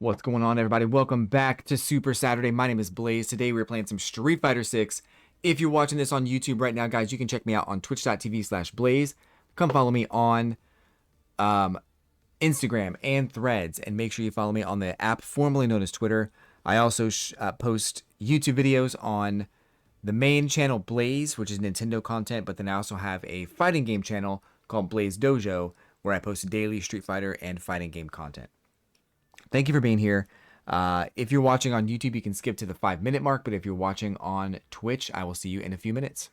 What's going on, everybody? Welcome back to Super Saturday. My name is Blaze. Today we're playing some Street Fighter 6. If you're watching this on YouTube right now, guys, you can check me out on twitch.tv/Blaze. Come follow me on Instagram and Threads, and make sure you follow me on the app formerly known as Twitter. I also post YouTube videos on the main channel Blaze, which is Nintendo content, but then I also have a fighting game channel called Blaze Dojo, where I post daily Street Fighter and fighting game content. Thank you for being here. If you're watching on YouTube, you can skip to the 5-minute mark, but if you're watching on Twitch, I will see you in a few minutes.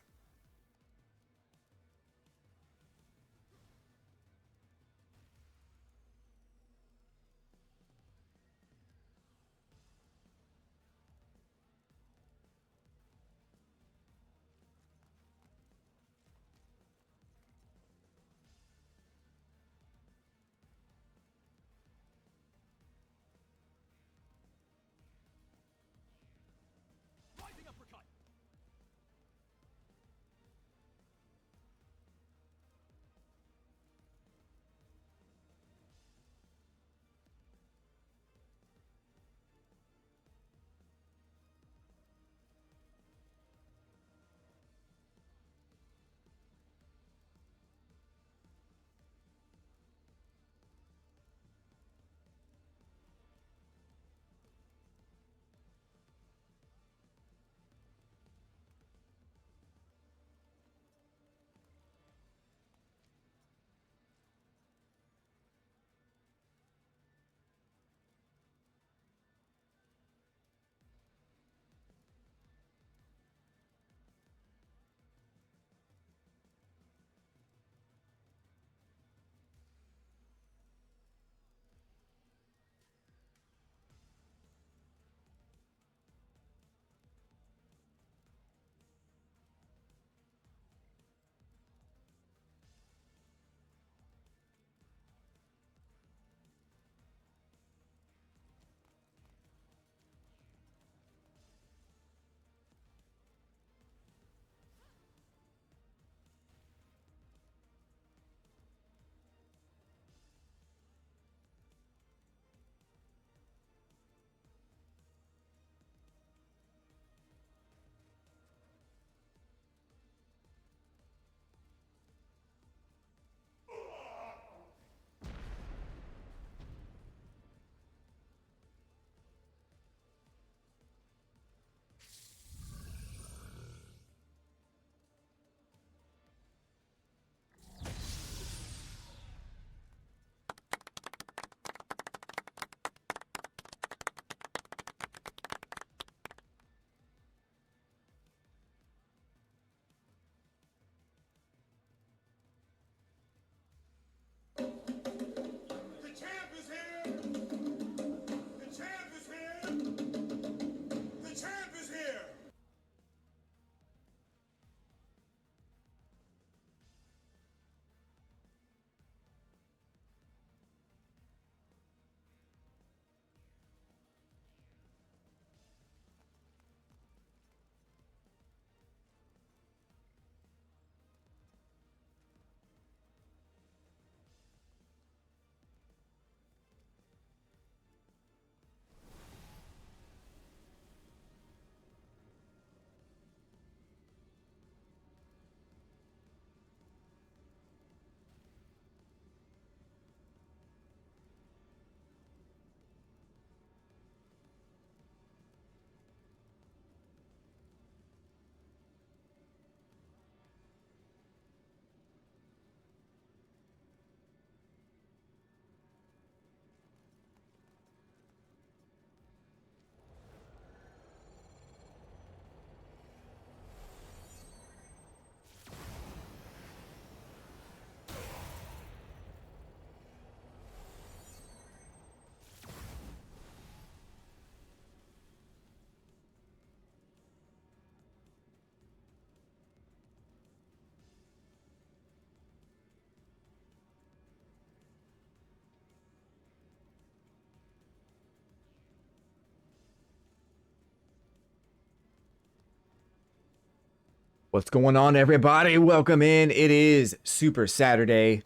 What's going on, everybody? Welcome in. It is Super Saturday.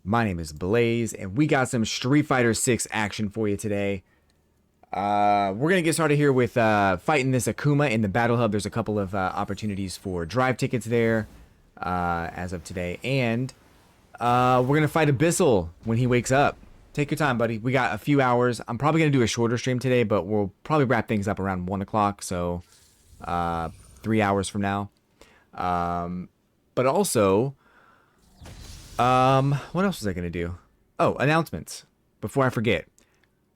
My name is Blaze, and we got some Street Fighter 6 action for you today. We're gonna get started here with fighting this Akuma in the battle hub. There's a couple of opportunities for drive tickets there as of today, and we're gonna fight Abyssal when he wakes up. Take your time, buddy. We got a few hours. I'm probably gonna do a shorter stream today, but we'll probably wrap things up around 1 o'clock, so 3 hours from now. But also, what else was I gonna do? Oh, announcements. Before I forget.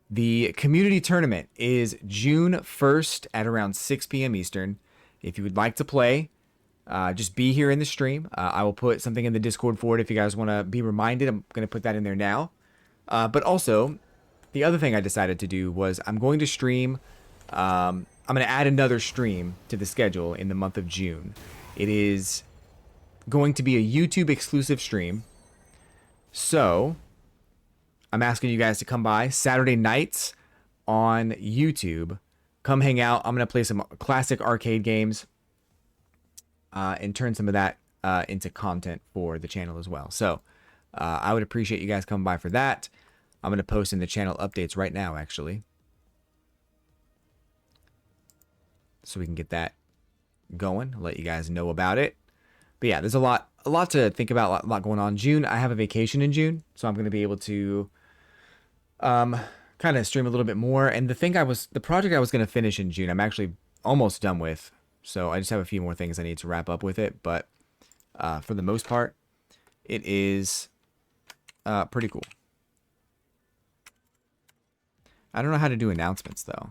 The community tournament is June 1st at around 6 p.m. Eastern. If you would like to play, just be here in the stream. I will put something in the Discord for it if you guys want to be reminded. I'm going to put that in there now. But also, the other thing I decided to do was I'm going to stream. I'm going to add another stream to the schedule in the month of June. It is going to be a YouTube exclusive stream. So I'm asking you guys to come by Saturday nights on YouTube. Come hang out. I'm going to play some classic arcade games and turn some of that into content for the channel as well. So I would appreciate you guys coming by for that. I'm going to post in the channel updates right now, actually, so we can get that going. Let you guys know about it. But yeah, there's a lot to think about, a lot going on. June, I have a vacation in June, so I'm going to be able to kind of stream a little bit more. And the project I was going to finish in June, I'm actually almost done with. So I just have a few more things I need to wrap up with it. But for the most part, it is pretty cool. I don't know how to do announcements, though.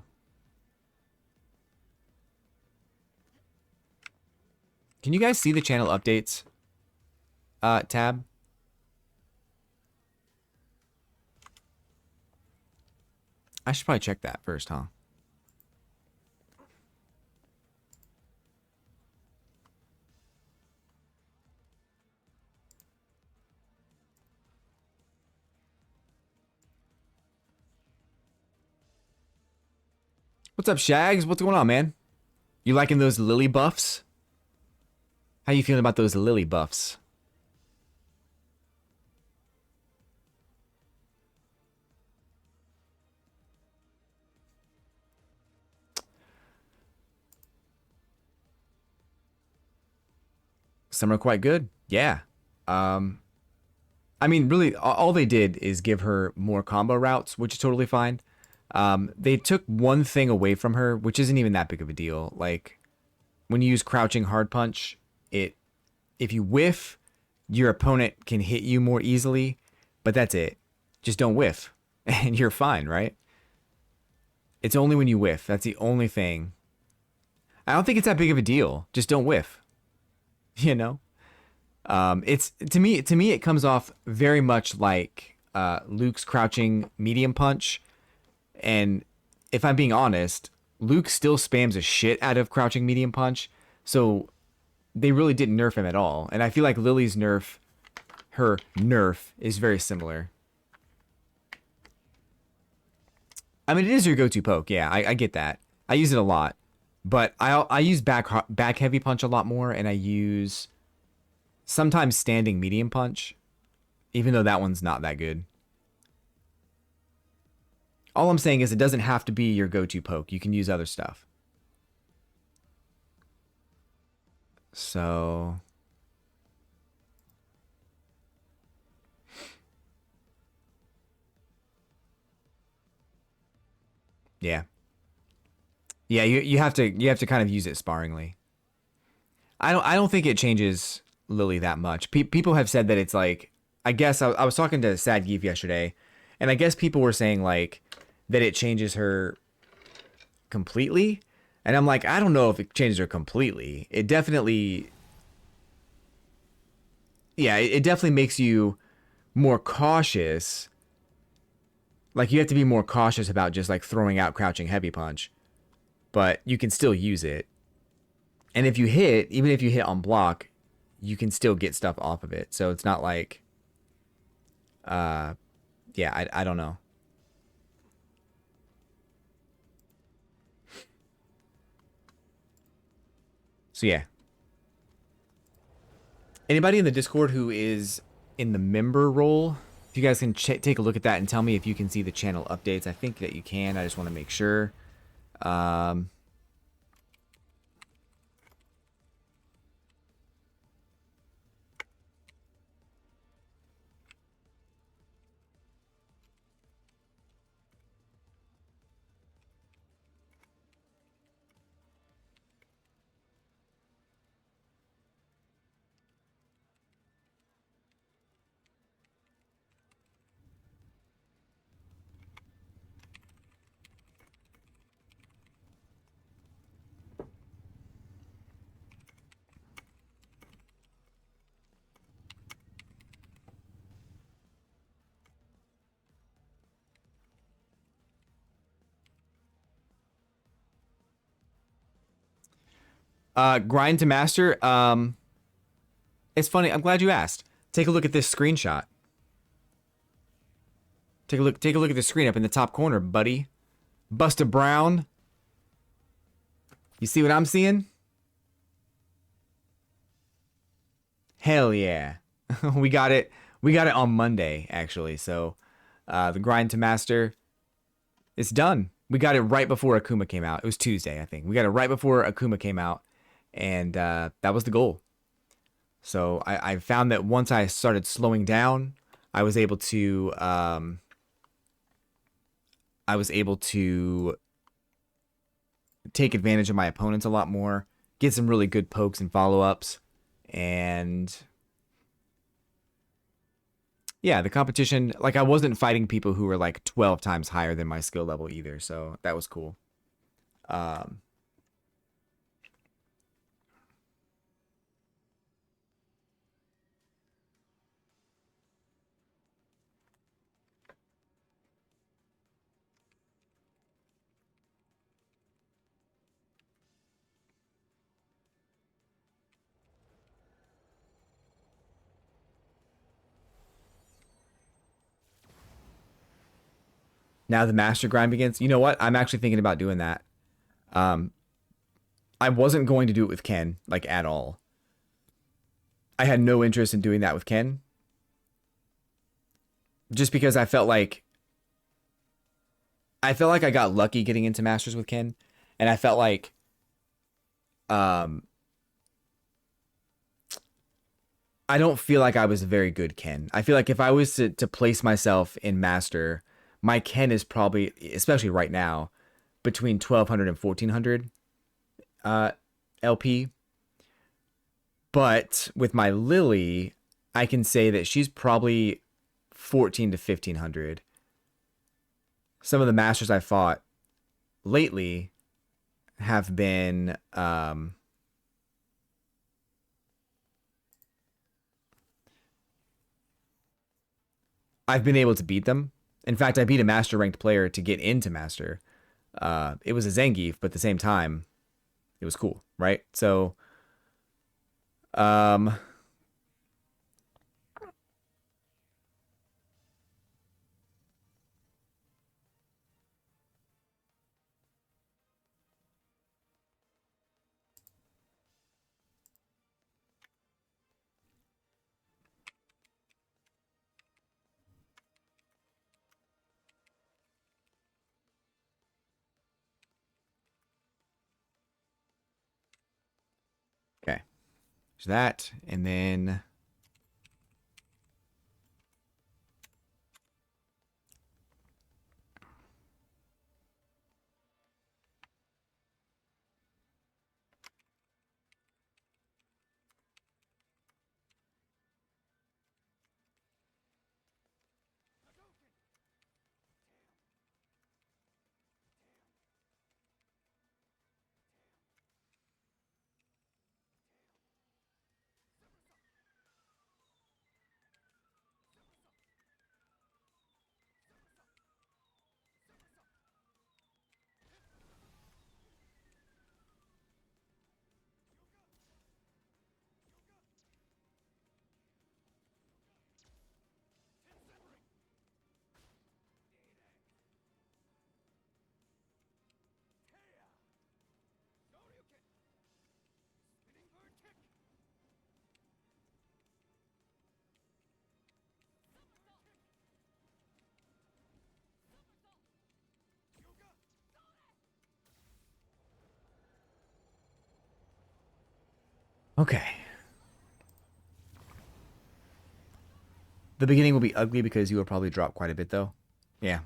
Can you guys see the channel updates tab? I should probably check that first, huh? What's up, Shags? What's going on, man? You liking those Lily buffs? How you feeling about those Lily buffs? Some are quite good. Yeah. I mean, really, all they did is give her more combo routes, which is totally fine. They took one thing away from her, which isn't even that big of a deal. Like, when you use crouching hard punch, if you whiff, your opponent can hit you more easily, but that's it. Just don't whiff, and you're fine, right? It's only when you whiff. That's the only thing. I don't think it's that big of a deal. Just don't whiff. You know? It's to me it comes off very much like Luke's crouching medium punch, and if I'm being honest, Luke still spams a shit out of crouching medium punch, so they really didn't nerf him at all. And I feel like Lily's nerf, her nerf, is very similar. I mean, it is your go-to poke, yeah, I get that. I use it a lot, but I use back heavy punch a lot more, and I use sometimes standing medium punch, even though that one's not that good. All I'm saying is it doesn't have to be your go-to poke. You can use other stuff. So yeah. Yeah, you have to kind of use it sparingly. I don't think it changes Lily that much. People have said that it's like, I guess I was talking to Sad Geef yesterday, and I guess people were saying like that it changes her completely, and I'm like, I don't know if it changes her completely. It definitely, yeah, it definitely makes you more cautious. Like, you have to be more cautious about just like throwing out crouching heavy punch, but you can still use it. And if you hit, even if you hit on block, you can still get stuff off of it. So it's not like, yeah, I don't know. So yeah. Anybody in the Discord who is in the member role, If you guys can take a look at that and tell me if you can see the channel updates. I think that you can. I just want to make sure. Um, Grind to master. It's funny. I'm glad you asked. Take a look at this screenshot. Take a look. Take a look at the screen up in the top corner, buddy. Busta Brown. You see what I'm seeing? Hell yeah. We got it. We got it on Monday, actually. So the grind to master, it's done. We got it right before Akuma came out. It was Tuesday, I think. We got it right before Akuma came out, and that was the goal. So I found that once I started slowing down, I was able to take advantage of my opponents a lot more, get some really good pokes and follow-ups, and yeah, the competition, like I wasn't fighting people who were like 12 times higher than my skill level either, so that was cool. Um, Now the master grind begins. You know what? I'm actually thinking about doing that. Um, I wasn't going to do it with Ken, like at all. I had no interest in doing that with Ken. Just because I got lucky getting into Masters with Ken. And I felt like um I don't feel like I was a very good Ken. I feel like if I was to place myself in Master, my Ken is probably, especially right now, between 1200 and 1400 LP. But with my Lily, I can say that she's probably 14 to 1500. Some of the Masters I fought lately have been I've been able to beat them. In fact, I beat a master ranked player to get into master. It was a Zangief, but at the same time, it was cool, right? So, um, okay, so that, and then Okay. The beginning will be ugly because you will probably drop quite a bit though. Yeah.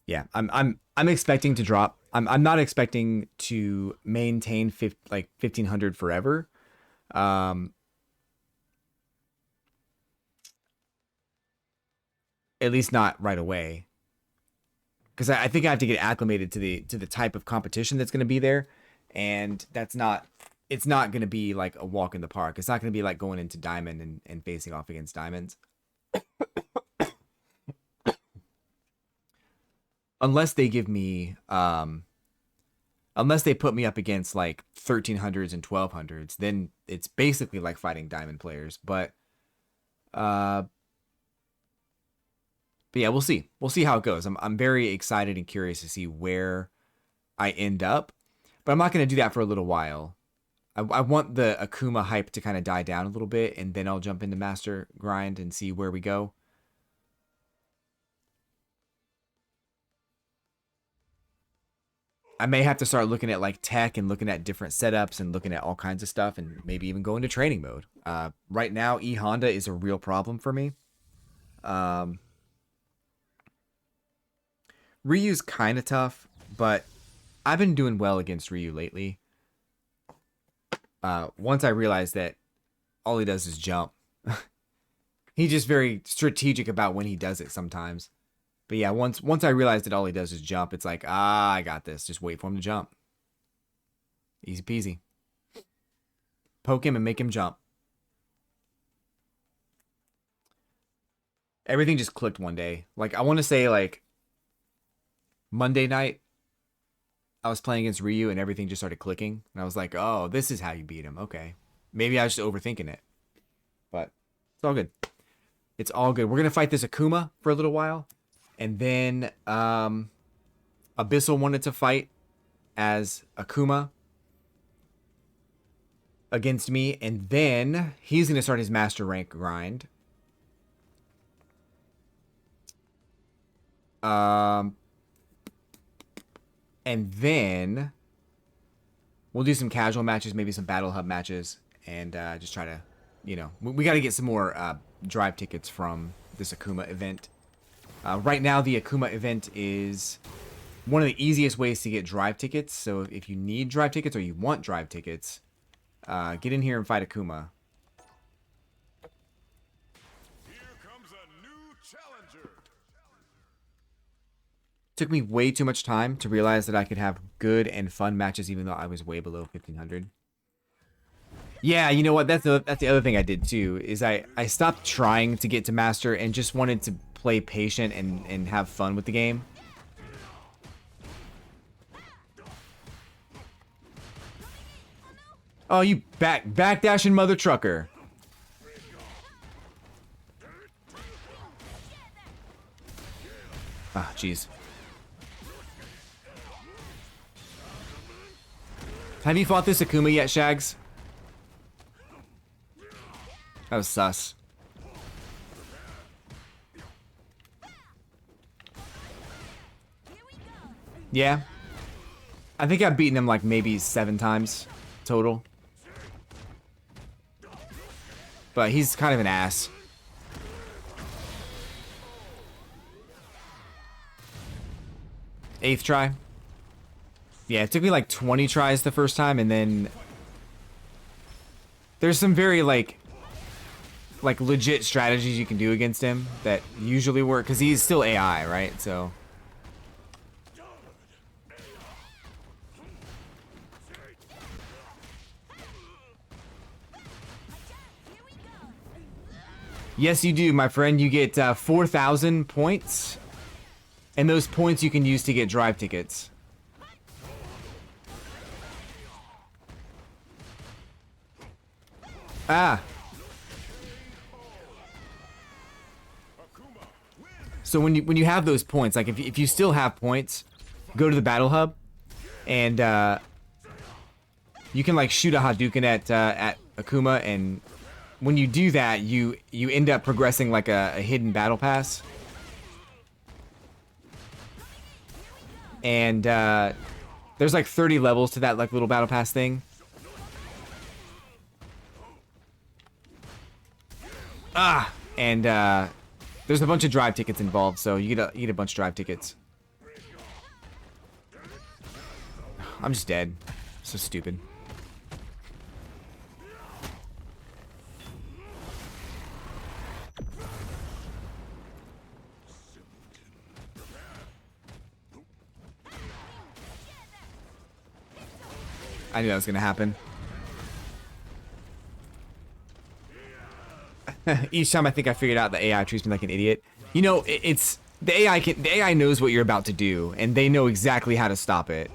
Yeah. I'm expecting to drop. I'm not expecting to maintain 1500 forever. Um at least not right away. Because I think I have to get acclimated to the type of competition that's going to be there, and it's not going to be like a walk in the park. It's not going to be like going into diamond and facing off against diamonds, unless they give me unless they put me up against like 1300s and 1200s, then it's basically like fighting diamond players. Uh but yeah, we'll see. We'll see how it goes. I'm very excited and curious to see where I end up, but I'm not going to do that for a little while. I want the Akuma hype to kind of die down a little bit, and then I'll jump into Master Grind and see where we go. I may have to start looking at like tech and looking at different setups and looking at all kinds of stuff, and maybe even go into training mode. Right now, E Honda is a real problem for me. Ryu's kind of tough, but I've been doing well against Ryu lately. Once I realized that all he does is jump. He's just very strategic about when he does it sometimes. But yeah, once I realized that all he does is jump, it's like, I got this. Just wait for him to jump. Easy peasy. Poke him and make him jump. Everything just clicked one day. Like, I want to say, like, Monday night, I was playing against Ryu and everything just started clicking. And I was like, oh, this is how you beat him. Okay. Maybe I was just overthinking it. But it's all good. It's all good. We're going to fight this Akuma for a little while. And then Abyssal wanted to fight as Akuma against me. And then he's going to start his master rank grind. And then we'll do some casual matches, maybe some Battle Hub matches, and just try to, you know, we got to get some more drive tickets from this Akuma event. Right now, the Akuma event is one of the easiest ways to get drive tickets. So if you need drive tickets or you want drive tickets, get in here and fight Akuma. Here comes a new challenger. Took me way too much time to realize that I could have good and fun matches even though I was way below 1500. Yeah, you know what? That's the other thing I did too, is I stopped trying to get to master and just wanted to play patient and have fun with the game. Oh, you backdashing mother trucker. Ah, jeez. Have you fought this Akuma yet, Shags? That was sus. Yeah. I think I've beaten him like maybe 7 times total. But he's kind of an ass. Eighth try. Yeah, it took me like 20 tries the first time, and then there's some very like legit strategies you can do against him that usually work because he's still AI, right? So yes, you do, my friend. You get 4,000 points, and those points you can use to get drive tickets. Ah. So when you have those points, like if you still have points, go to the battle hub, and you can like shoot a Hadouken at Akuma, and when you do that, you end up progressing like a hidden battle pass. And there's like 30 levels to that like little battle pass thing. And there's a bunch of drive tickets involved, so you get a bunch of drive tickets. I'm just dead. So stupid. I knew that was gonna happen. Each time I think I figured out, the AI treats me like an idiot. You know, it's the AI knows what you're about to do, and they know exactly how to stop it.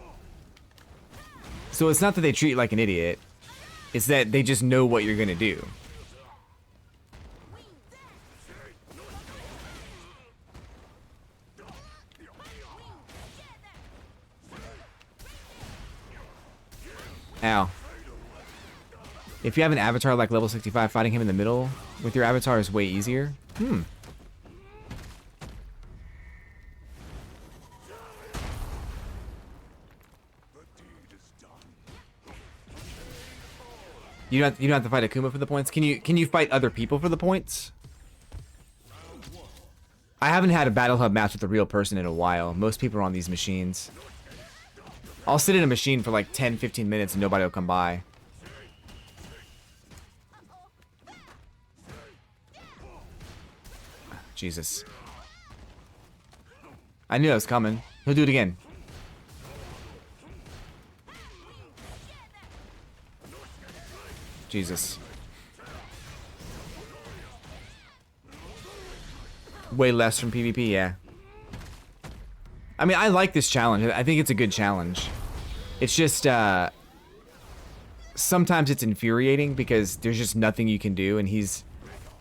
So it's not that they treat you like an idiot, it's that they just know what you're gonna do. Ow. If you have an avatar like level 65, fighting him in the middle with your avatar is way easier. You don't have to fight Akuma for the points. Can you fight other people for the points? I haven't had a Battle Hub match with a real person in a while. Most people are on these machines. I'll sit in a machine for like 10-15 minutes and nobody will come by. Jesus. I knew that was coming. He'll do it again. Jesus. Way less from PvP, yeah. I mean, I like this challenge. I think it's a good challenge. It's just, sometimes it's infuriating because there's just nothing you can do, and he's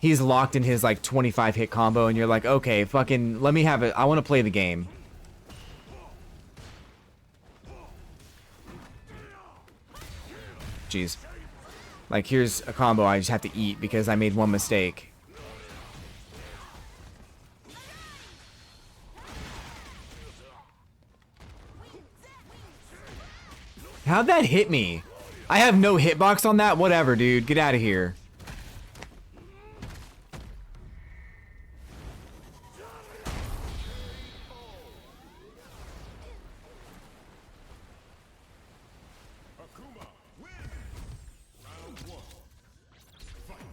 locked in his, like, 25 hit combo, and you're like, okay, fucking, let me have it. I want to play the game. Jeez. Like, here's a combo I just have to eat because I made one mistake. How'd that hit me? I have no hitbox on that? Whatever, dude. Get out of here. Akuma, win! Round one. Fight.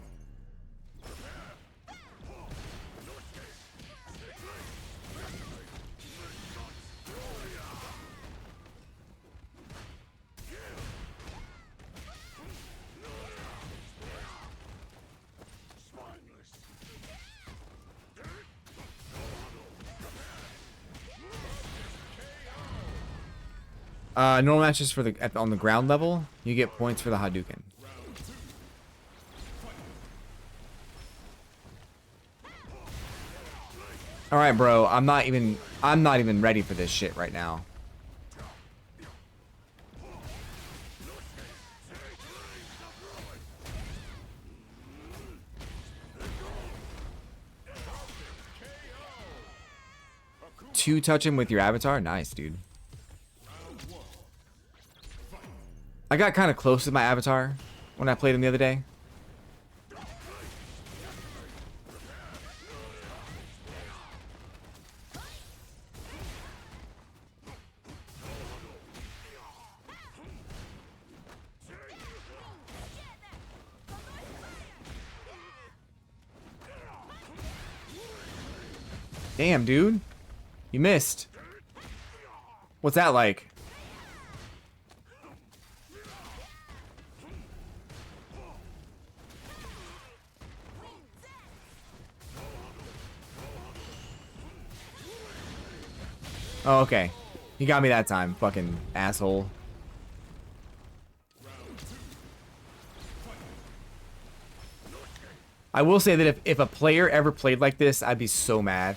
Normal matches for on the ground level, you get points for the Hadouken. All right, bro. I'm not even ready for this shit right now. Two touch him with your avatar? Nice, dude. I got kind of close with my avatar when I played him the other day. Damn, dude. You missed. What's that like? Oh, okay. He got me that time, fucking asshole. I will say that if a player ever played like this, I'd be so mad.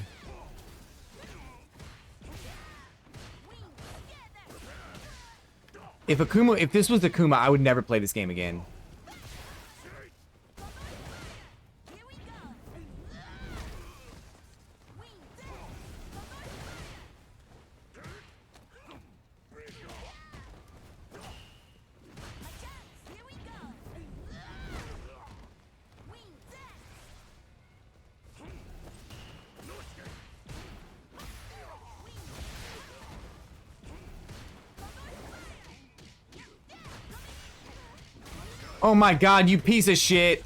If this was Akuma, I would never play this game again. Oh my god, you piece of shit.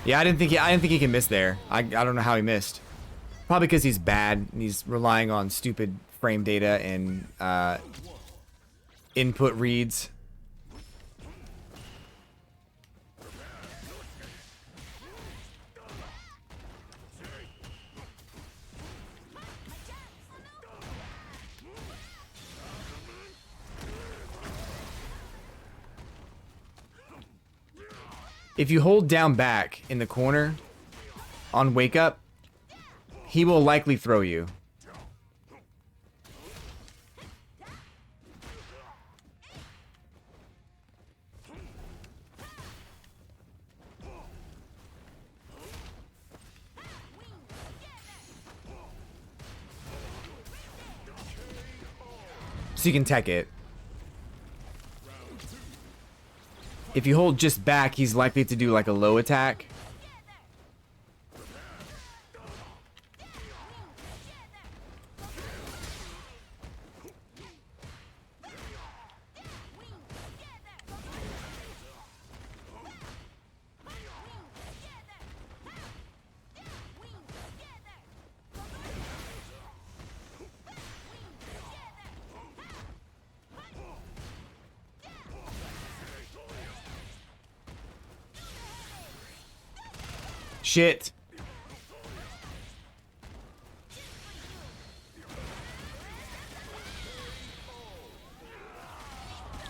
Yeah, I didn't think he can miss there. I don't know how he missed. Probably because he's bad and he's relying on stupid frame data and input reads. If you hold down back in the corner on wake up, he will likely throw you. So you can tech it. If you hold just back, he's likely to do like a low attack. Shit.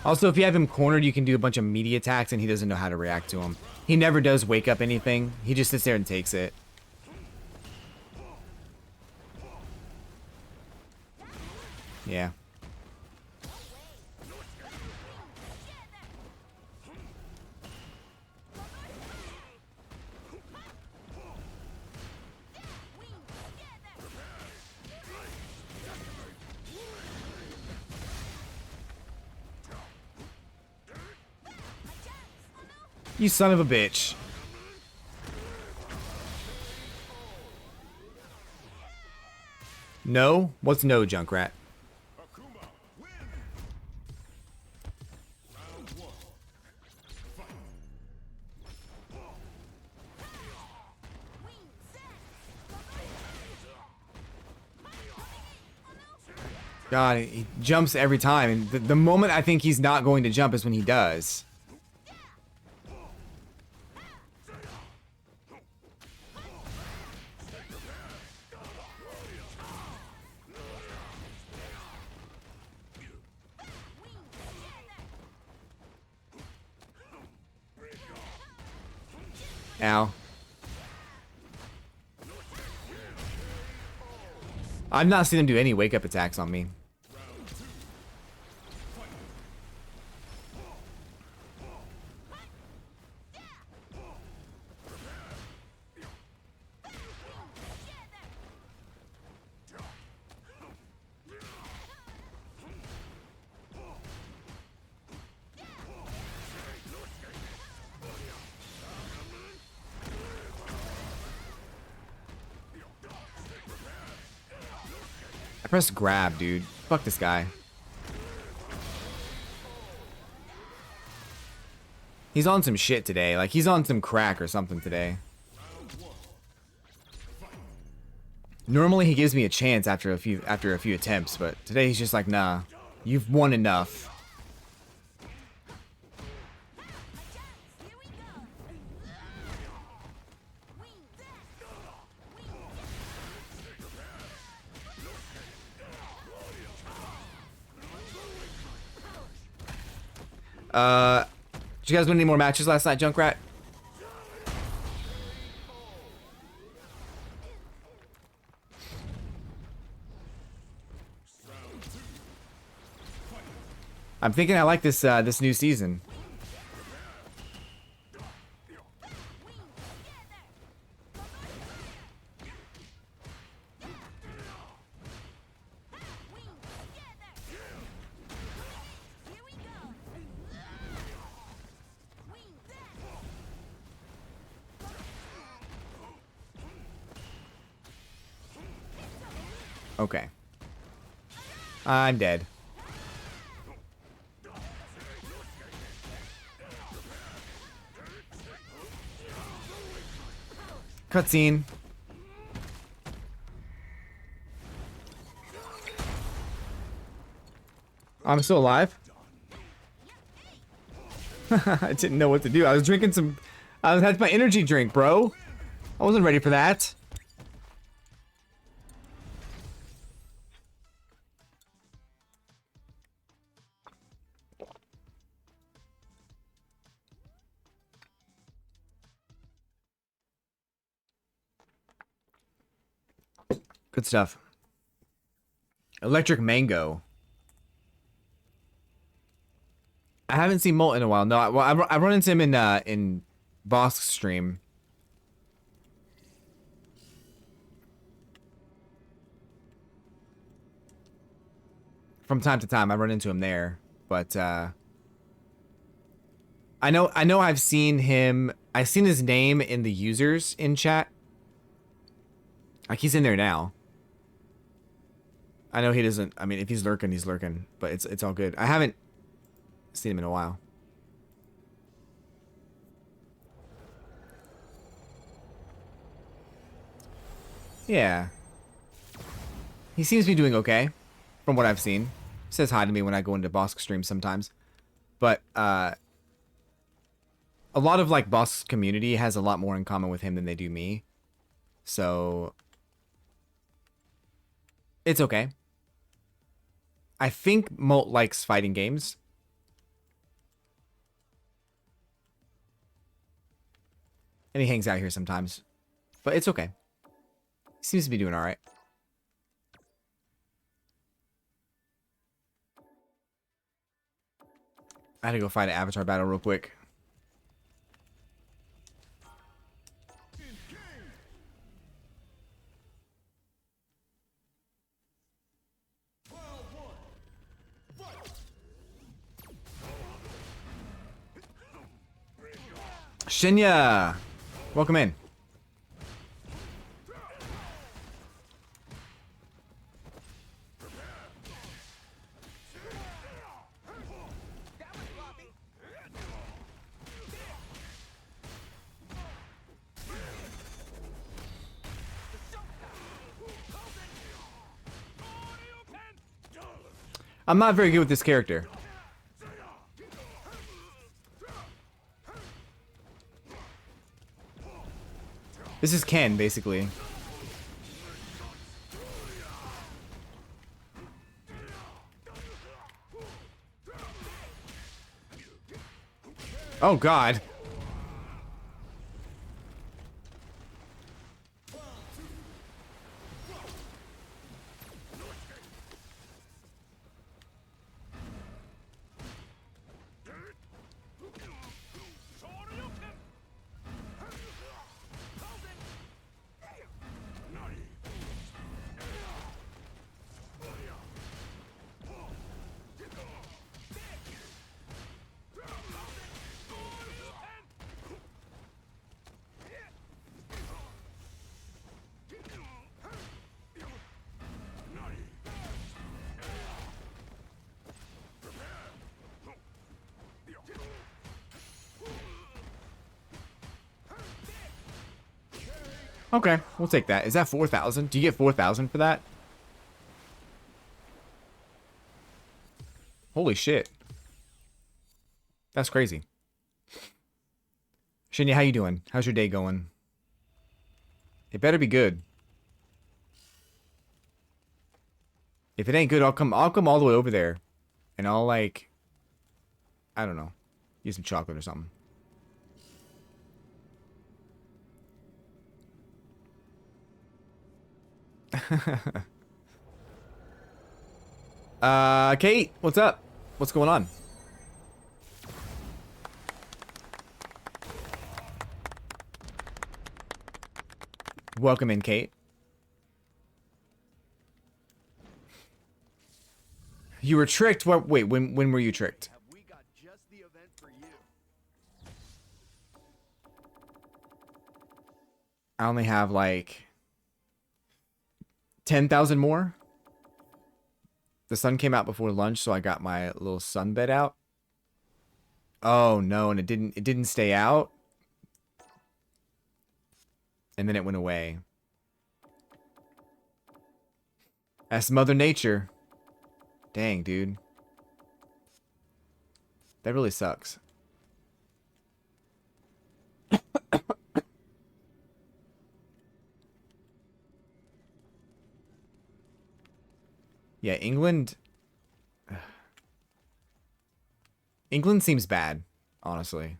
Also, if you have him cornered, you can do a bunch of meaty attacks and he doesn't know how to react to them. He never does wake up anything. He just sits there and takes it. Yeah. You son of a bitch. No? What's no, Junkrat? Akuma, win! Round one. Fight. God, he jumps every time. And the moment I think he's not going to jump is when he does. Ow. I've not seen him do any wake-up attacks on me. I pressed grab, dude. Fuck this guy. He's on some shit today. Like, he's on some crack or something today. Normally he gives me a chance after a few attempts, but today he's just like, nah, you've won enough. Did you guys win any more matches last night, Junkrat? I'm thinking I like this this new season. Okay. I'm dead. Cutscene. I'm still alive. I didn't know what to do. I was drinking some. I had my energy drink, bro. I wasn't ready for that. Good stuff. Electric Mango. I haven't seen Molt in a while. No, I run into him in Bosk's stream. From time to time, I run into him there, but I know I've seen him. I've seen his name in the users in chat. Like he's in there now. I know he doesn't. I mean, if he's lurking, he's lurking. But it's all good. I haven't seen him in a while. Yeah. He seems to be doing okay, from what I've seen. He says hi to me when I go into Bosk streams sometimes. But a lot of like Bosk's community has a lot more in common with him than they do me. So it's okay. I think Molt likes fighting games. And he hangs out here sometimes. But it's okay. He seems to be doing alright. I had to go fight an avatar battle real quick. Shinya! Welcome in. I'm not very good with this character. This is Ken, basically. Oh, God. Okay, we'll take that. Is that 4,000? Do you get 4,000 for that? Holy shit. That's crazy. Shinya, how you doing? How's your day going? It better be good. If it ain't good, I'll come all the way over there. And I'll like I don't know. Use some chocolate or something. Kate, what's up? What's going on? Welcome in, Kate. You were tricked? What? Wait, when were you tricked? Have we got just the event for you? I only have like 10,000 more. The sun came out before lunch, so I got my little sunbed out. Oh no, and it didn't stay out. And then it went away. That's Mother Nature. Dang, dude. That really sucks. Yeah, England seems bad, honestly.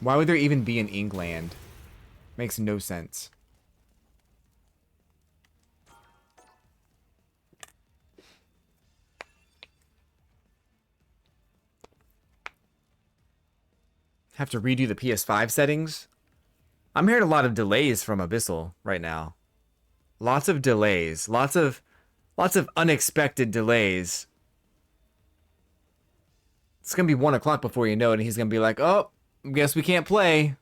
Why would there even be an England? Makes no sense. Have to redo the PS5 settings. I'm hearing a lot of delays from Abyssal right now. Lots of delays. Lots of unexpected delays. It's gonna be 1 o'clock before you know it, and he's gonna be like, oh, guess we can't play.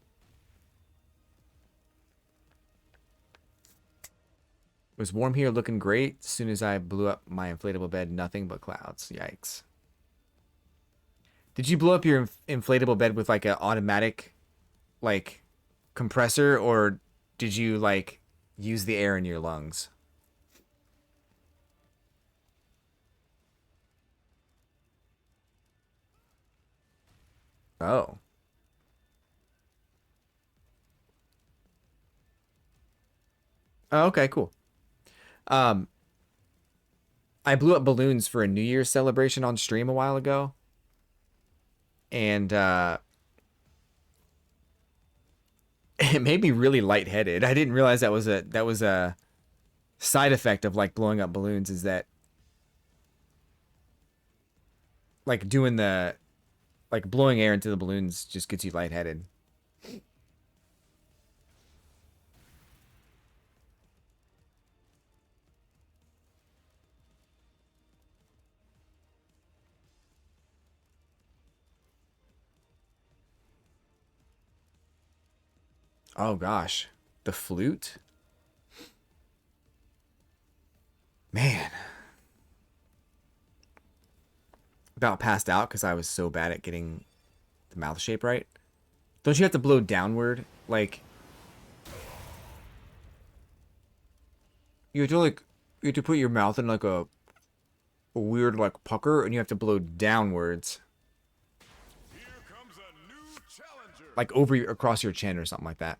It was warm here, looking great. As soon as I blew up my inflatable bed, nothing but clouds. Yikes. Did you blow up your inflatable bed with like an automatic, like, compressor, or did you like use the air in your lungs? Oh. Oh, okay, cool. I blew up balloons for a New Year's celebration on stream a while ago. And it made me really lightheaded. I didn't realize that was a side effect of like blowing up balloons, is that like doing the like blowing air into the balloons just gets you lightheaded. Oh gosh, the flute? Man. About passed out because I was so bad at getting the mouth shape right. Don't you have to blow downward? Like, you have to like, you have to put your mouth in like a weird like pucker, and you have to blow downwards. Here comes a new challenger. Like over across your chin or something like that.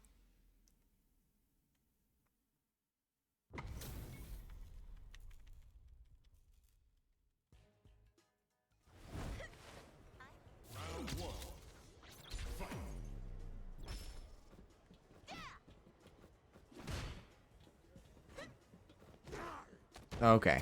Okay.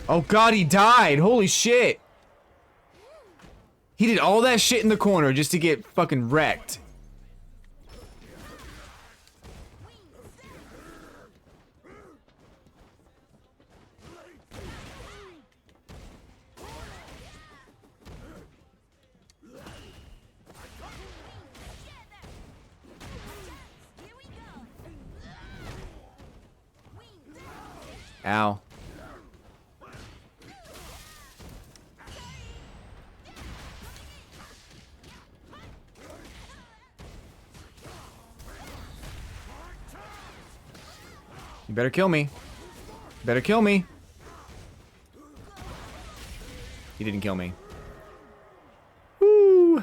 Oh god, he died! Holy shit! He did all that shit in the corner just to get fucking wrecked. Ow. You better kill me. Better kill me. He didn't kill me. Woo!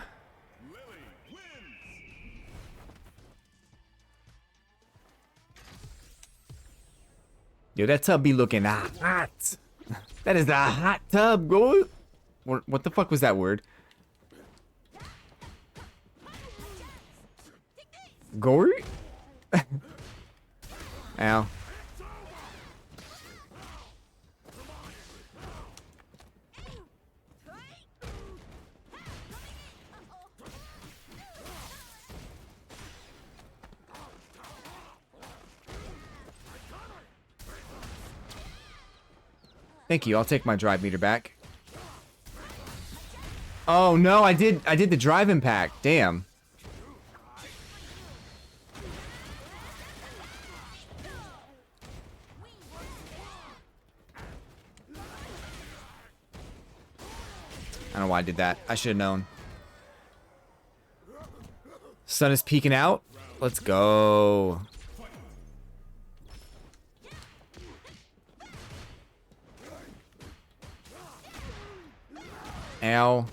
Yo, that tub be looking hot. That is the hot tub, bro. What the fuck was that word? Gory? Ow. Thank you. I'll take my drive meter back. Oh no, I did the drive impact. Damn. I don't know why I did that. I should have known. Sun is peeking out. Let's go. Ow.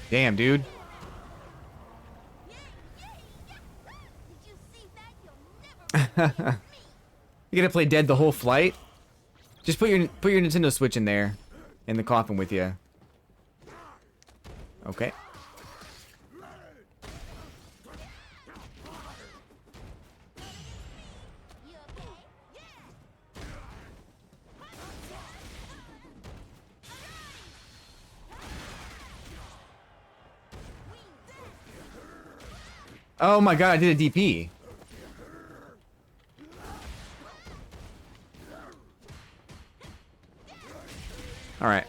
Damn, dude. You gonna play dead the whole flight? Just put your Nintendo Switch in there, in the coffin with you. Okay. Oh my god, I did a DP. All right.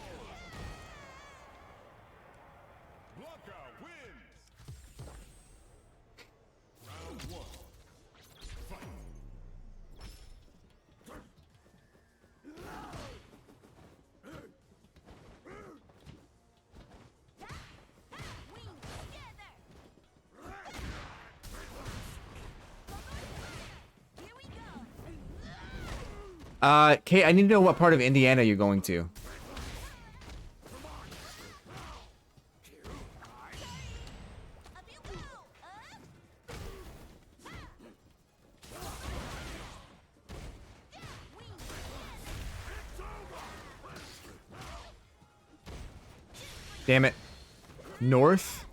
Kate, I need to know what part of Indiana you're going to. Damn it. North?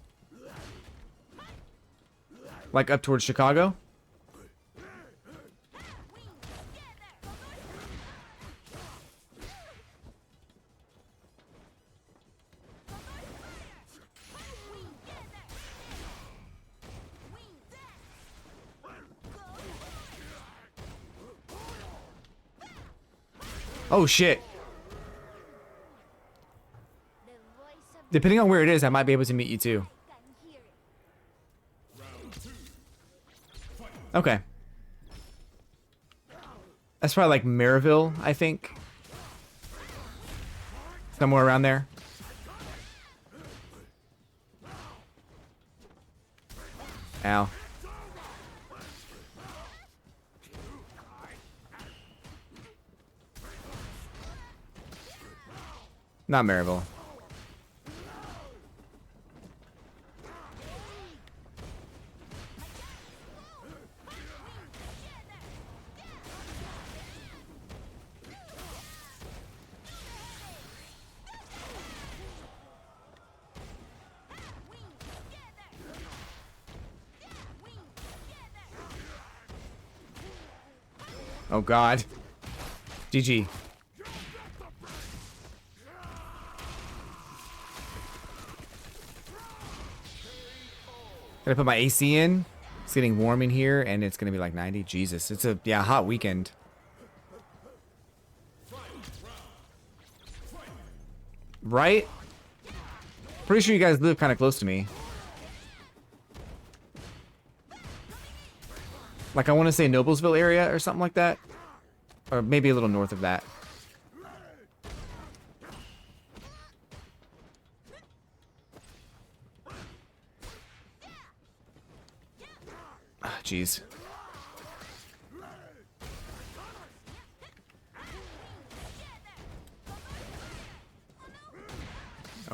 Like up towards Chicago? Oh shit. Depending on where it is, I might be able to meet you too. Okay. That's probably like Maryville, I think. Somewhere around there. Ow. Not Maryville. Oh god. GG. Gotta put my AC in. It's getting warm in here and it's gonna be like 90. Jesus. It's a hot weekend. Right? Pretty sure you guys live kind of close to me. Like I want to say Noblesville area or something like that. Or maybe a little north of that. Jeez.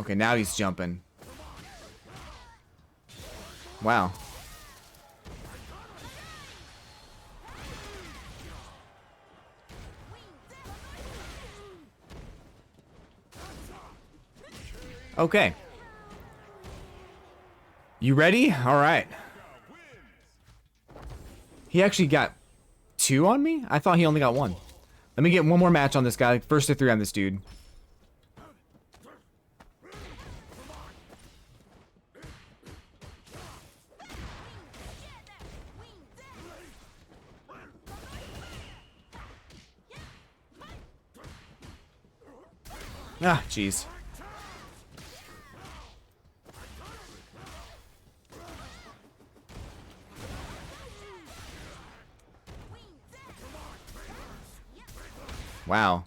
Okay, now he's jumping. Wow. Okay. You ready? All right. He actually got 2 on me? I thought he only got 1. Let me get one more match on this guy. First to 3 on this dude. Ah, jeez. Wow.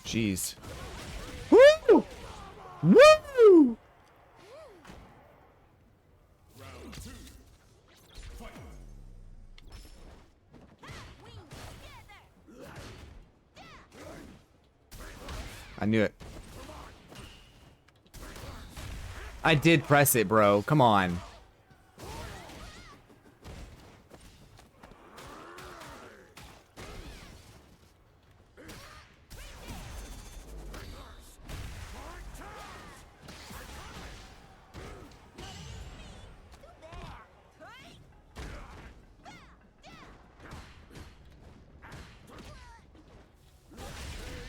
Jeez. Woo! Woo! I knew it. I did press it, bro. Come on.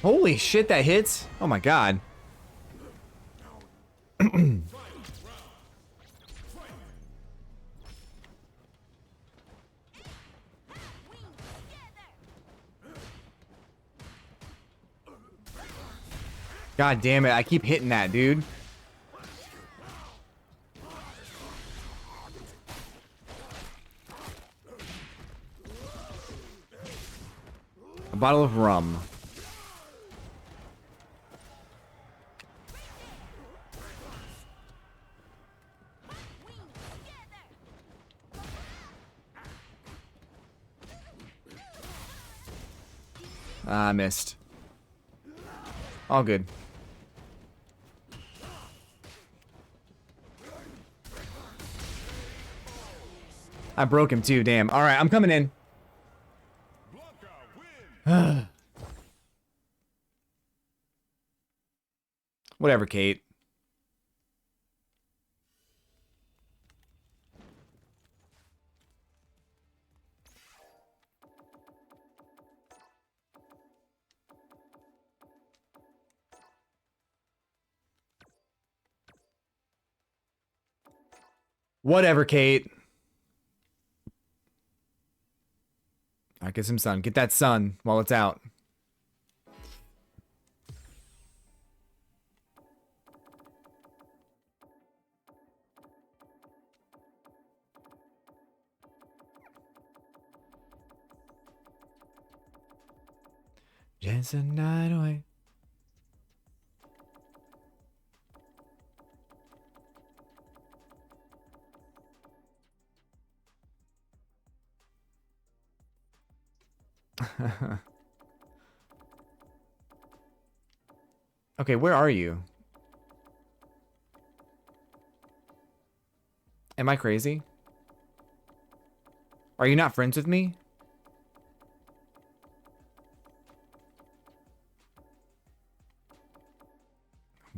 Holy shit, that hits. Oh my god. God damn it, I keep hitting that, dude. A bottle of rum. Ah, I missed. All good. I broke him too, damn. Alright, I'm coming in. Whatever, Kate. Whatever, Kate. Alright, get some sun. Get that sun while it's out. Just a night away. Okay, where are you? Am I crazy? Are you not friends with me?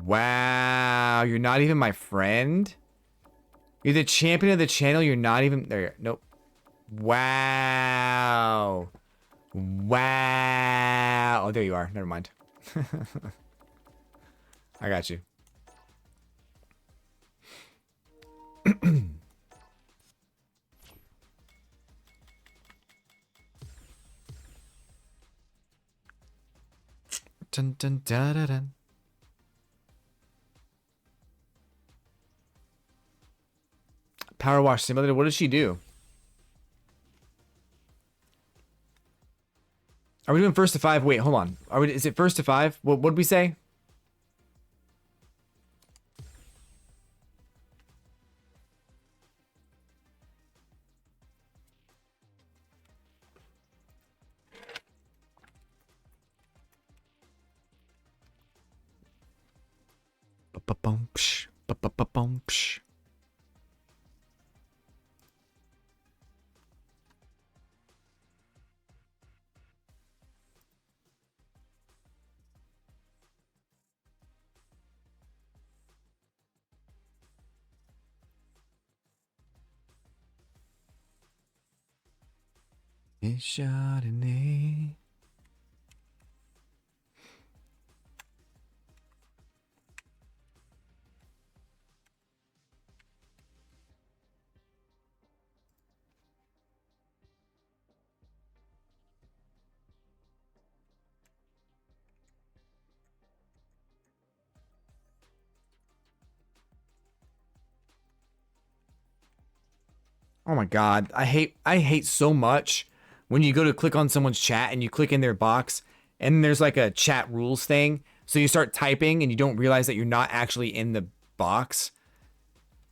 Wow, you're not even my friend? You're the champion of the channel, you're not even... There, nope. Wow. Wow. Oh, there you are. Never mind. I got you. Dun, dun, da, da, dun. Power Wash Simulator, what does she do? Are we doing first to 5? Wait, hold on. Are we? Is it first to 5? What did we say? Ba-ba-bum, psh, ba-ba-ba-bum, psh. It's Chardonnay. Oh my god, I hate so much when you go to click on someone's chat and you click in their box and there's like a chat rules thing. So you start typing and you don't realize that you're not actually in the box.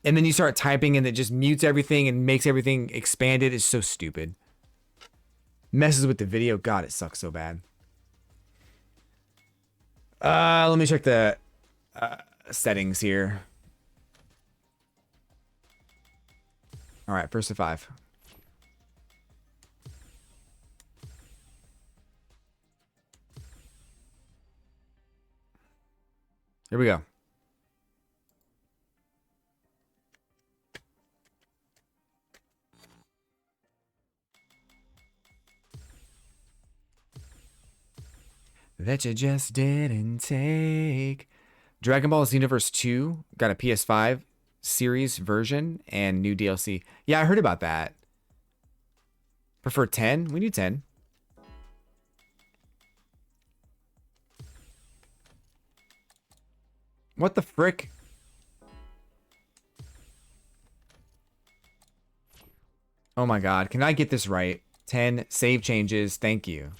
And then you start typing and it just mutes everything and makes everything expanded. It's so stupid. Messes with the video. God, it sucks so bad. Let me check the settings here. All right, first to 5. Here we go. That you just didn't take. Dragon Ball Xenoverse 2 got a PS5 series version and new DLC. Yeah, I heard about that. Prefer 10? We need 10. What the frick? Oh my god, can I get this right? 10 save changes, thank you.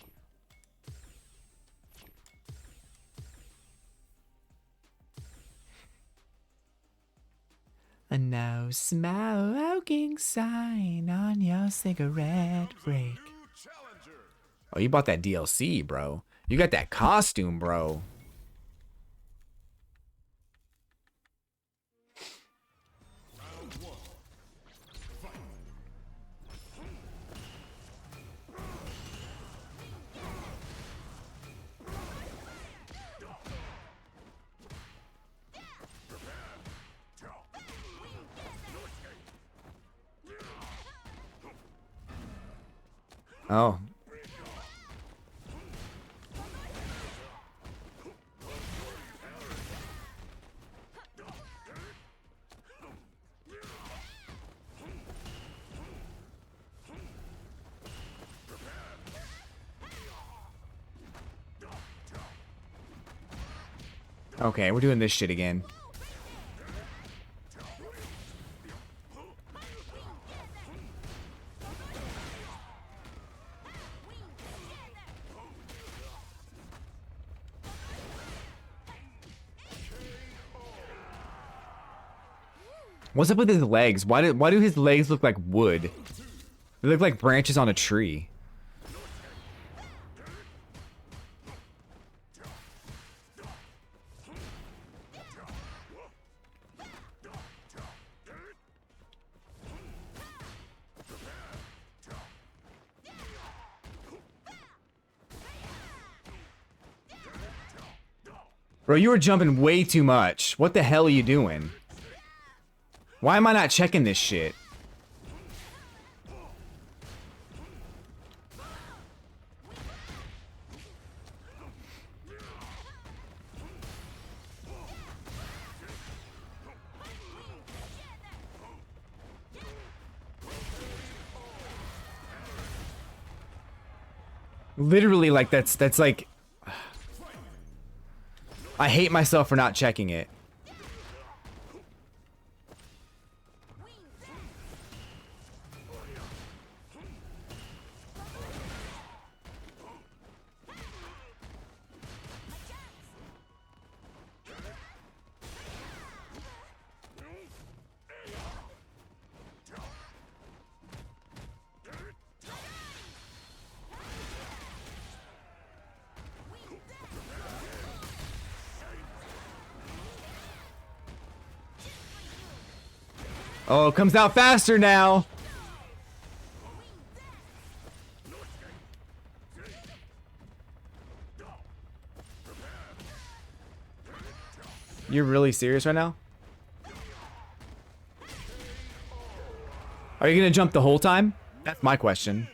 A no smoking sign on your cigarette break. Oh, you bought that DLC, bro. You got that costume, bro. Oh. Okay, we're doing this shit again. What's up with his legs? Why do his legs look like wood? They look like branches on a tree. Bro, you were jumping way too much. What the hell are you doing? Why am I not checking this shit? Literally, like, that's like... I hate myself for not checking it. Oh, it comes out faster now. You're really serious right now? Are you gonna jump the whole time? That's my question.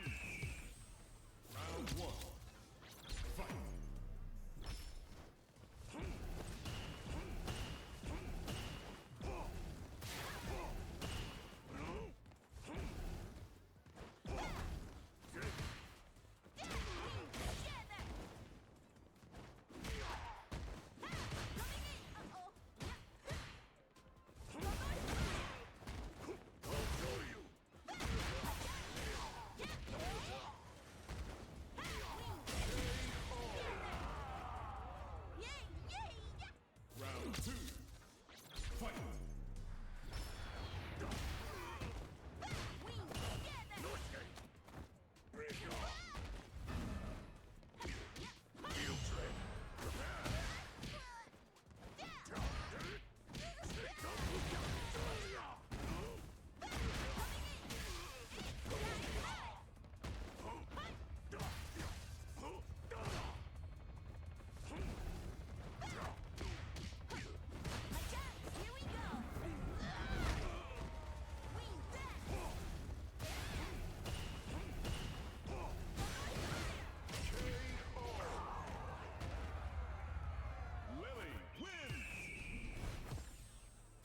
Lily wins.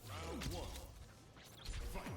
Round one. Fight.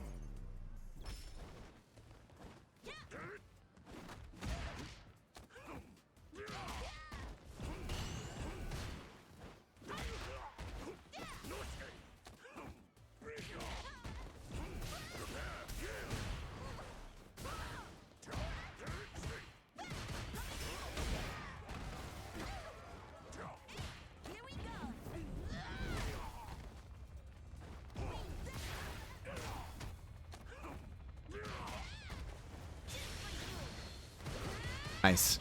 Nice.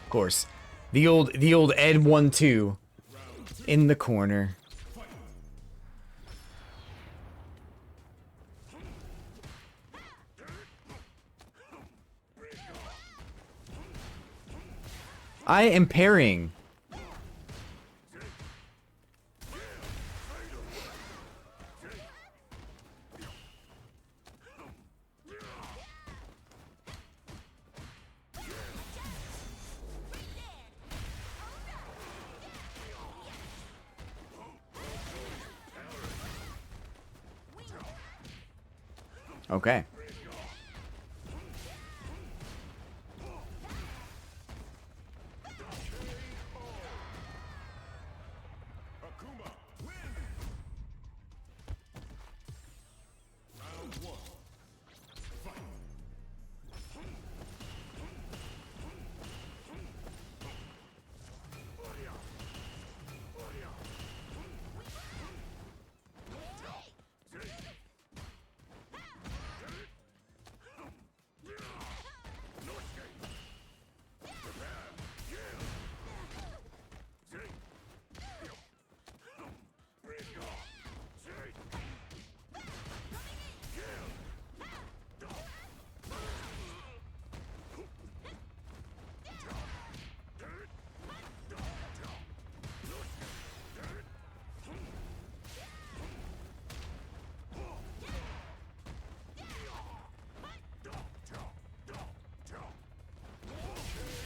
Of course. The old Ed 1-2 in the corner. I am parrying. Okay. Akuma wins. Round one. Fight.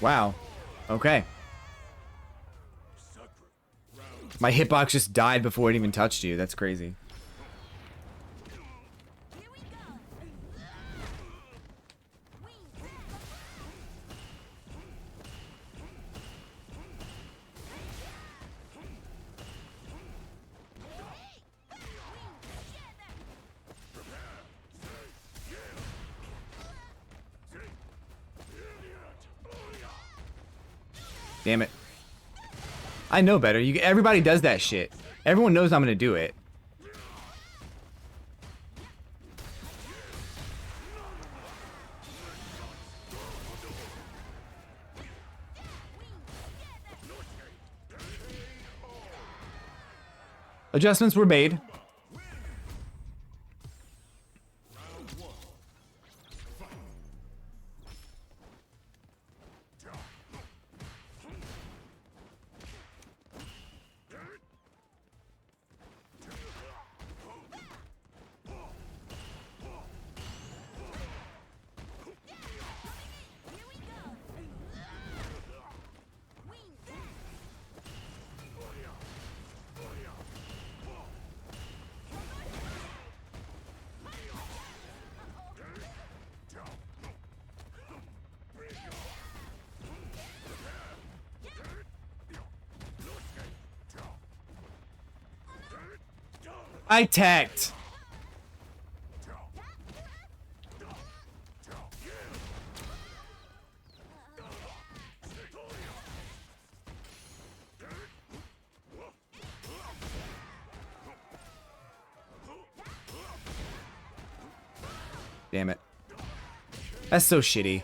Wow. Okay. My hitbox just died before it even touched you. That's crazy. Damn it. I know better. Everybody does that shit. Everyone knows I'm gonna do it. Adjustments were made. I tagged. Damn it. That's so shitty.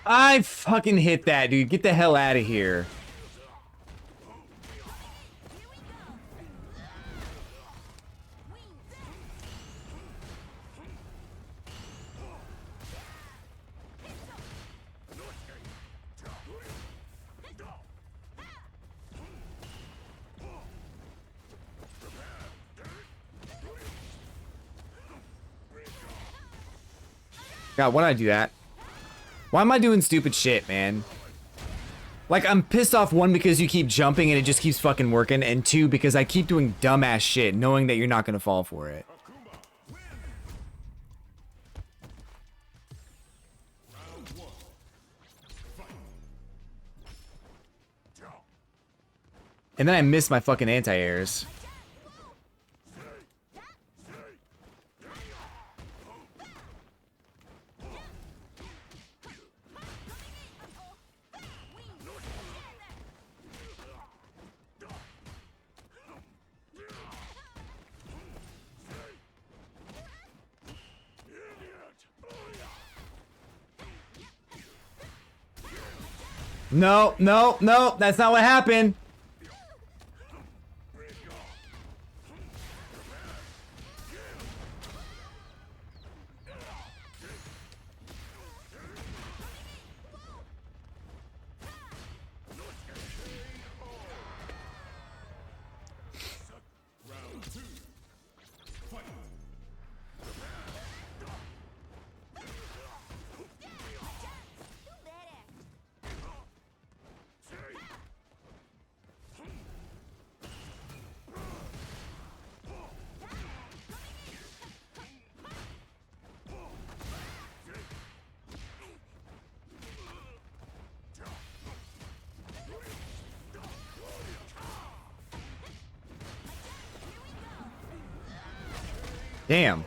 I fucking hit that, dude. Get the hell out of here. God, why did I do that? Why am I doing stupid shit, man? Like, I'm pissed off, one, because you keep jumping and it just keeps fucking working, and two, because I keep doing dumbass shit, knowing that you're not gonna fall for it. And then I miss my fucking anti-airs. No, no, no, that's not what happened. Damn.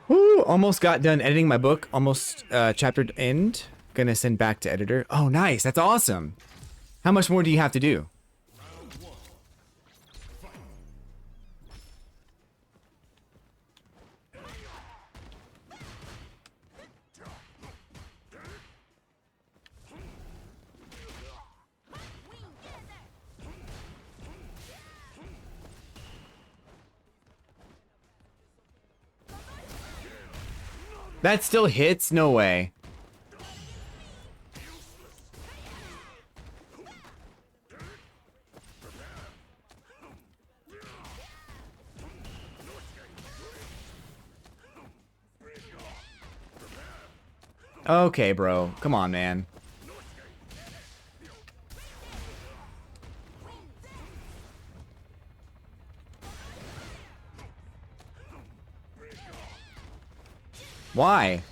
Woo, almost got done editing my book. Almost chapter end. Gonna send back to editor. Oh, nice. That's awesome. How much more do you have to do? That still hits? No way. Okay, bro. Come on, man. Why?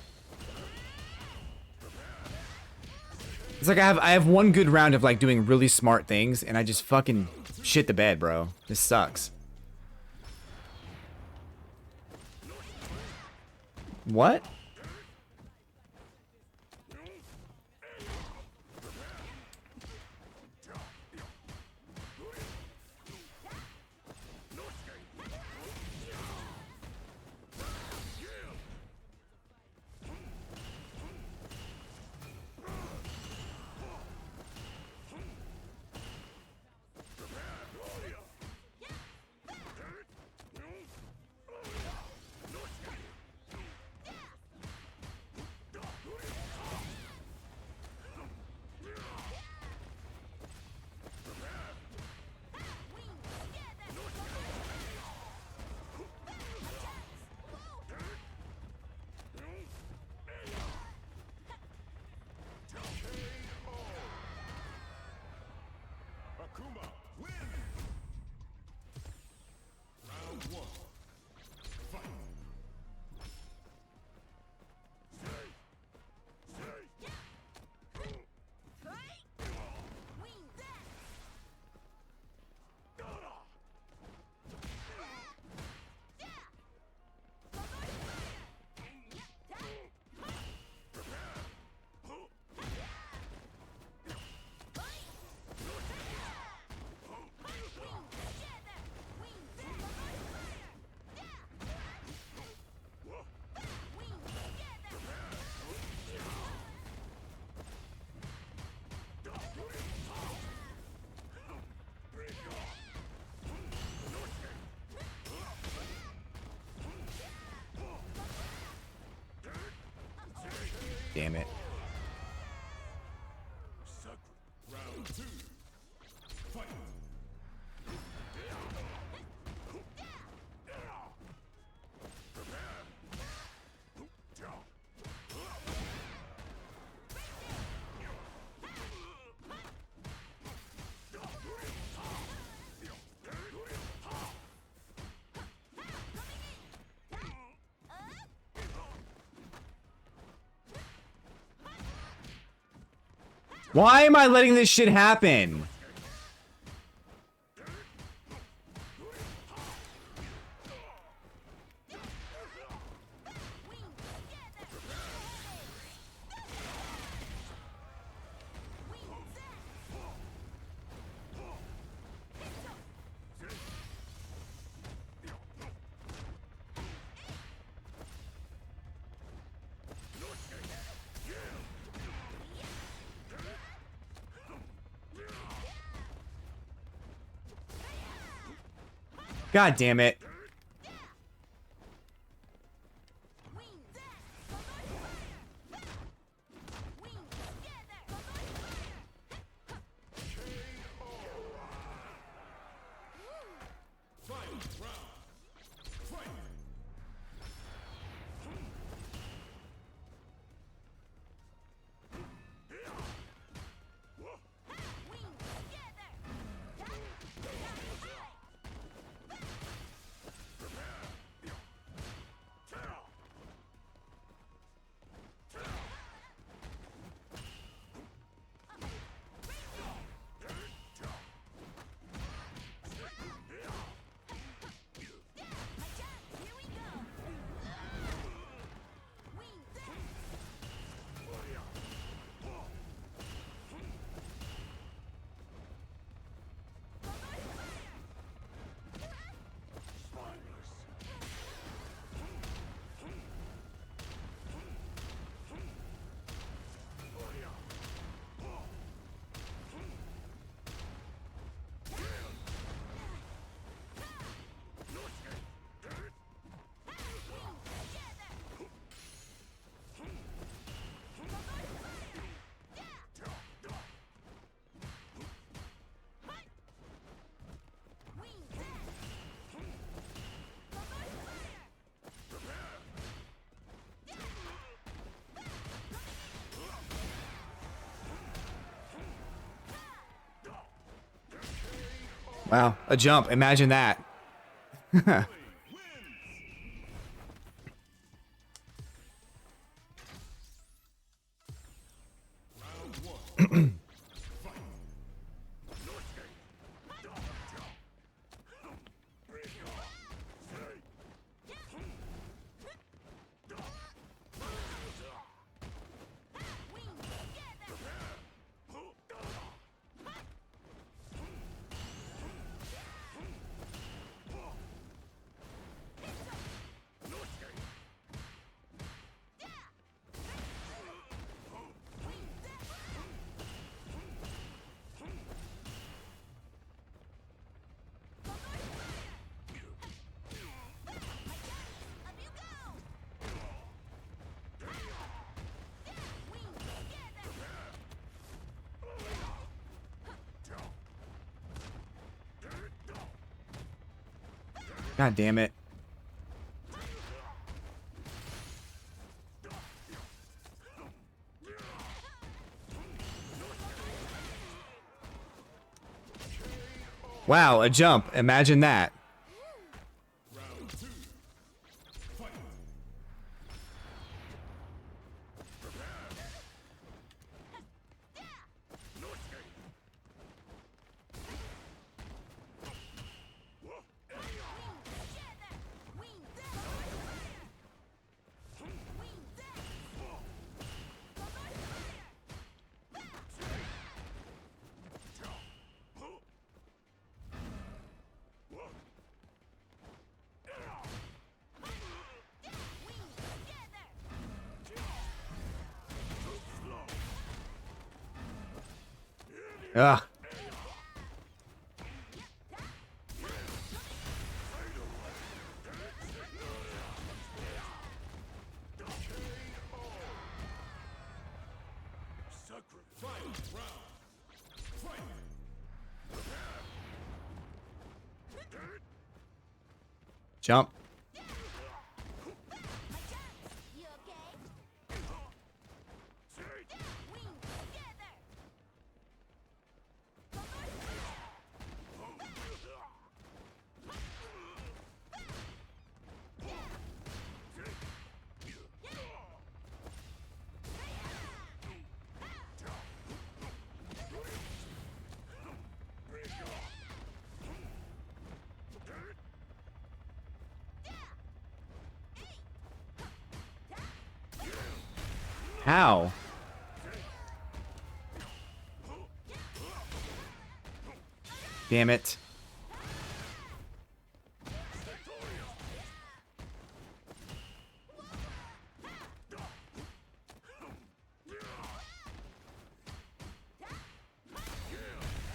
It's like I have one good round of like doing really smart things and I just fucking shit the bed, bro. This sucks. What? Akuma, win! Round one. Fight! Damn it. Round two. Fight! Why am I letting this shit happen? God damn it. Wow, a jump. Imagine that. God damn it. Wow, a jump. Imagine that. Ugh. Jump. How? Damn it.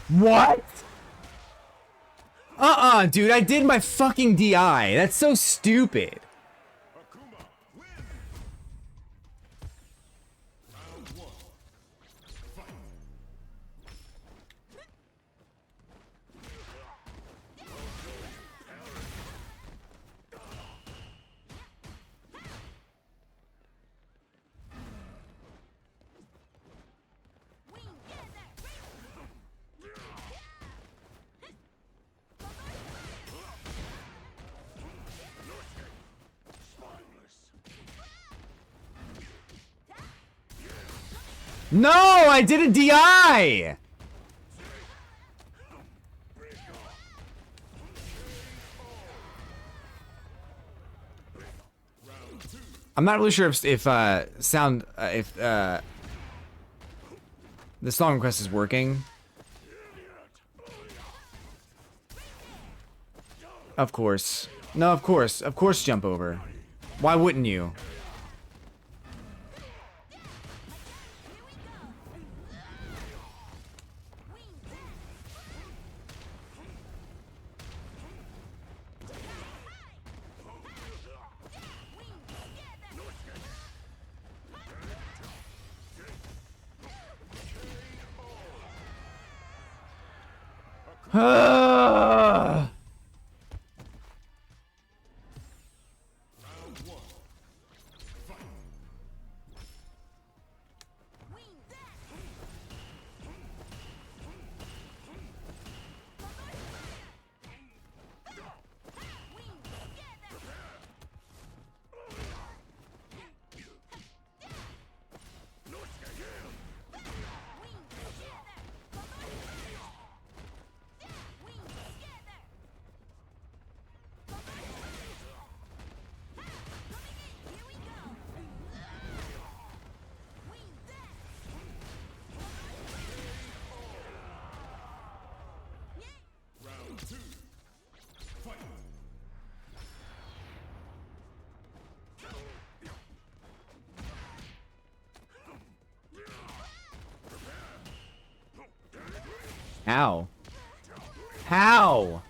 What? Dude, I did my fucking DI. That's so stupid. Akuma wins. Round one. Fight. No, I did a DI. I'm not really sure if the song request is working. Of course. No, of course. Of course jump over. Why wouldn't you? Ah! How? How?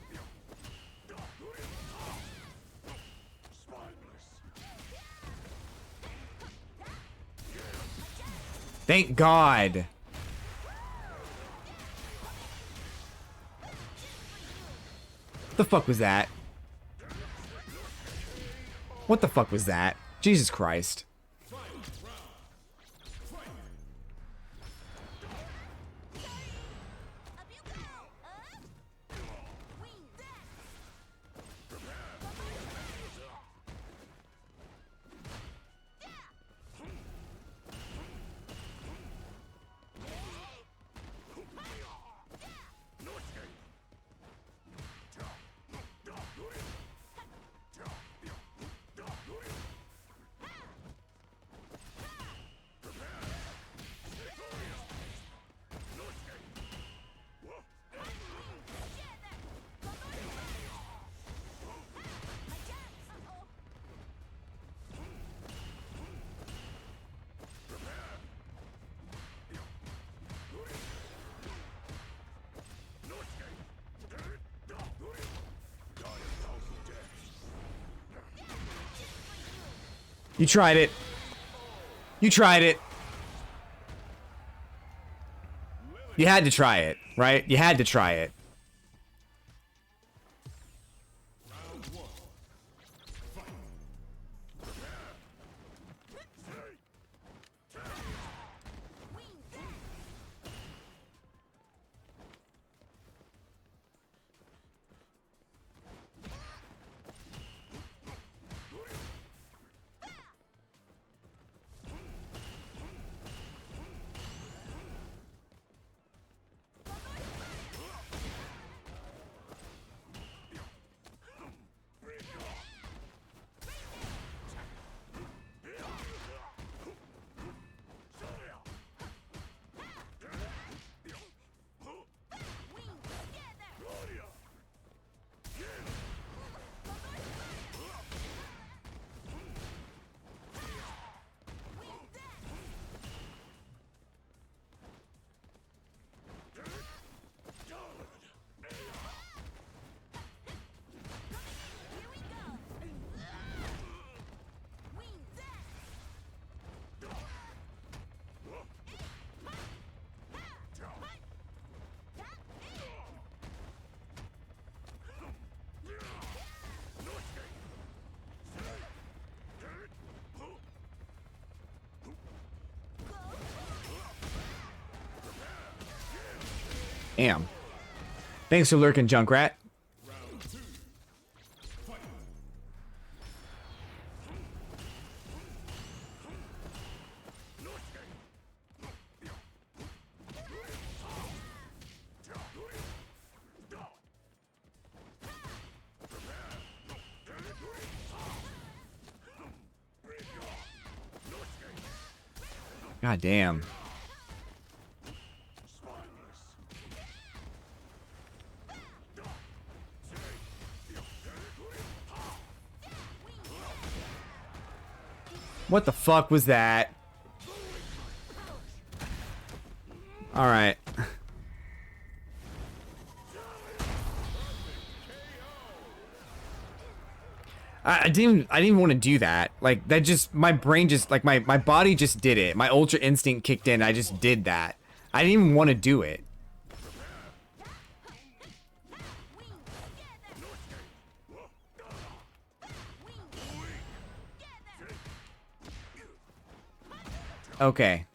Thank God. The fuck was that? What the fuck was that? Jesus Christ. You tried it. You tried it. You had to try it, right? You had to try it. Damn. Thanks for lurking, Junkrat. God damn. What the fuck was that? All right. I didn't even want to do that. Like that just my brain just like my body just did it. My ultra instinct kicked in. I just did that. I didn't even want to do it. Okay.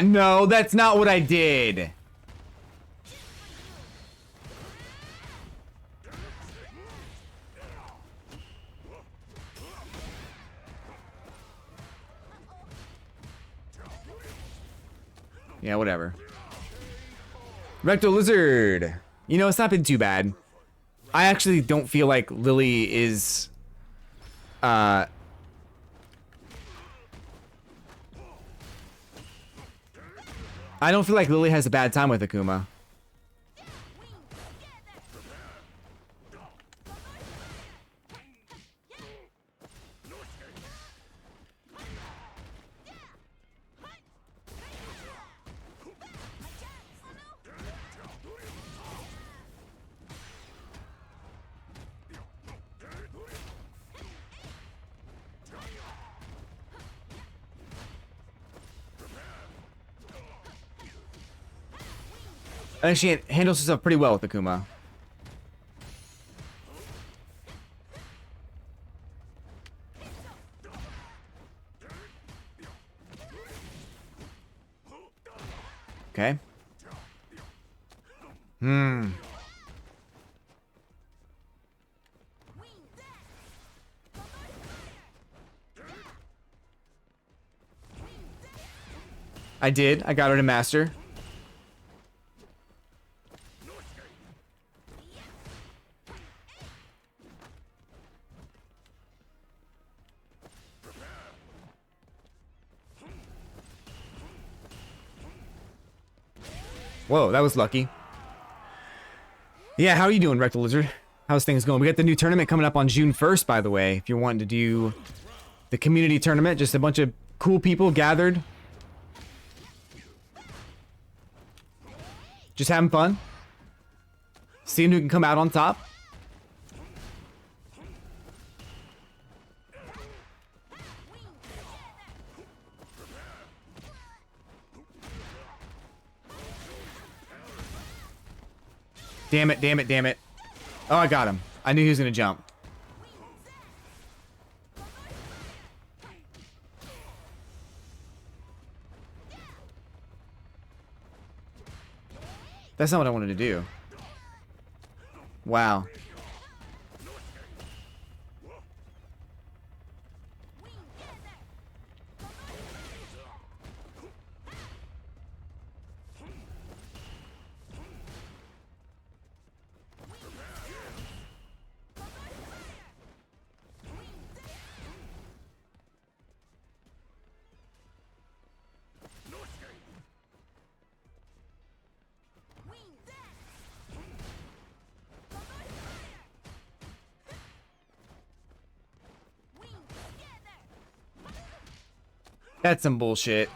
No, that's not what I did. Yeah, whatever. Recto Lizard. You know, it's not been too bad. I actually don't feel like Lily is I don't feel like Lily has a bad time with Akuma. I think she handles herself pretty well with Akuma. Okay. I did. I got her to master. Whoa, that was lucky. Yeah, how are you doing, Rectal Lizard? How's things going? We got the new tournament coming up on June 1st, by the way. If you're wanting to do the community tournament, just a bunch of cool people gathered. Just having fun. Seeing who can come out on top. Damn it, damn it, damn it. Oh, I got him. I knew he was gonna jump. That's not what I wanted to do. Wow. That's some bullshit.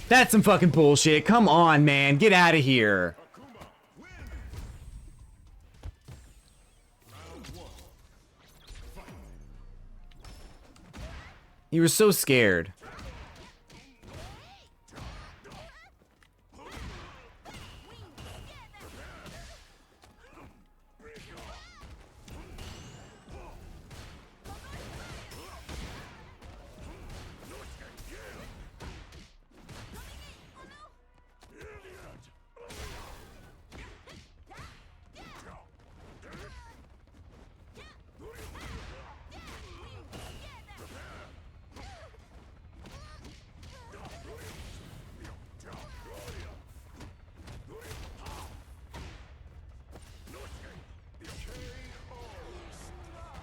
That's some fucking bullshit. Come on, man. Get out of here. You were so scared.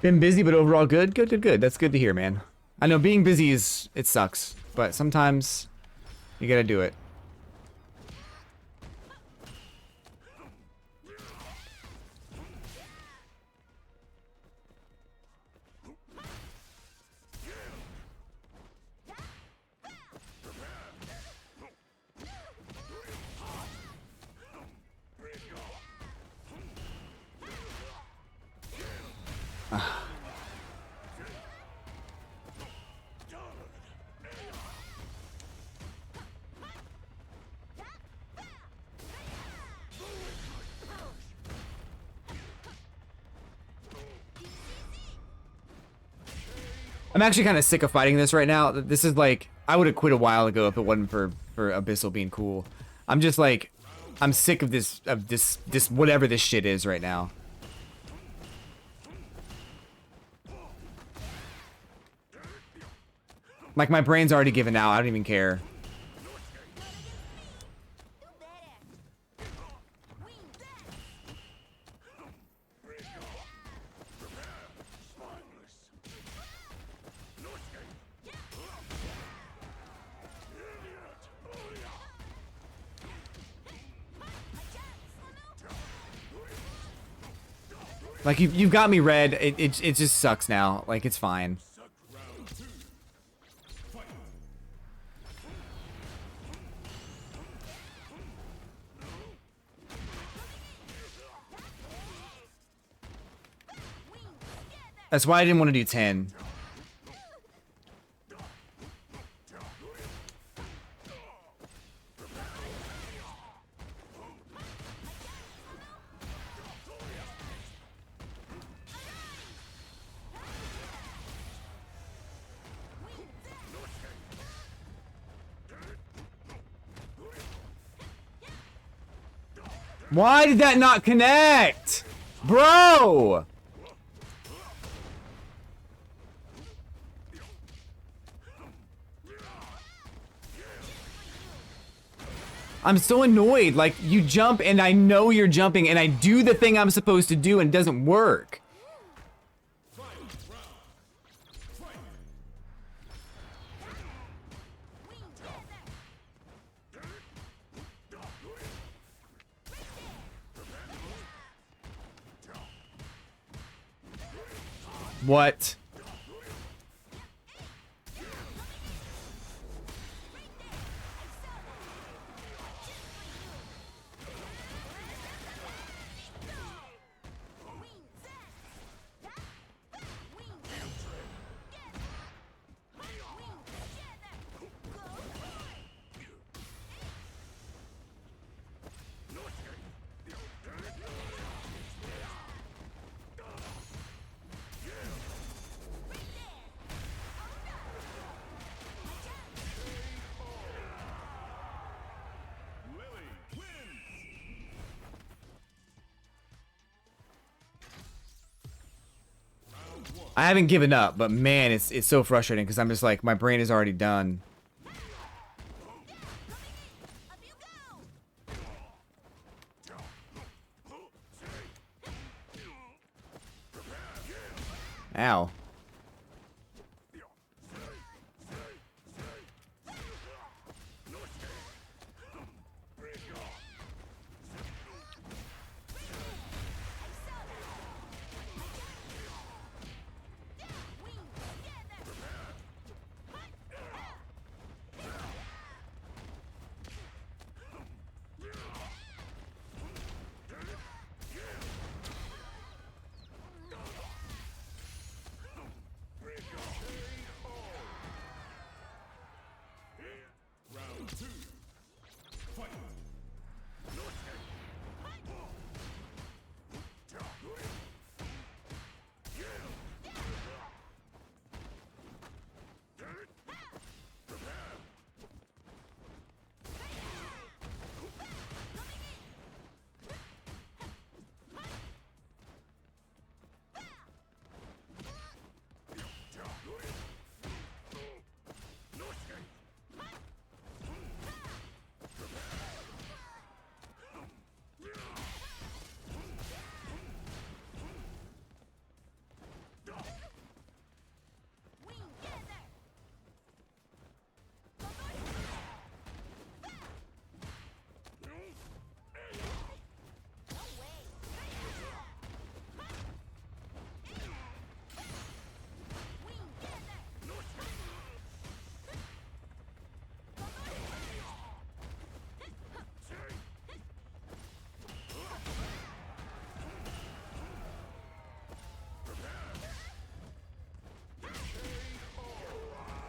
Been busy, but overall good. Good, good, good. That's good to hear, man. I know being busy it sucks, but sometimes you gotta do it. I'm actually kind of sick of fighting this right now. This is like, I would have quit a while ago if it wasn't for Abyssal being cool. I'm just like, I'm sick of this whatever this shit is right now. Like, my brain's already given out. I don't even care. Like, you've got me red. It just sucks now. Like, it's fine. That's why I didn't want to do 10. Why did that not connect? Bro! I'm so annoyed. Like, you jump and I know you're jumping and I do the thing I'm supposed to do and it doesn't work. What? I haven't given up, but man, it's so frustrating because I'm just like, my brain is already done. Ow.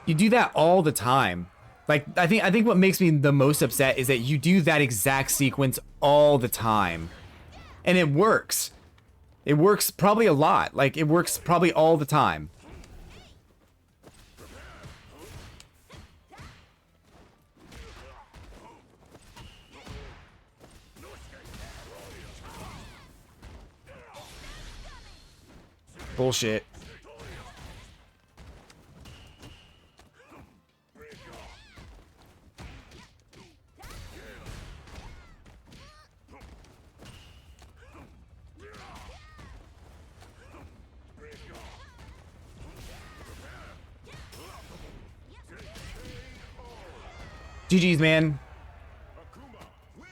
You do that all the time. Like, I think what makes me the most upset is that you do that exact sequence all the time. And it works. It works probably a lot. Like, it works probably all the time. Bullshit. GG's, man. Akuma wins.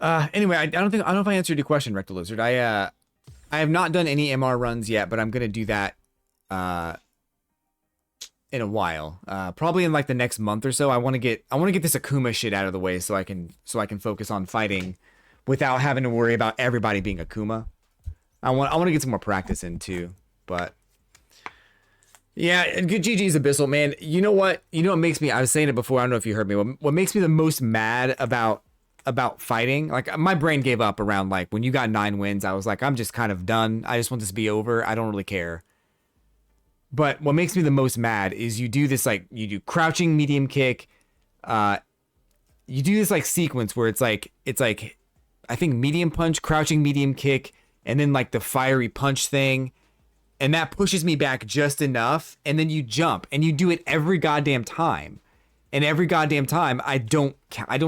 Anyway, I don't know if I answered your question, Rectal Lizard. I have not done any MR runs yet, but I'm gonna do that in a while. Probably in like the next month or so. I want to get this Akuma shit out of the way so I can focus on fighting without having to worry about everybody being Akuma. I want to get some more practice in too, but yeah, and good GG's Abyssal, man. You know what? You know what makes me, I was saying it before, I don't know if you heard me. What makes me the most mad about fighting, like my brain gave up around like when you got 9 wins. I was like, I'm just kind of done. I just want this to be over. I don't really care. But what makes me the most mad is you do this, like you do crouching medium kick. You do this like sequence where it's like I think medium punch, crouching medium kick, and then like the fiery punch thing. And that pushes me back just enough, and then you jump, and you do it every goddamn time. And every goddamn time I don't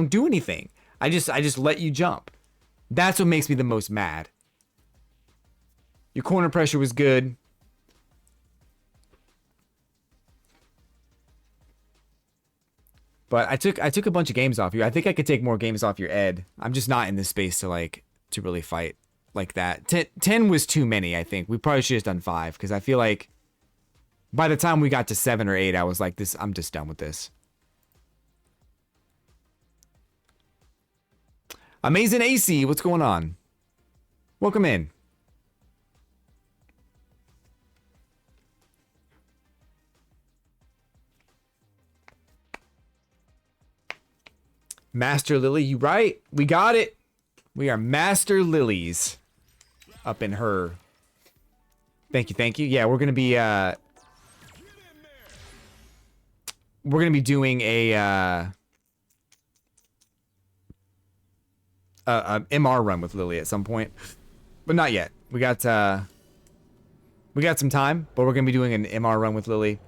do anything. I just let you jump. That's what makes me the most mad. Your corner pressure was good. But I took a bunch of games off you. I think I could take more games off your Ed. I'm just not in this space to really fight like that. 10 was too many, I think. We probably should have done 5 because I feel like by the time we got to 7 or 8, I was like, I'm just done with this. Amazing AC, what's going on? Welcome in. Master Lily, you right? We got it. We are Master Lilies up in her. Thank you, thank you. Yeah, we're gonna be doing a MR run with Lily at some point, but not yet. We got some time, but we're gonna be doing an MR run with Lily.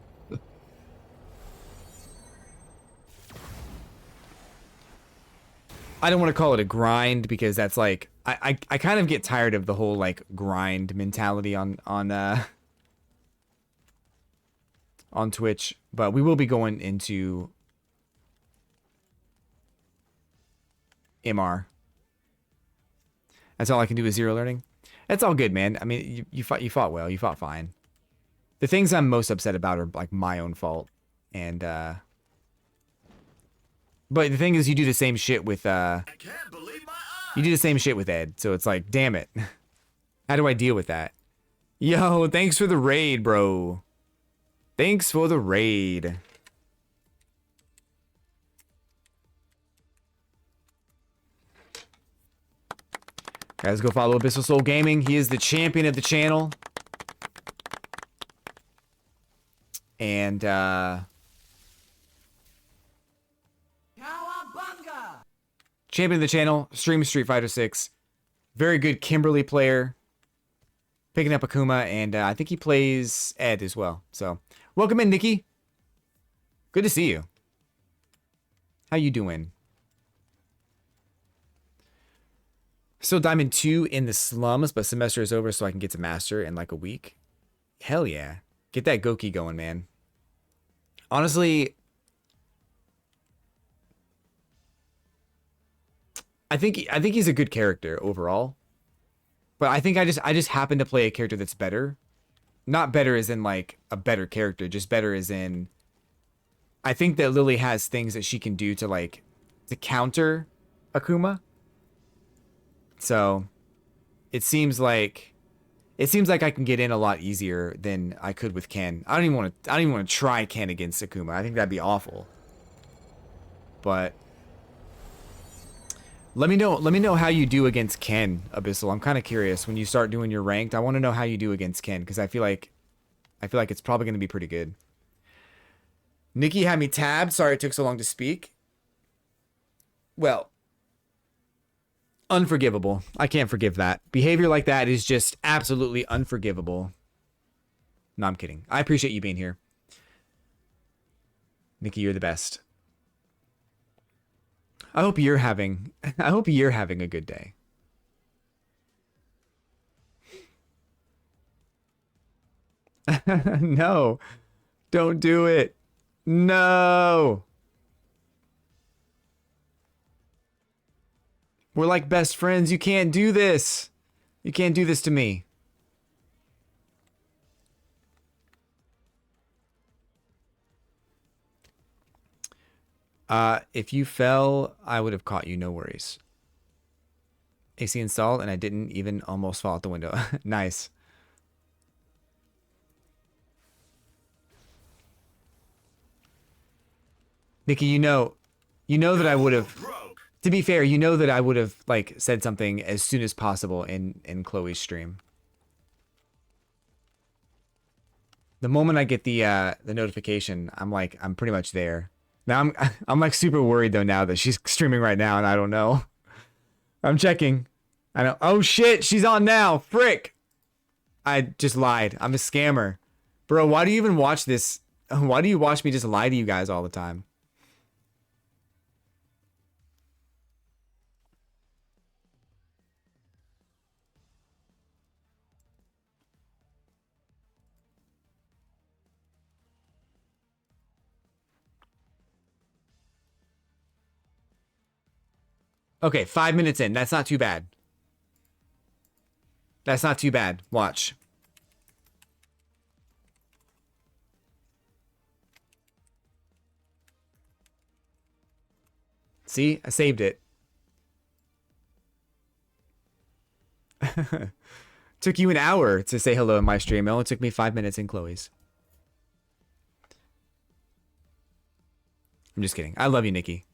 I don't want to call it a grind because that's like I kind of get tired of the whole like grind mentality on Twitch, but we will be going into MR. That's all I can do is 0 learning. That's all good, man. I mean, you fought well. You fought fine. The things I'm most upset about are like my own fault, and but the thing is, you do the same shit with I can't believe my eyes. you do the same shit with Ed, so it's like, damn it. How do I deal with that? Yo, thanks for the raid, bro. Thanks for the raid. Guys, go follow Abyssal Soul Gaming. He is the champion of the channel. And champion of the channel, streams Street Fighter 6. Very good Kimberly player. Picking up Akuma, and I think he plays Ed as well. So, welcome in, Nikki. Good to see you. How you doing? Still Diamond 2 in the slums, but semester is over, so I can get to Master in like a week. Hell yeah. Get that Goki going, man. Honestly, I think he's a good character overall. But I think I just happen to play a character that's better. Not better as in like a better character, just better as in I think that Lily has things that she can do to counter Akuma. So it seems like I can get in a lot easier than I could with Ken. I don't even want to try Ken against Akuma. I think that'd be awful. But let me know how you do against Ken, Abyssal. I'm kind of curious when you start doing your ranked. I want to know how you do against Ken because I feel like it's probably going to be pretty good. Nikki had me tabbed. Sorry it took so long to speak. Well, unforgivable. I can't forgive that. Behavior like that is just absolutely unforgivable. No, I'm kidding. I appreciate you being here. Nikki, you're the best. I hope you're having a good day. No. Don't do it. No. We're like best friends. You can't do this. You can't do this to me. If you fell, I would have caught you. No worries. AC installed, and I didn't even almost fall out the window. Nice. Nikki, you know that I would have. To be fair, you know that I would have like said something as soon as possible in Chloe's stream. The moment I get the notification, I'm pretty much there. Now I'm like super worried though now that she's streaming right now and I don't know. I'm checking. I know. Oh shit, she's on now. Frick. I just lied. I'm a scammer. Bro, why do you even watch this? Why do you watch me just lie to you guys all the time? Okay, 5 minutes in. That's not too bad. That's not too bad. Watch. See? I saved it. Took you an hour to say hello in my stream. It only took me 5 minutes in Chloe's. I'm just kidding. I love you, Nikki.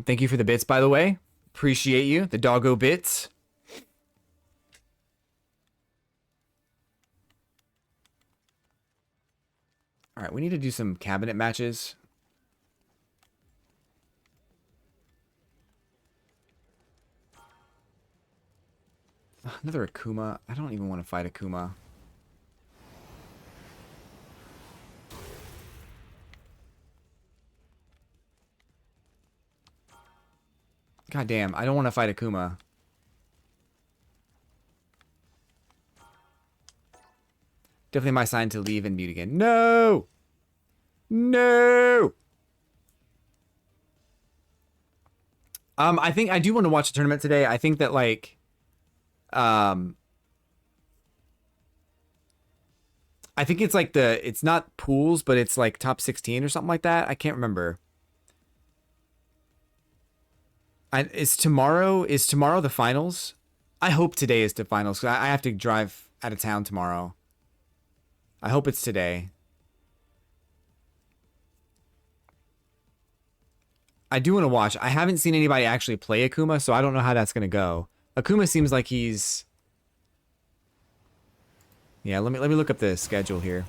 Thank you for the bits, by the way. Appreciate you. The doggo bits. All right, we need to do some cabinet matches. Another Akuma. I don't even want to fight Akuma. God damn, I don't want to fight Akuma. Definitely my sign to leave and mute again. No! No! I think I do want to watch the tournament today. I think that like I think it's like it's not pools, but it's like top 16 or something like that. I can't remember. Is tomorrow the finals? I hope today is the finals because I have to drive out of town tomorrow. I hope it's today. I do want to watch. I haven't seen anybody actually play Akuma, so I don't know how that's gonna go. Akuma seems like he's. Yeah, let me look up the schedule here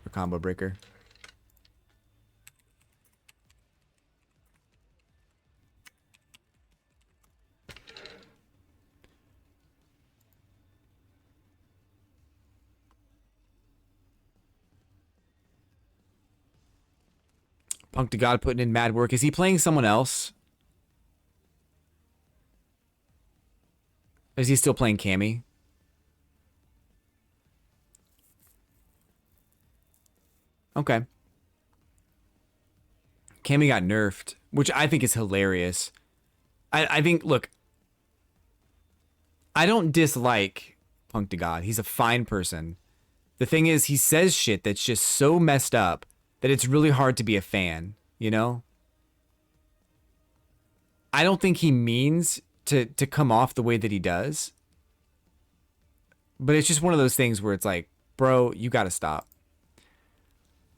for Combo Breaker. Punk to God putting in mad work. Is he playing someone else? Is he still playing Cammy? Okay. Cammy got nerfed, which I think is hilarious. I think, look, I don't dislike Punk to God. He's a fine person. The thing is, he says shit that's just so messed up that it's really hard to be a fan, you know? I don't think he means to come off the way that he does. But it's just one of those things where it's like, bro, you gotta stop.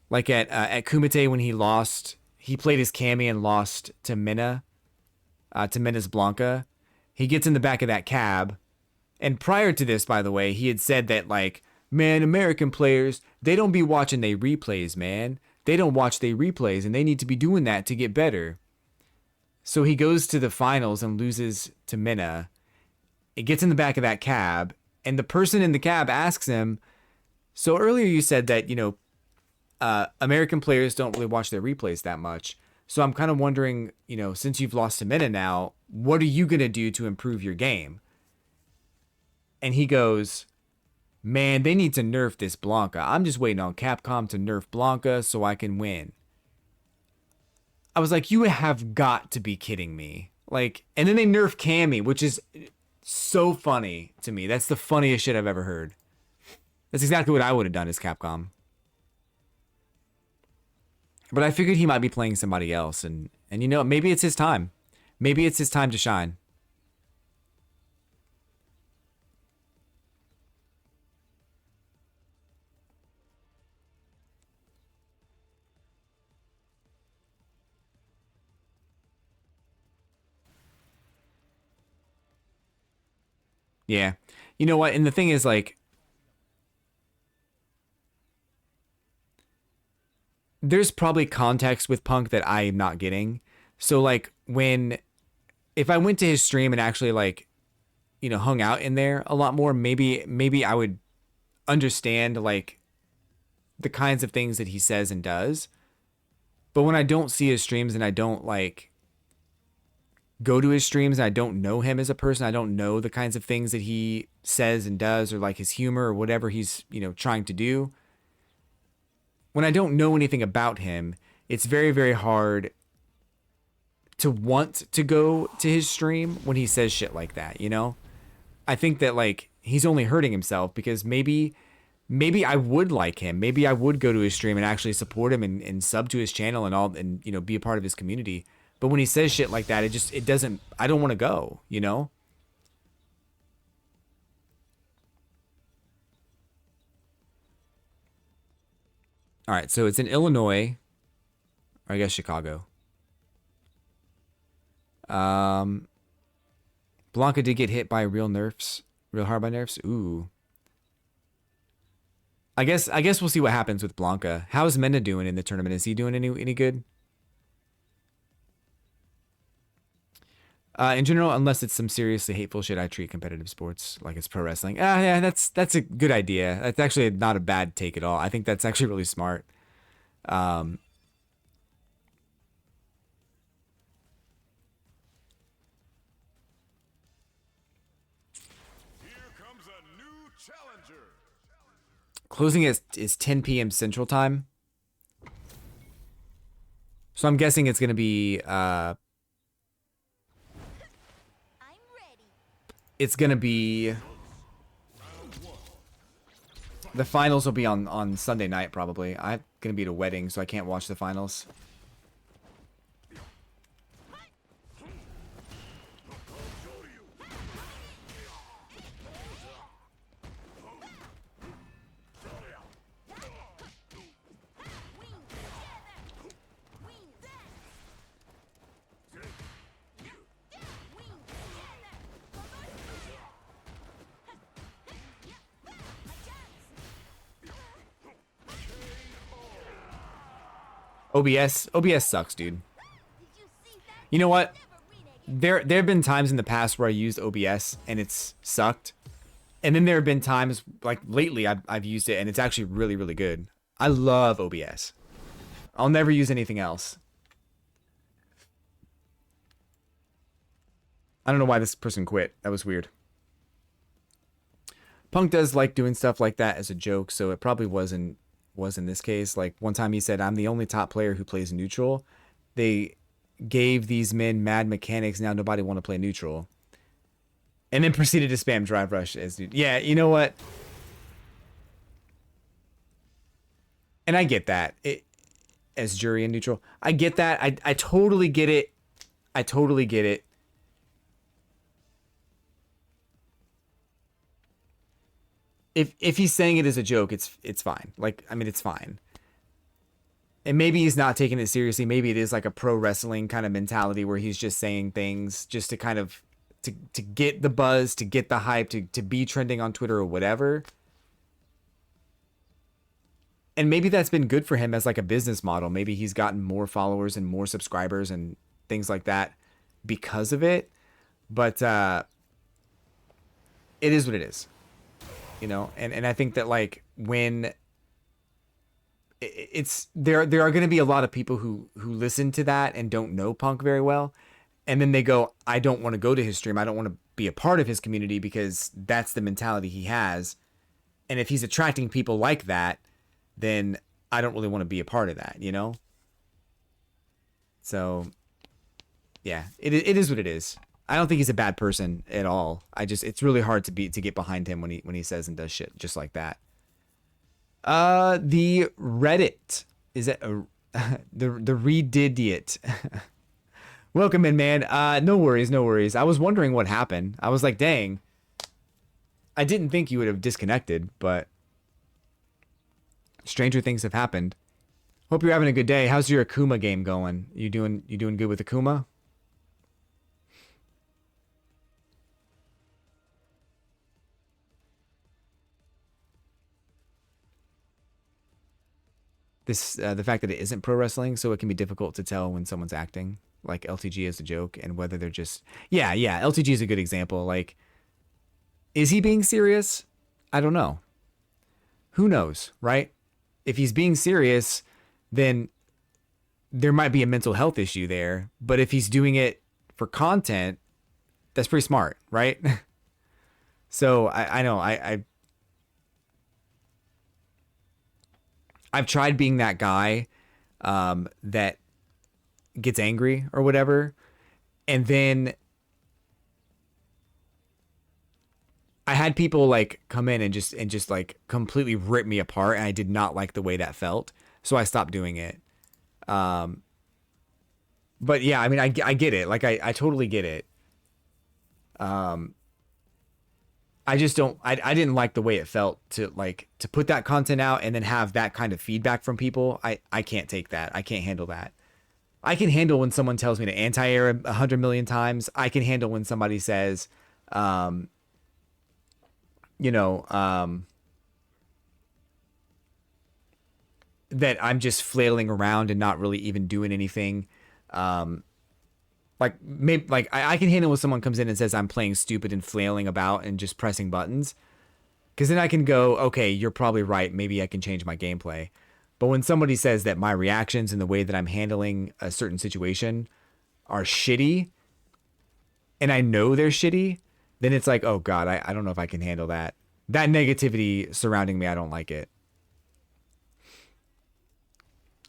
Like at Kumite when he lost, he played his Cammy and lost to Minna, to Minna's Blanca. He gets in the back of that cab. And prior to this, by the way, he had said that, like, man, American players, they don't be watching they replays, man. They don't watch they replays, and they need to be doing that to get better. So he goes to the finals and loses to Minna. It gets in the back of that cab, and the person in the cab asks him, so earlier you said that, you know, American players don't really watch their replays that much. So I'm kind of wondering, you know, since you've lost to Minna now, what are you going to do to improve your game? And he goes, Man, they need to nerf this Blanca. I'm just waiting on Capcom to nerf Blanca so I can win. I was like, you have got to be kidding me. Like, and then they nerf Cammy, which is so funny to me. That's the funniest shit I've ever heard. That's exactly what I would have done as Capcom. But I figured he might be playing somebody else, and you know, maybe it's his time. Maybe it's his time to shine. Yeah. You know what? And the thing is, like, there's probably context with Punk that I am not getting. So, like, if I went to his stream and actually, like, you know, hung out in there a lot more, maybe I would understand, like, the kinds of things that he says and does. But when I don't see his streams and I don't, like, go to his streams and I don't know him as a person, I don't know the kinds of things that he says and does, or like his humor or whatever he's, you know, trying to do. When I don't know anything about him, it's very, very hard to want to go to his stream when he says shit like that, you know? I think that, like, he's only hurting himself because maybe I would like him. Maybe I would go to his stream and actually support him and sub to his channel and all, and, you know, be a part of his community. But when he says shit like that, it doesn't, I don't want to go, you know? All right, so it's in Illinois, or I guess Chicago. Blanca did get hit by real hard by nerfs. Ooh. I guess we'll see what happens with Blanca. How's Menda doing in the tournament? Is he doing any good? In general, unless it's some seriously hateful shit, I treat competitive sports like it's pro wrestling. Yeah, that's a good idea. That's actually not a bad take at all. I think that's actually really smart. Here comes a new challenger. Closing is 10 p.m. Central Time. So I'm guessing it's going to be it's going to be the finals will be on Sunday night probably. I'm going to be at a wedding, so I can't watch the finals. OBS sucks, dude. You know what? There have been times in the past where I used OBS and it's sucked. And then there have been times, like lately, I've used it and it's actually really, really good. I love OBS. I'll never use anything else. I don't know why this person quit. That was weird. Punk does like doing stuff like that as a joke, so it probably was in this case. Like, one time he said, I'm the only top player who plays neutral. They gave these men mad mechanics, now nobody want to play neutral. And then proceeded to spam drive rush as yeah, you know what? And I get that. As jury and neutral. I get that. I totally get it. I totally get it. If he's saying it as a joke, it's fine. Like, I mean, it's fine. And maybe he's not taking it seriously. Maybe it is like a pro wrestling kind of mentality where he's just saying things just to kind of to get the buzz, to get the hype, to be trending on Twitter or whatever. And maybe that's been good for him as like a business model. Maybe he's gotten more followers and more subscribers and things like that because of it. But it is what it is. You know, and I think that, like, when it's there are going to be a lot of people who listen to that and don't know Punk very well, and then they go, I don't want to go to his stream, I don't want to be a part of his community because that's the mentality he has. And if he's attracting people like that, then I don't really want to be a part of that, you know? So, yeah, it is what it is. I don't think he's a bad person at all. It's really hard to get behind him when he says and does shit just like that. The Reddit is that the Redidiot. Welcome in, man. No worries, no worries. I was wondering what happened. I was like, dang. I didn't think you would have disconnected, but stranger things have happened. Hope you're having a good day. How's your Akuma game going? You doing good with Akuma? This the fact that it isn't pro wrestling, so it can be difficult to tell when someone's acting, like LTG is a joke, and whether they're just yeah. LTG is a good example. Like, is he being serious? I don't know. Who knows, right? If he's being serious, then there might be a mental health issue there. But if he's doing it for content, that's pretty smart, right? So I know I've tried being that guy that gets angry or whatever, and then I had people like come in and just like completely rip me apart, and I did not like the way that felt, so I stopped doing it. But yeah, I mean, I get it. Like I totally get it. I just don't. I didn't like the way it felt to put that content out and then have that kind of feedback from people. I can't take that. I can't handle that. I can handle when someone tells me to anti-air 100 million times. I can handle when somebody says, you know, that I'm just flailing around and not really even doing anything. Like maybe like I can handle when someone comes in and says I'm playing stupid and flailing about and just pressing buttons, because then I can go, okay, you're probably right. Maybe I can change my gameplay. But when somebody says that my reactions and the way that I'm handling a certain situation are shitty, and I know they're shitty, then it's like, oh God, I don't know if I can handle that. That negativity surrounding me, I don't like it.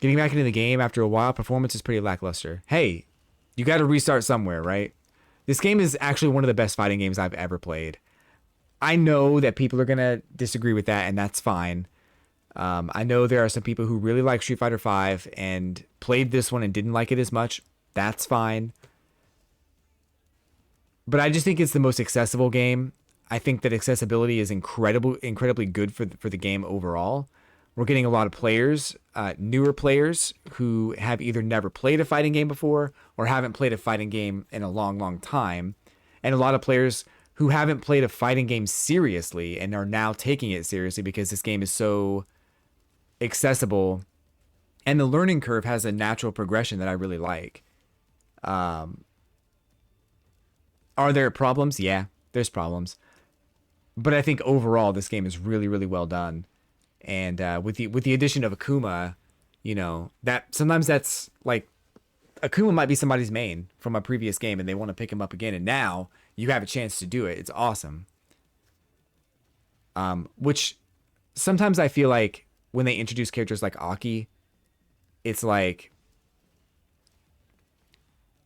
Getting back into the game after a while, performance is pretty lackluster. Hey, you got to restart somewhere, right? This game is actually one of the best fighting games I've ever played. I know that people are going to disagree with that, and that's fine. I know there are some people who really like Street Fighter V and played this one and didn't like it as much. That's fine. But I just think it's the most accessible game. I think that accessibility is incredibly good for the game overall. We're getting a lot of players, newer players who have either never played a fighting game before or haven't played a fighting game in a long time. And a lot of players who haven't played a fighting game seriously and are now taking it seriously because this game is so accessible. And the learning curve has a natural progression that I really like. Are there problems? Yeah, there's problems. But I think overall this game is really well done. And with the addition of Akuma, you know, that sometimes that's like Akuma might be somebody's main from a previous game and they want to pick him up again, and now you have a chance to do it. It's awesome. Which sometimes I feel like when they introduce characters like Aki, it's like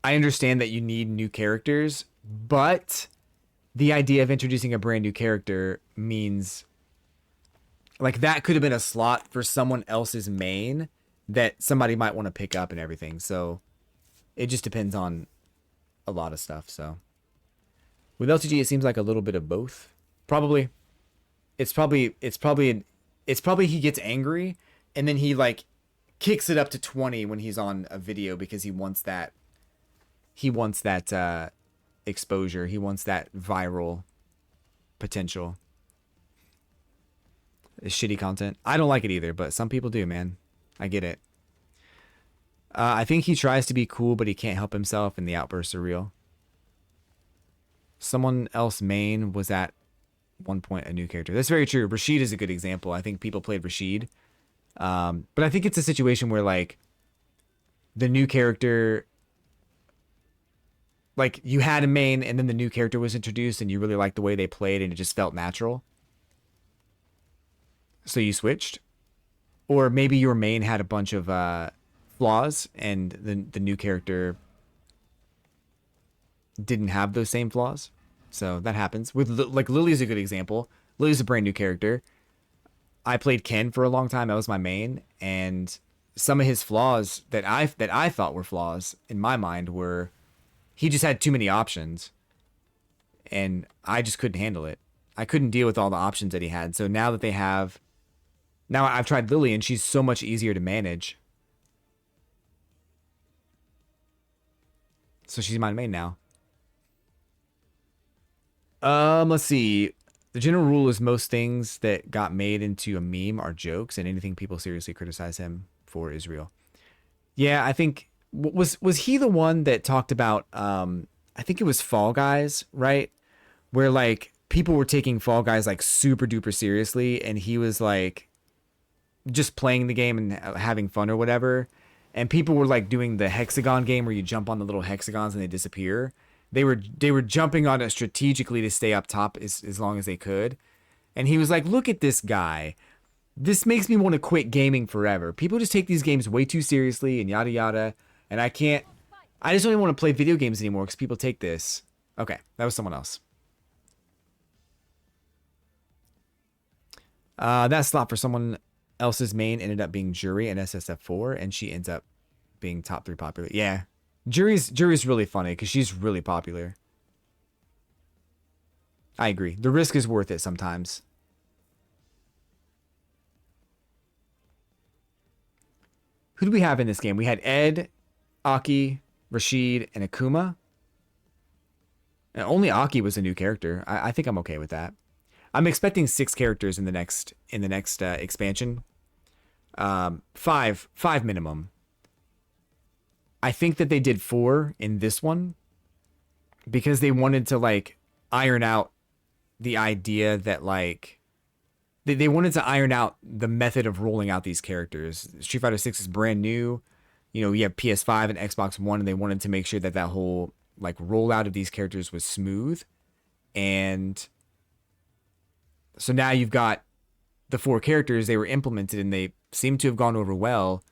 I understand that you need new characters, but the idea of introducing a brand new character means like that could have been a slot for someone else's main that somebody might want to pick up and everything. So it just depends on a lot of stuff. So with LTG, it seems like a little bit of both. Probably it's probably he gets angry and then he like kicks it up to 20 when he's on a video because he wants that exposure. He wants that viral potential. Shitty content. I don't like it either, but some people do, man. I get it. I think he tries to be cool, but he can't help himself, and the outbursts are real. Someone else main was at one point a new character. That's very true. Rashid is a good example. I think people played Rashid. But I think it's a situation where like the new character, like you had a main and then the new character was introduced and you really liked the way they played and it just felt natural. so you switched, or maybe your main had a bunch of flaws, and the new character didn't have those same flaws. So that happens. With like Lily's a good example. Lily's a brand new character. I played Ken for a long time. That was my main, and some of his flaws that I thought were flaws in my mind were he just had too many options, and I just couldn't handle it. I couldn't deal with all the options that he had. So now that they have, now I've tried Lily, and she's so much easier to manage. So she's my main now. Let's see. The general rule is most things that got made into a meme are jokes, and anything people seriously criticize him for is real. Yeah, I think was he the one that talked about I think it was Fall Guys, right? Where like people were taking Fall Guys like super duper seriously, and he was like just playing the game and having fun or whatever. And people were like doing the hexagon game where you jump on the little hexagons and they disappear. They were jumping on it strategically to stay up top as long as they could. And he was like, look at this guy. This makes me want to quit gaming forever. People just take these games way too seriously and yada yada. And I just don't even want to play video games anymore because people take this. Okay, that was someone else. That slot for someone else's main ended up being Jury and SSF4, and she ends up being top 3 popular. Yeah. Jury's really funny because she's really popular. I agree. The risk is worth it sometimes. Who do we have in this game? We had Ed, Aki, Rashid, and Akuma. And only Aki was a new character. I think I'm okay with that. I'm expecting 6 characters in the next expansion. 5 minimum. I think that they did 4 in this one because they wanted to like iron out the idea that like they wanted to iron out the method of rolling out these characters. Street Fighter 6 is brand new. You know, you have PS5 and Xbox One, and they wanted to make sure that that whole like rollout of these characters was smooth. And so now you've got the 4 characters, they were implemented and they seem to have gone over well.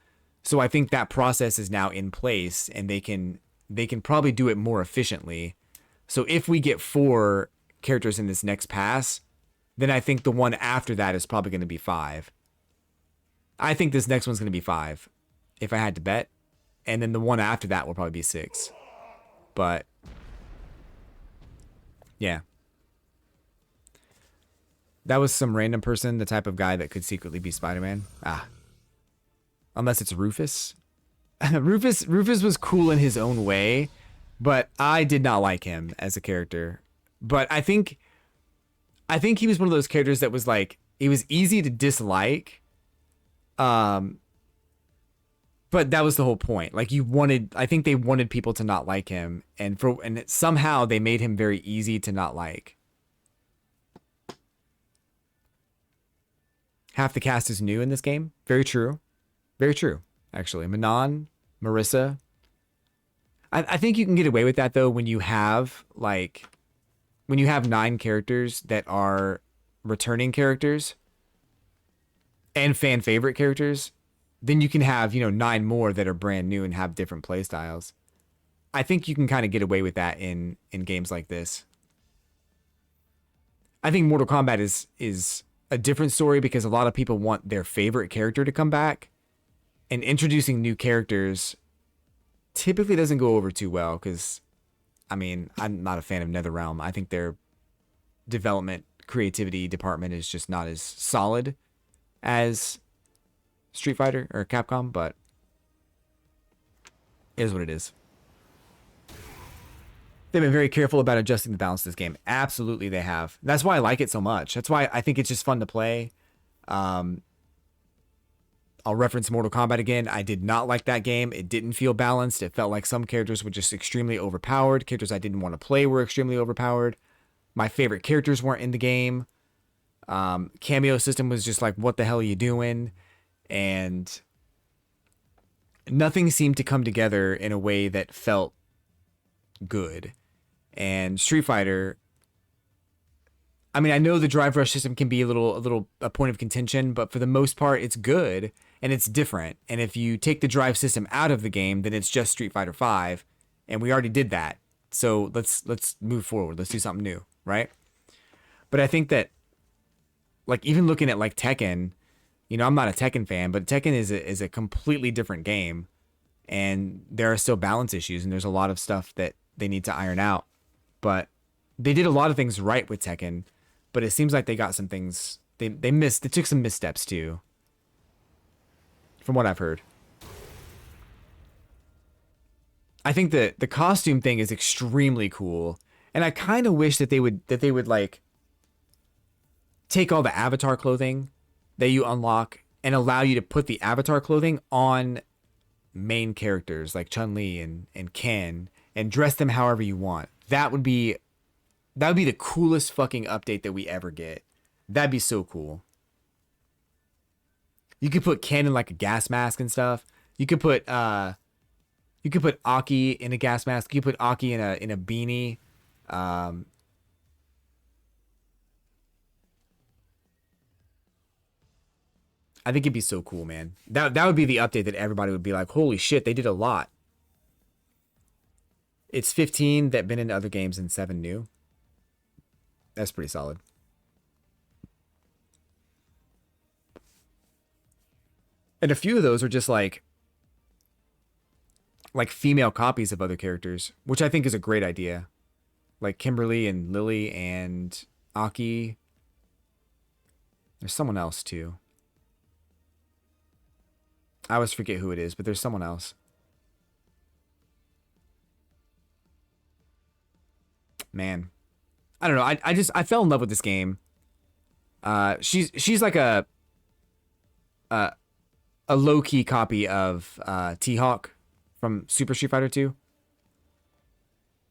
So I think that process is now in place, and they can probably do it more efficiently. So if we get 4 characters in this next pass, then I think the one after that is probably going to be 5. I think this next one's going to be 5, if I had to bet. And then the one after that will probably be 6. But yeah. That was some random person, the type of guy that could secretly be Spider-Man. Unless it's Rufus. Rufus was cool in his own way, but I did not like him as a character. But I think he was one of those characters that was like, it was easy to dislike. But that was the whole point. Like I think they wanted people to not like him, and somehow they made him very easy to not like. Half the cast is new in this game. Very true. Very true, actually. Manon, Marissa. I think you can get away with that, though, when you have 9 characters that are returning characters and fan favorite characters. Then you can have, 9 more that are brand new and have different play styles. I think you can kind of get away with that in games like this. I think Mortal Kombat is a different story because a lot of people want their favorite character to come back. And introducing new characters typically doesn't go over too well because, I'm not a fan of NetherRealm. I think their development creativity department is just not as solid as Street Fighter or Capcom, but it is what it is. They've been very careful about adjusting the balance of this game. Absolutely they have. That's why I like it so much. That's why I think it's just fun to play. I'll reference Mortal Kombat again. I did not like that game. It didn't feel balanced. It felt like some characters were just extremely overpowered. Characters I didn't want to play were extremely overpowered. My favorite characters weren't in the game. Cameo system was just like, what the hell are you doing? And nothing seemed to come together in a way that felt good. And Street Fighter, I mean, I know the drive rush system can be a point of contention, but for the most part, it's good and it's different. And if you take the drive system out of the game, then it's just Street Fighter V, and we already did that. So let's move forward. Let's do something new, right? But I think that, like, even looking at like Tekken, you know, I'm not a Tekken fan, but Tekken is a completely different game, and there are still balance issues, and there's a lot of stuff that they need to iron out. But they did a lot of things right with Tekken, but it seems like they got some things they missed. They took some missteps too, from what I've heard. I think the costume thing is extremely cool, and I kind of wish that they would like take all the avatar clothing that you unlock and allow you to put the avatar clothing on main characters like Chun-Li and Ken and dress them however you want. That would be the coolest fucking update that we ever get. That'd be so cool. You could put Ken in like a gas mask and stuff. You could put Aki in a gas mask. You could put Aki in a beanie. I think it'd be so cool, man. That would be the update that everybody would be like, holy shit, they did a lot. It's 15 that been in other games and 7 new. That's pretty solid. And a few of those are just like female copies of other characters, which I think is a great idea. Like Kimberly and Lily and Aki. There's someone else too. I always forget who it is, but there's someone else. Man. I don't know. I fell in love with this game. She's like a low-key copy of T-Hawk from Super Street Fighter 2.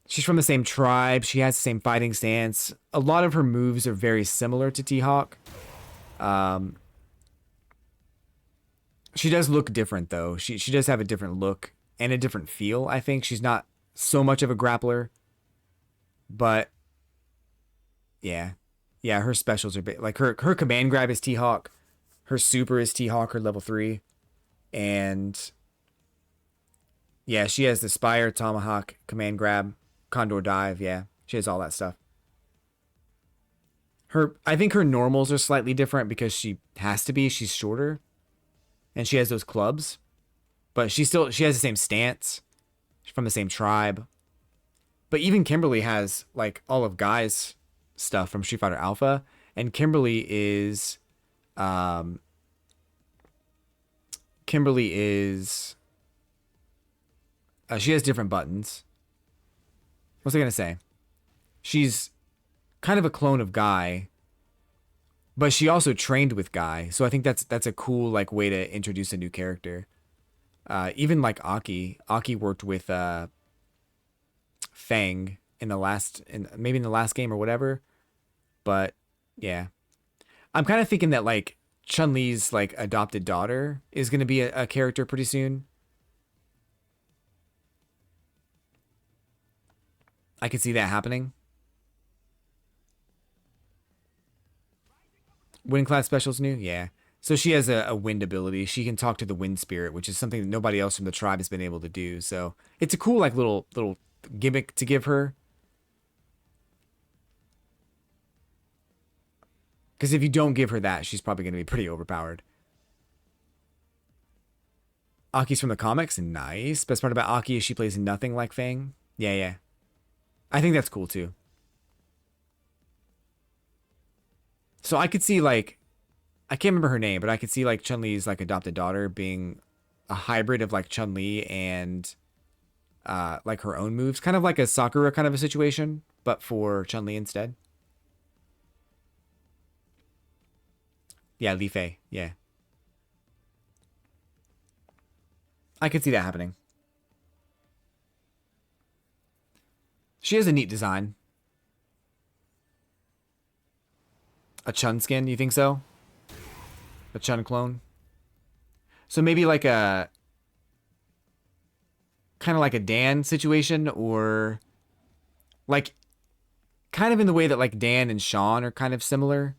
She's from the same tribe. She has the same fighting stance. A lot of her moves are very similar to T-Hawk. She does look different, though. She does have a different look and a different feel, I think. She's not so much of a grappler. But, yeah. Yeah, her specials are big. Like, her command grab is T-Hawk. Her super is T-Hawk, her level 3. And, yeah, she has the Spire, Tomahawk, command grab, Condor dive. Yeah, she has all that stuff. I think her normals are slightly different because she has to be. She's shorter. And she has those clubs, but she has the same stance. She's from the same tribe. But even Kimberly has like all of Guy's stuff from Street Fighter Alpha, and Kimberly is she has different buttons. What's I gonna say? She's kind of a clone of Guy, but she also trained with Guy, so I think that's a cool like way to introduce a new character. Even like Aki worked with Fang maybe in the last game or whatever. But yeah, I'm kind of thinking that like Chun-Li's like adopted daughter is gonna be a character pretty soon. I could see that happening. Wind class specials new? Yeah. So she has a wind ability. She can talk to the wind spirit, which is something that nobody else from the tribe has been able to do. So it's a cool like little gimmick to give her. Because if you don't give her that, she's probably going to be pretty overpowered. Aki's from the comics. Nice. Best part about Aki is she plays nothing like Fang. Yeah, yeah. I think that's cool too. So I could see like, I can't remember her name, but I could see like Chun-Li's like adopted daughter being a hybrid of like Chun-Li and like her own moves, kind of like a Sakura kind of a situation, but for Chun-Li instead. Yeah, Li Fei. Yeah. I could see that happening. She has a neat design. A Chun skin, you think so? A Chun clone? So maybe like a... kind of like a Dan situation, or... like... kind of in the way that like Dan and Sean are kind of similar.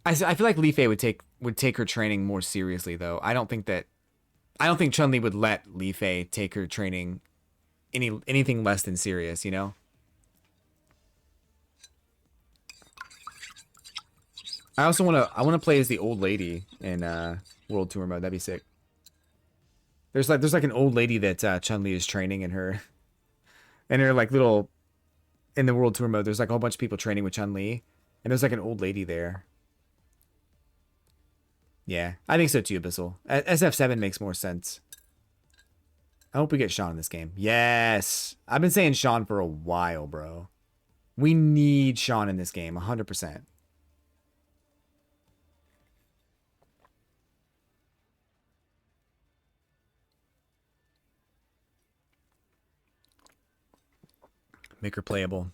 I feel like Li Fei would take her training more seriously though. I don't think Chun Li would let Li Fei take her training anything less than serious, you know? I wanna play as the old lady in World Tour mode. That'd be sick. There's like an old lady that Chun Li is training in her like little in the World Tour mode. There's like a whole bunch of people training with Chun Li, and there's like an old lady there. Yeah, I think so too, Abyssal. SF7 makes more sense. I hope we get Sean in this game. Yes, I've been saying Sean for a while, bro. We need Sean in this game, 100%. Make her playable.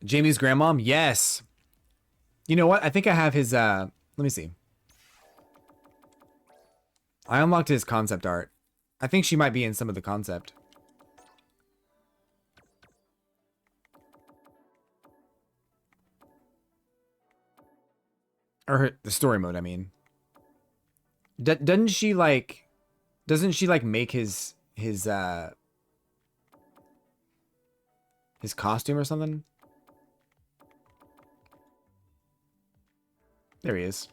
Jamie's grandmom? Yes. You know what? I think I have his, let me see. I unlocked his concept art. I think she might be in some of the concept. Or the story mode, I mean. Doesn't she like make his costume or something? There he is.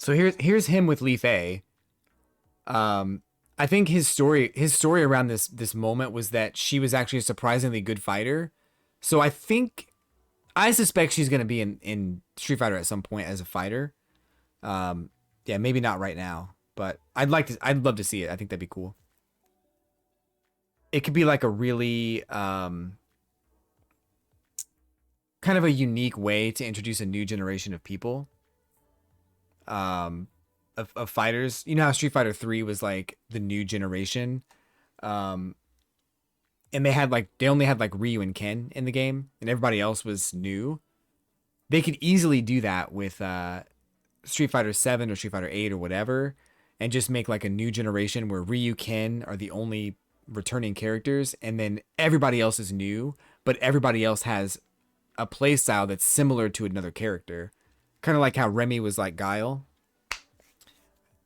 So here's him with Li Fei. I think his story around this moment was that she was actually a surprisingly good fighter. So I suspect she's gonna be in Street Fighter at some point as a fighter. Yeah, maybe not right now, but I'd love to see it. I think that'd be cool. It could be like a really kind of a unique way to introduce a new generation of people. Of fighters. You know how Street Fighter 3 was like the new generation. And they only had like Ryu and Ken in the game, and everybody else was new. They could easily do that with Street Fighter 7 or Street Fighter 8 or whatever, and just make like a new generation where Ryu, Ken are the only returning characters, and then everybody else is new, but everybody else has a play style that's similar to another character. Kind of like how Remy was like Guile.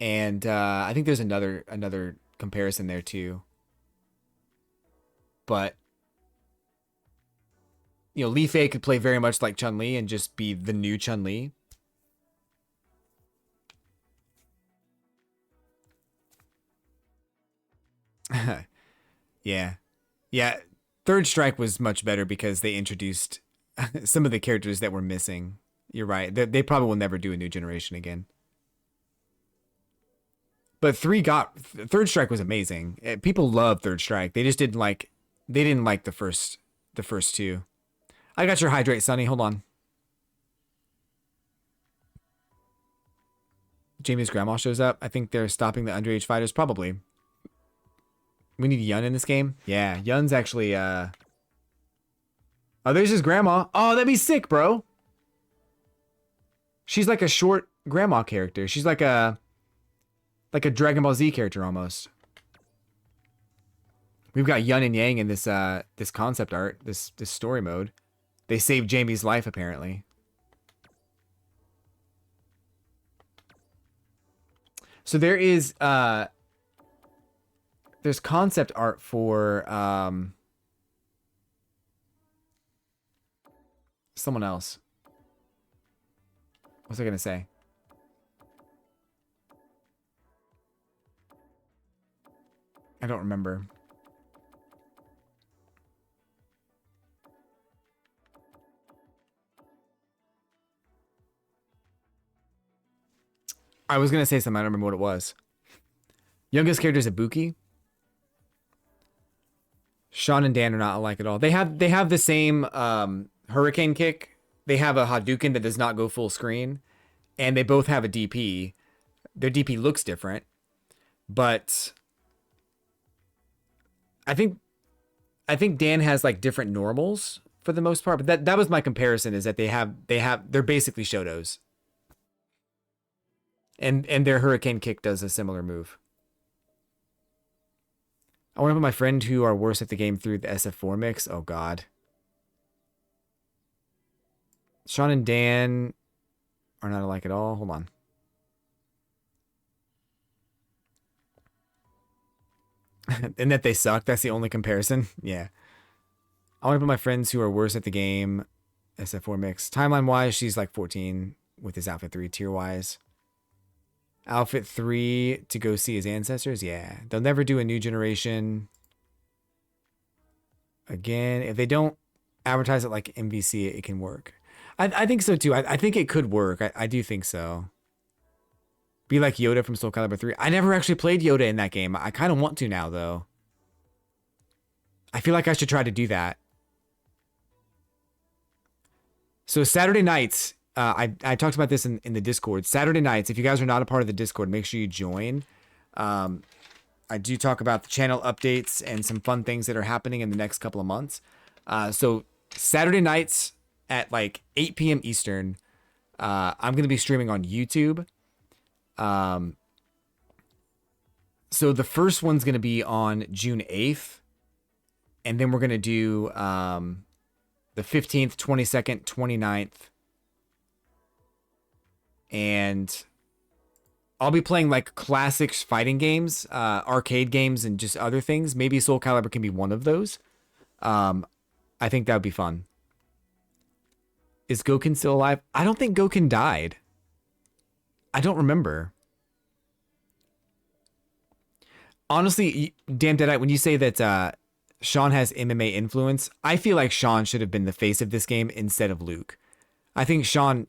And I think there's another comparison there too. But you know, Li Fei could play very much like Chun-Li and just be the new Chun-Li. Yeah. Yeah. Third Strike was much better because they introduced some of the characters that were missing. You're right. They probably will never do a new generation again. But Third Strike was amazing. People love Third Strike. They just didn't like the first two. I got your hydrate, Sonny. Hold on. Jamie's grandma shows up. I think they're stopping the underage fighters. Probably. We need Yun in this game. Yeah, Yun's actually. Oh, there's his grandma. Oh, that'd be sick, bro. She's like a short grandma character. She's like a Dragon Ball Z character almost. We've got Yun and Yang in this this concept art, this story mode. They saved Jamie's life apparently. So there is there's concept art for someone else. What's I gonna say? I don't remember. I was gonna say something. I don't remember what it was. Youngest character is Ibuki. Sean and Dan are not alike at all. They have the same hurricane kick. They have a Hadouken that does not go full screen, and they both have a DP. Their DP looks different, but I think Dan has like different normals for the most part. But that was my comparison, is that they're basically Shotos. And their hurricane kick does a similar move. I want to put my friend who are worse at the game through the SF4 mix. Oh, God. Sean and Dan are not alike at all. Hold on. And that they suck. That's the only comparison. Yeah. I want to put my friends who are worse at the game. SF4 mix. Timeline wise, she's like 14 with his outfit 3 tier wise. Outfit 3 to go see his ancestors. Yeah. They'll never do a new generation. Again, if they don't advertise it like MVC, it can work. I think so too. I think it could work. I do think so. Be like Yoda from Soul Calibur 3. I never actually played Yoda in that game. I kind of want to now, though. I feel like I should try to do that. So Saturday nights, I talked about this in the Discord. Saturday nights, if you guys are not a part of the Discord, make sure you join. I do talk about the channel updates and some fun things that are happening in the next couple of months. So Saturday nights at like 8 p.m. Eastern, I'm going to be streaming on YouTube. So the first one's going to be on June 8th. And then we're going to do the 15th, 22nd, 29th. And I'll be playing like classic fighting games, arcade games, and just other things. Maybe Soul Calibur can be one of those. I think that would be fun. Is Goken still alive? I don't think Goken died. I don't remember. Honestly, damn Deadite, when you say that Sean has MMA influence, I feel like Sean should have been the face of this game instead of Luke. I think Sean...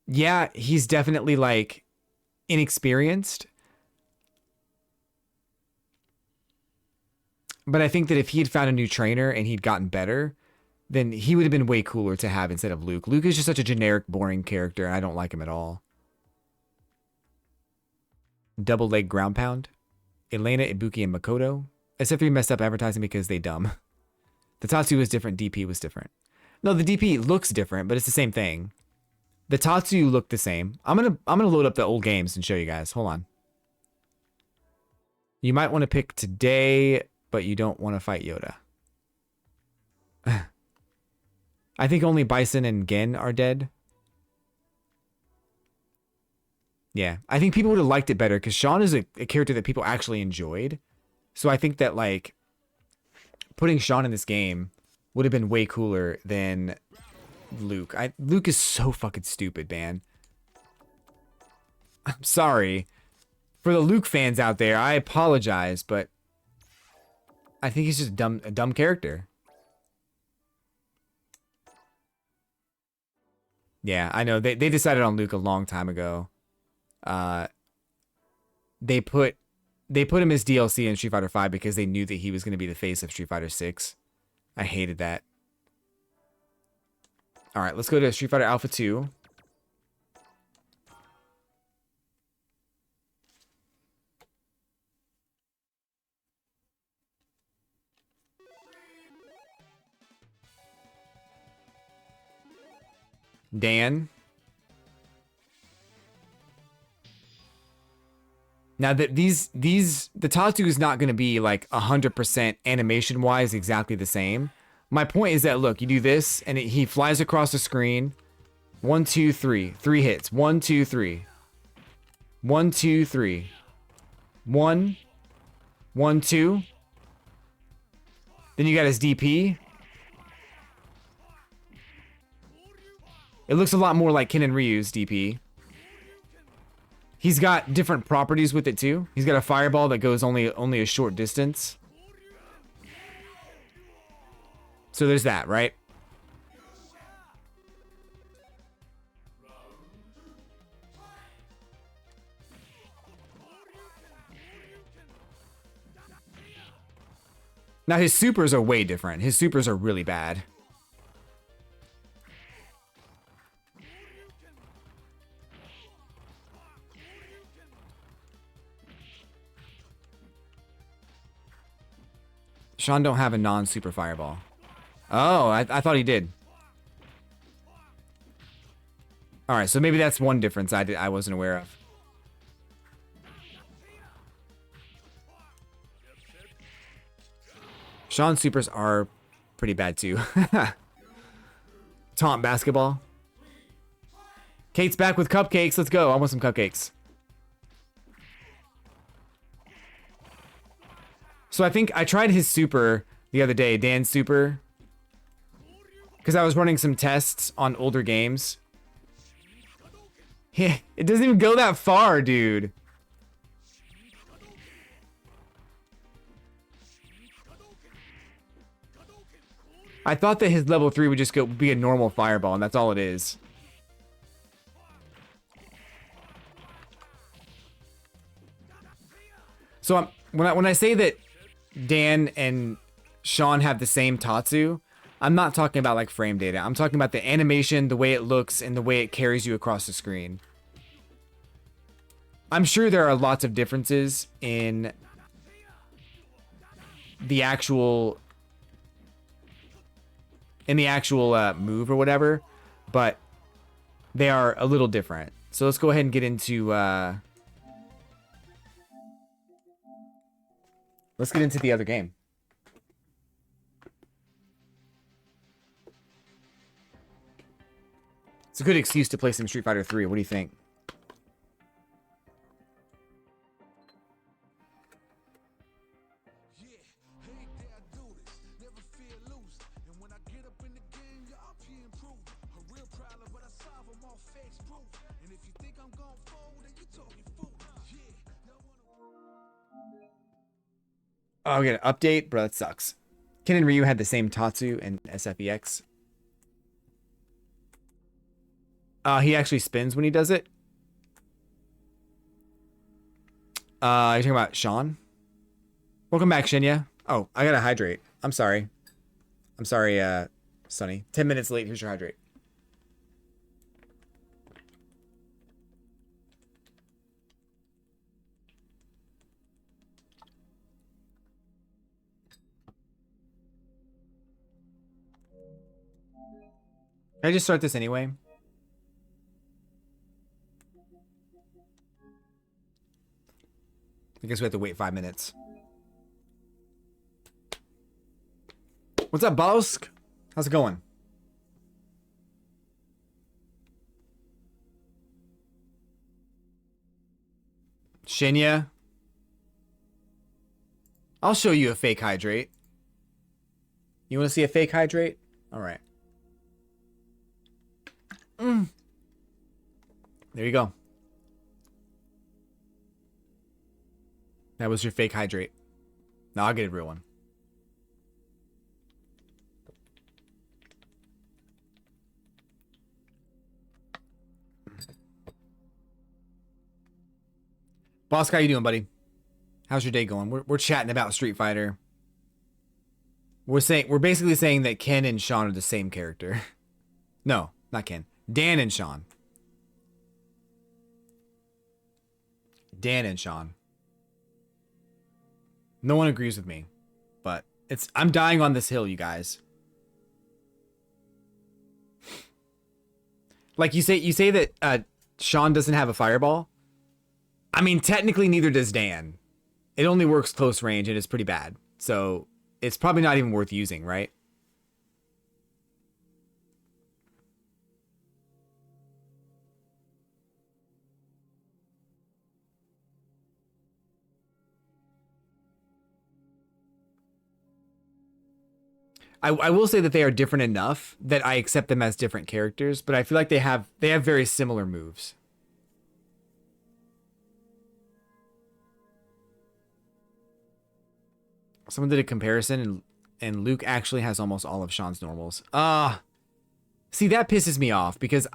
Yeah, he's definitely like inexperienced. But I think that if he had found a new trainer and he'd gotten better, then he would have been way cooler to have instead of Luke. Luke is just such a generic, boring character, and I don't like him at all. Double leg ground pound. Elena, Ibuki, and Makoto. SF3 messed up advertising because they dumb. The Tatsu was different, DP was different. No, the DP looks different, but it's the same thing. The Tatsu look the same. I'm gonna load up the old games and show you guys. Hold on. You might want to pick today, but you don't want to fight Yoda. I think only Bison and Gen are dead. Yeah, I think people would have liked it better because Sean is a character that people actually enjoyed. So I think that like putting Sean in this game would have been way cooler than Luke. Luke is so fucking stupid, man. I'm sorry. For the Luke fans out there, I apologize, but I think he's just a dumb character. Yeah, I know. They decided on Luke a long time ago. They put him as DLC in Street Fighter V because they knew that he was going to be the face of Street Fighter 6. I hated that. All right, let's go to Street Fighter Alpha 2. Dan. Now that the Tatsu is not going to be like 100% animation wise exactly the same. My point is that look, you do this and he flies across the screen. 1, 2, 3, 3 hits. 1, 2, 3. 1, 2, 3. 1, 1, 2. Then you got his DP. It looks a lot more like Ken and Ryu's DP. He's got different properties with it too. He's got a fireball that goes only a short distance. So there's that, right? Now his supers are way different. His supers are really bad. Sean don't have a non-super fireball. Oh, I thought he did. All right, so maybe that's one difference I wasn't aware of. Sean's supers are pretty bad too. Taunt basketball. Kate's back with cupcakes. Let's go. I want some cupcakes. So I think I tried his super the other day, Dan's super, because I was running some tests on older games. Yeah, it doesn't even go that far, dude. I thought that his level 3 would just be a normal fireball, and that's all it is. So when I say that Dan and Sean have the same Tatsu, I'm not talking about like frame data. I'm talking about the animation, the way it looks, and the way it carries you across the screen. I'm sure there are lots of differences in the actual move or whatever, but they are a little different. So let's go ahead and get into let's get into the other game. It's a good excuse to play some Street Fighter 3. What do you think? Oh, we got an update? Bro, that sucks. Ken and Ryu had the same Tatsu and SFEX. He actually spins when he does it. You're talking about Sean? Welcome back, Shinya. Oh, I gotta hydrate. I'm sorry. I'm sorry, Sonny. 10 minutes late. Here's your hydrate. Can I just start this anyway? I guess we have to wait 5 minutes. What's up, Bask? How's it going? Shinya? I'll show you a fake hydrate. You want to see a fake hydrate? All right. There you go. That was your fake hydrate. Now I'll get a real one. Boss, how you doing, buddy? How's your day going? We're chatting about Street Fighter. We're basically saying that Ken and Sean are the same character. No, not Ken. Dan and Sean. Dan and Sean. No one agrees with me, but I'm dying on this hill, you guys. Like you say that Sean doesn't have a fireball. I mean, technically neither does Dan. It only works close range and it's pretty bad. So it's probably not even worth using, right? I will say that they are different enough that I accept them as different characters, but I feel like they have very similar moves. Someone did a comparison and Luke actually has almost all of Sean's normals. See, that pisses me off because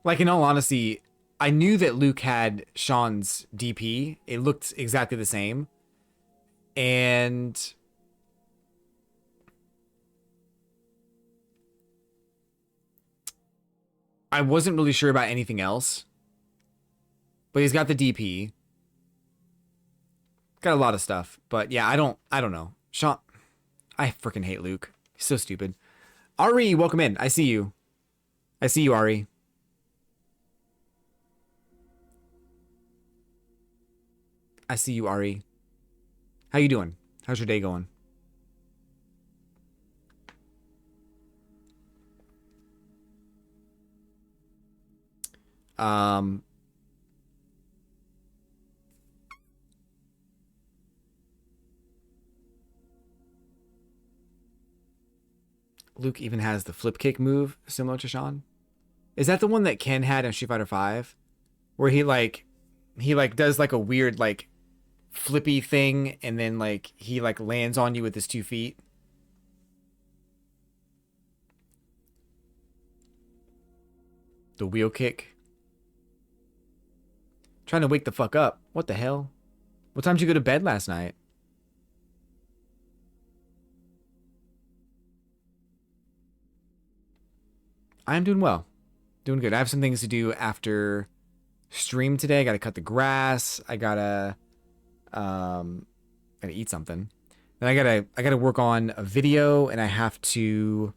like, in all honesty, I knew that Luke had Sean's DP. It looked exactly the same. And I wasn't really sure about anything else. But he's got the DP. Got a lot of stuff. But yeah, I don't know. Sean, I freaking hate Luke. He's so stupid. Ari, welcome in. I see you. I see you, Ari. I see you, Ari. How you doing? How's your day going? Um, Luke even has the flip kick move similar to Sean. Is that the one that Ken had in Street Fighter 5? Where he does like a weird like flippy thing and then like he like lands on you with his 2 feet. The wheel kick. Trying to wake the fuck up. What the hell? What time did you go to bed last night? I'm doing well. Doing good. I have some things to do after stream today. I gotta cut the grass. I gotta eat something. Then I gotta work on a video and I have to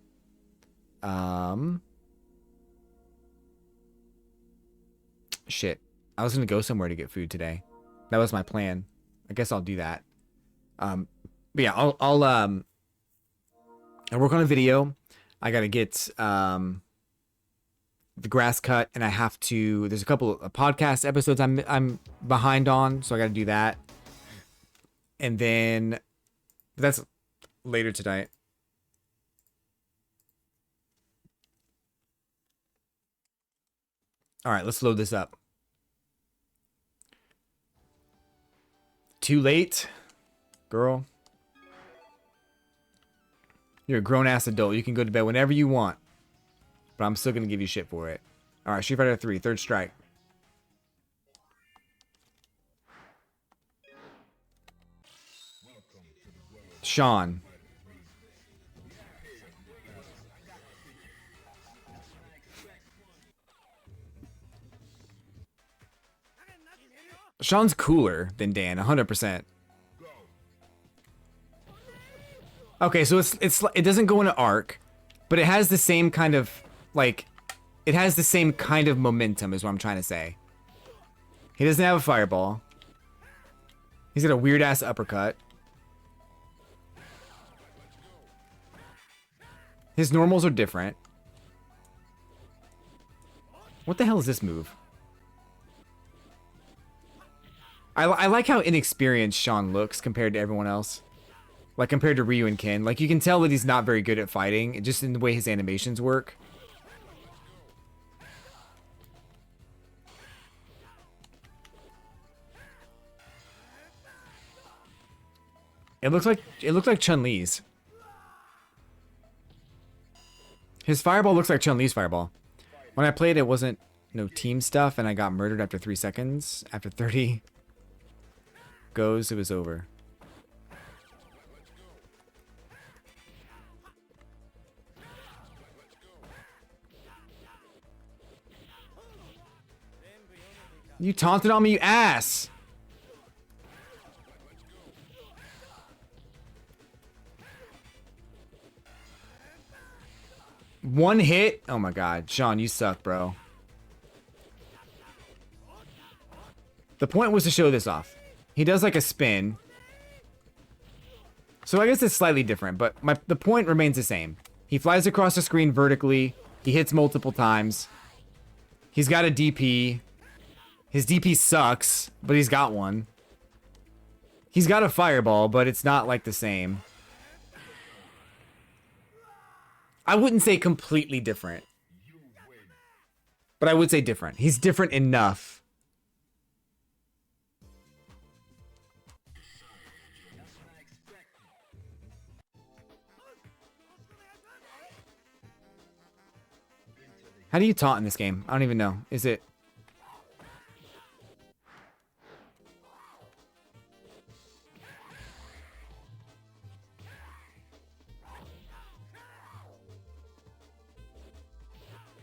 shit. I was gonna go somewhere to get food today. That was my plan. I guess I'll do that. But yeah, I'll work on a video. I gotta get the grass cut, and I have to. There's a couple of podcast episodes I'm behind on, so I gotta do that. And then that's later tonight. All right, let's load this up. Too late, girl. You're a grown-ass adult. You can go to bed whenever you want. But I'm still going to give you shit for it. All right, Street Fighter 3, third strike. Sean. Sean's cooler than Dan, 100%. Okay, so it doesn't go in an arc, but it has the same kind of like it has the same kind of momentum is what I'm trying to say. He doesn't have a fireball. He's got a weird ass uppercut. His normals are different. What the hell is this move? I like how inexperienced Sean looks compared to everyone else. Like, compared to Ryu and Ken. Like, you can tell that he's not very good at fighting, just in the way his animations work. It looks like Chun-Li's. His fireball looks like Chun-Li's fireball. When I played, it wasn't no team stuff, and I got murdered after 3 seconds. After 30 goes, it was over. You taunted on me, you ass! One hit? Oh my god. Sean, you suck, bro. The point was to show this off. He does like a spin. So I guess it's slightly different, but the point remains the same. He flies across the screen vertically. He hits multiple times. He's got a DP. His DP sucks, but he's got one. He's got a fireball, but it's not like the same. I wouldn't say completely different. But I would say different. He's different enough. How do you taunt in this game? I don't even know. Is it...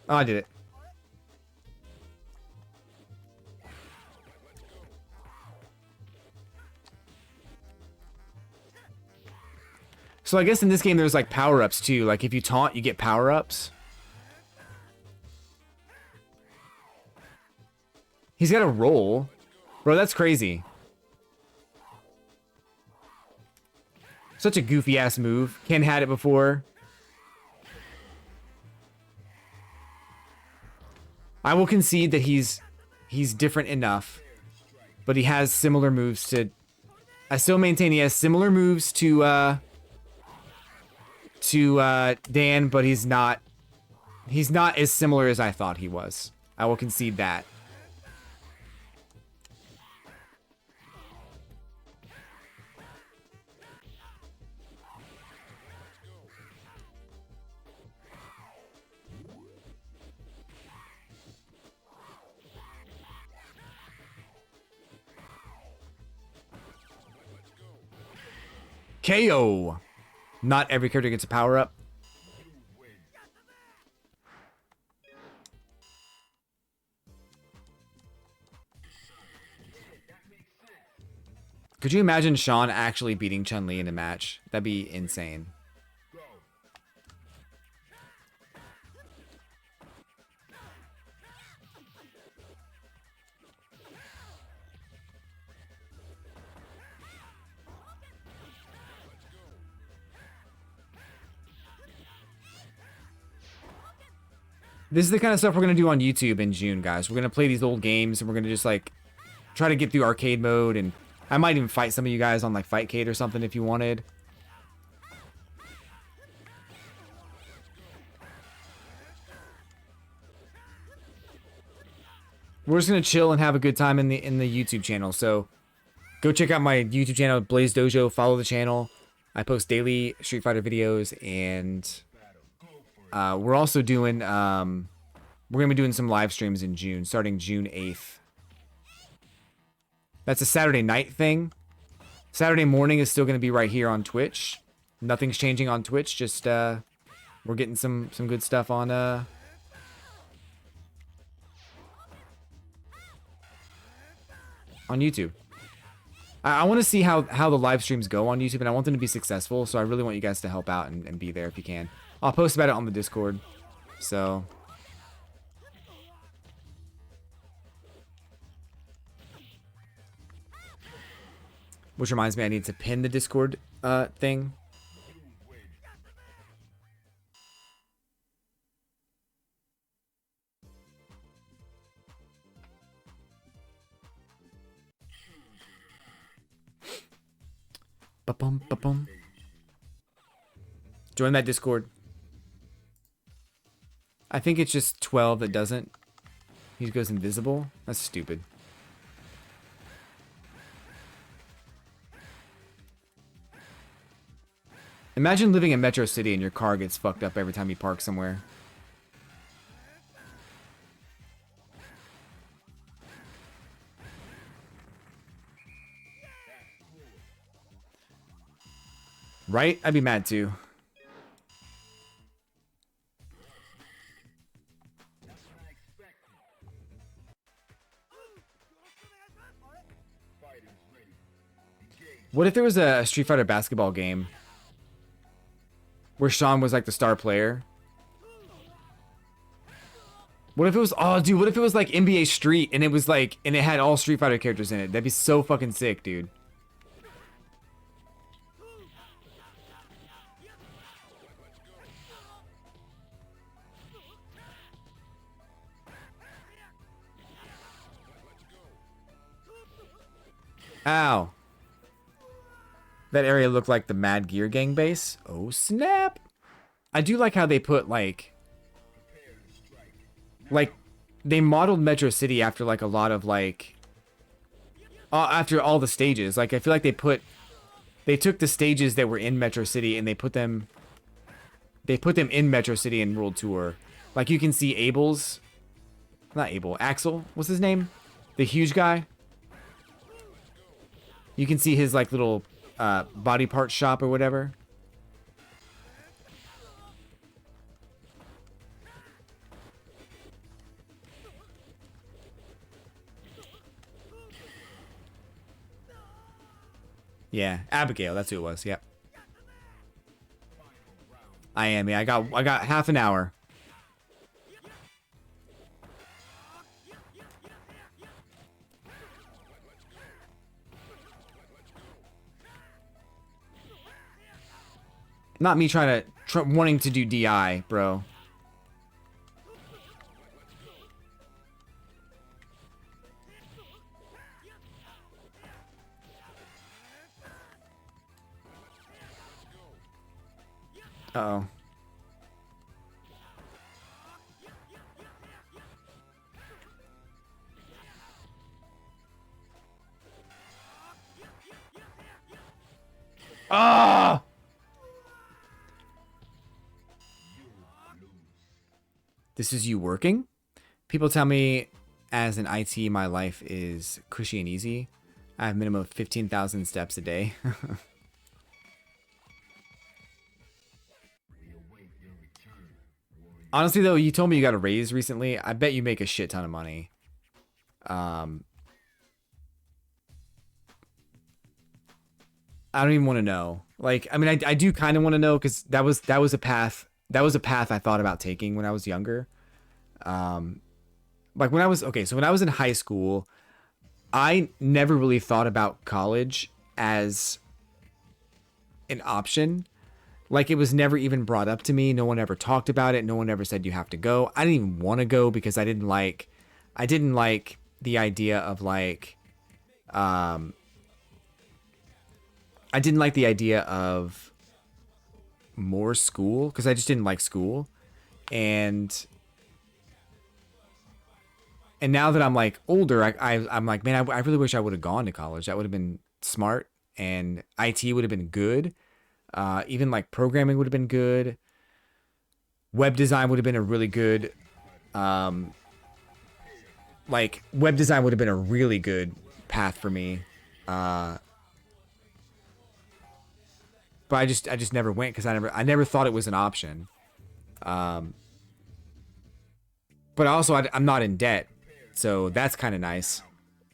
Oh, I did it. So I guess in this game there's like power-ups too. Like if you taunt, you get power-ups. He's got a roll. Bro, that's crazy. Such a goofy ass move. Ken had it before. I will concede that he's different enough, but he has similar moves to. I still maintain he has similar moves to Dan, but he's not as similar as I thought he was. I will concede that. KO. Not every character gets a power up. Could you imagine Sean actually beating Chun-Li in a match? That'd be insane. This is the kind of stuff we're going to do on YouTube in June, guys. We're going to play these old games, and we're going to just, like, try to get through arcade mode, and I might even fight some of you guys on, like, Fightcade or something if you wanted. We're just going to chill and have a good time in the YouTube channel, so go check out my YouTube channel, Blaze Dojo. Follow the channel. I post daily Street Fighter videos, and we're also doing, we're going to be doing some live streams in June, starting June 8th. That's a Saturday night thing. Saturday morning is still going to be right here on Twitch. Nothing's changing on Twitch, just, we're getting some good stuff on, YouTube. I want to see how the live streams go on YouTube, and I want them to be successful, so I really want you guys to help out and be there if you can. I'll post about it on the Discord, so... Which reminds me, I need to pin the Discord thing. Ba-bum, ba-bum. Join that Discord. I think it's just 12 that doesn't. He goes invisible. That's stupid. Imagine living in Metro City and your car gets fucked up every time you park somewhere. Right? I'd be mad too. What if there was a Street Fighter basketball game where Sean was like the star player? What if it was, oh dude, what if it was like NBA Street and it was like, and it had all Street Fighter characters in it? That'd be so fucking sick, dude. Ow. That area looked like the Mad Gear Gang base. Oh, snap. I do like how they put, like, they modeled Metro City after, like, a lot of, like, after all the stages. Like, I feel like they took the stages that were in Metro City and they put them in Metro City in World Tour. Like, you can see Abel's, not Abel, Axel, what's his name? The huge guy. You can see his, like, little body part shop or whatever. Yeah, Abigail, that's who it was. Yep. I am. Yeah, I got half an hour. Not me wanting to do DI, bro. Uh-oh. Ah! This is you working? People tell me as an IT, my life is cushy and easy. I have minimum of 15,000 steps a day. Honestly, though, you told me you got a raise recently. I bet you make a shit ton of money. I don't even want to know. Like, I mean, I do kind of want to know because that was a path I thought about taking when I was younger. Like when I was okay, so when I was in high school, I never really thought about college as an option. Like it was never even brought up to me. No one ever talked about it. No one ever said you have to go. I didn't even want to go because I didn't like the idea of like I didn't like the idea of more school because I just didn't like school. And now that I'm like older, I'm like, man, I really wish I would have gone to college. That would have been smart, and IT would have been good. Even like programming would have been good. Web design would have been a really good, like web design would have been a really good path for me. But I just never went because I never thought it was an option. But also I'm not in debt, so that's kind of nice.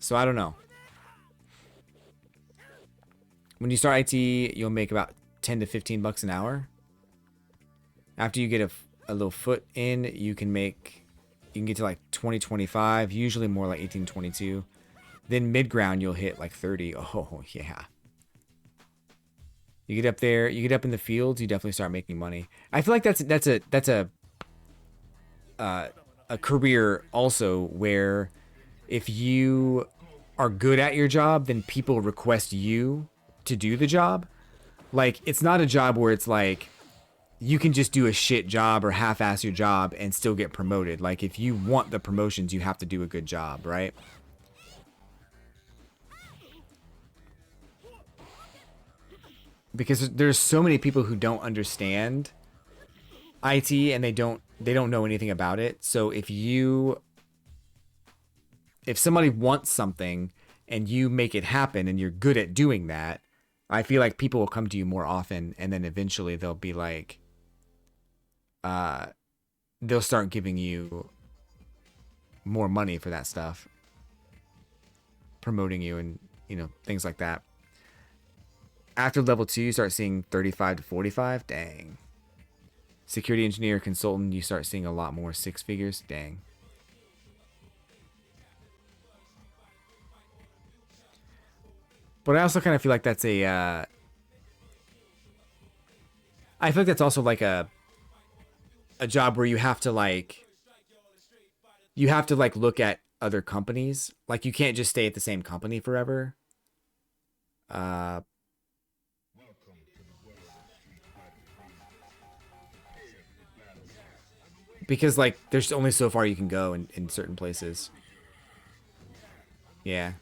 So I don't know. When you start IT, you'll make about 10 to 15 bucks an hour. After you get a little foot in, you can get to like 20, 25, usually more like 18, 22. Then mid-ground, you'll hit like 30. Oh, yeah. You get up there, you get up in the fields, you definitely start making money. I feel like that's a career also where if you are good at your job, then people request you to do the job. Like it's not a job where it's like you can just do a shit job or half-ass your job and still get promoted. Like if you want the promotions, you have to do a good job, right? Because there's so many people who don't understand IT and they don't know anything about it. So if somebody wants something and you make it happen and you're good at doing that, I feel like people will come to you more often, and then eventually they'll be like they'll start giving you more money for that stuff, promoting you and things like that. After level 2, you start seeing 35 to 45. Dang. Security engineer, consultant, you start seeing a lot more 6 figures. Dang. But I also kind of feel like that's I feel like that's also like a job where you have to like look at other companies. Like you can't just stay at the same company forever. Because like there's only so far you can go in certain places. Yeah.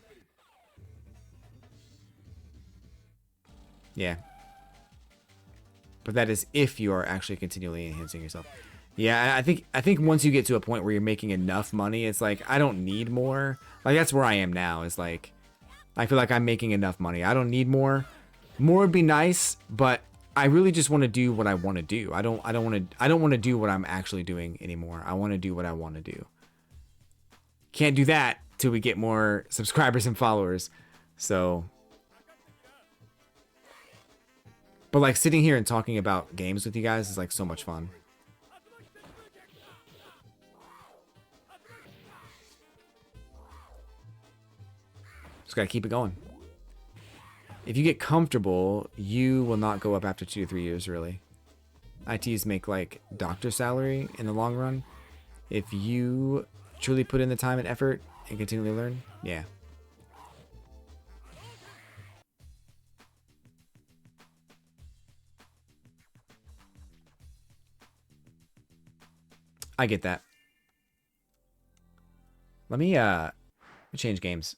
Yeah. But that is if you are actually continually enhancing yourself. Yeah, I think once you get to a point where you're making enough money, it's like I don't need more. Like that's where I am now. Is like I feel like I'm making enough money. I don't need more. More would be nice, but I really just want to do what I want to do. I don't want to do what I'm actually doing anymore. I want to do what I want to do. Can't do that till we get more subscribers and followers. So but like sitting here and talking about games with you guys is like so much fun. Just gotta keep it going. If you get comfortable, you will not go up after 2 to 3 years, really. ITs make like doctor salary in the long run. If you truly put in the time and effort and continually learn, yeah. I get that. Let me change games.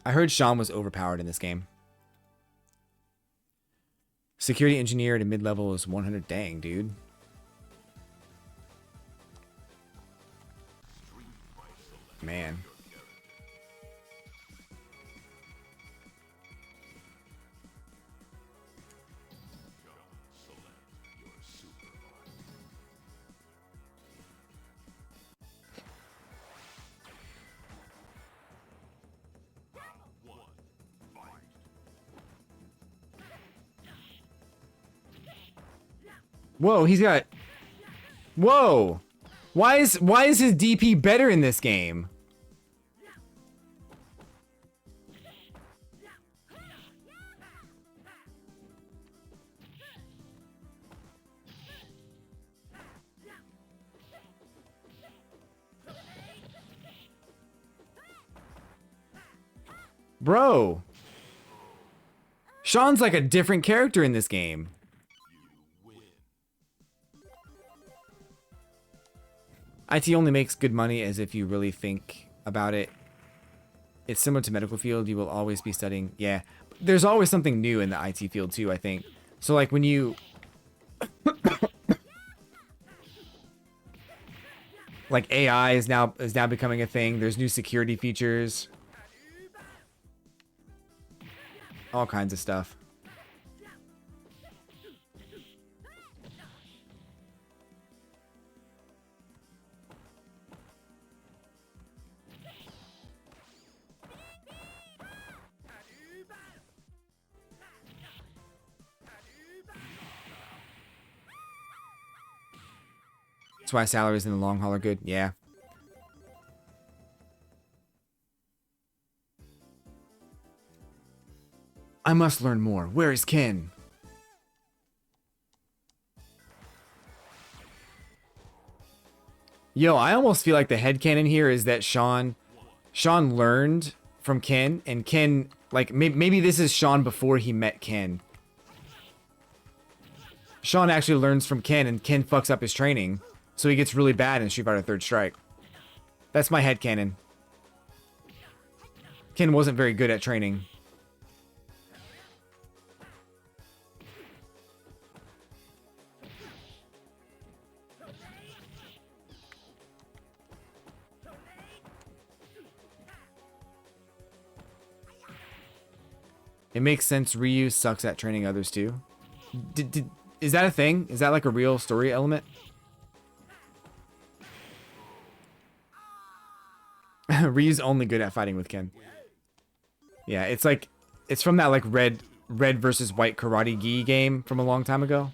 I heard Sean was overpowered in this game. Security engineer to mid-level is 100. Dang, dude. Man. Whoa, he's got... Whoa! Why is his DP better in this game? Bro. Sean's like a different character in this game. IT only makes good money as if you really think about it. It's similar to medical field. You will always be studying. Yeah. There's always something new in the IT field too, I think. So like when you... like AI is now becoming a thing. There's new security features. All kinds of stuff. That's why salaries in the long haul are good. Yeah. I must learn more. Where is Ken? Yo, I almost feel like the headcanon here is that Sean learned from Ken, and Ken, like, maybe this is Sean before he met Ken. Sean actually learns from Ken, and Ken fucks up his training, so he gets really bad in Street Fighter Third Strike. That's my headcanon. Ken wasn't very good at training. It makes sense. Ryu sucks at training others too. Is that a thing? Is that like a real story element? Ryu's only good at fighting with Ken. Yeah, it's like, it's from that like red versus white karate gi game from a long time ago.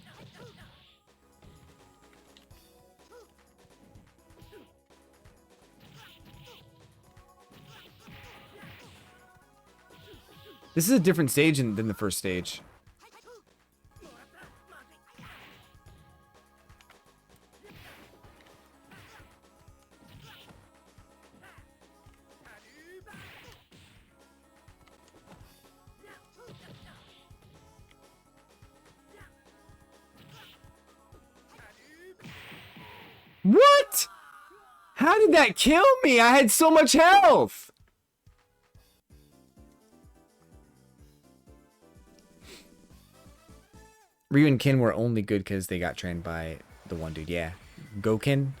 This is a different stage than the first stage. What? How did that kill me? I had so much health. Ryu and Ken were only good because they got trained by the one dude. Yeah. Goken.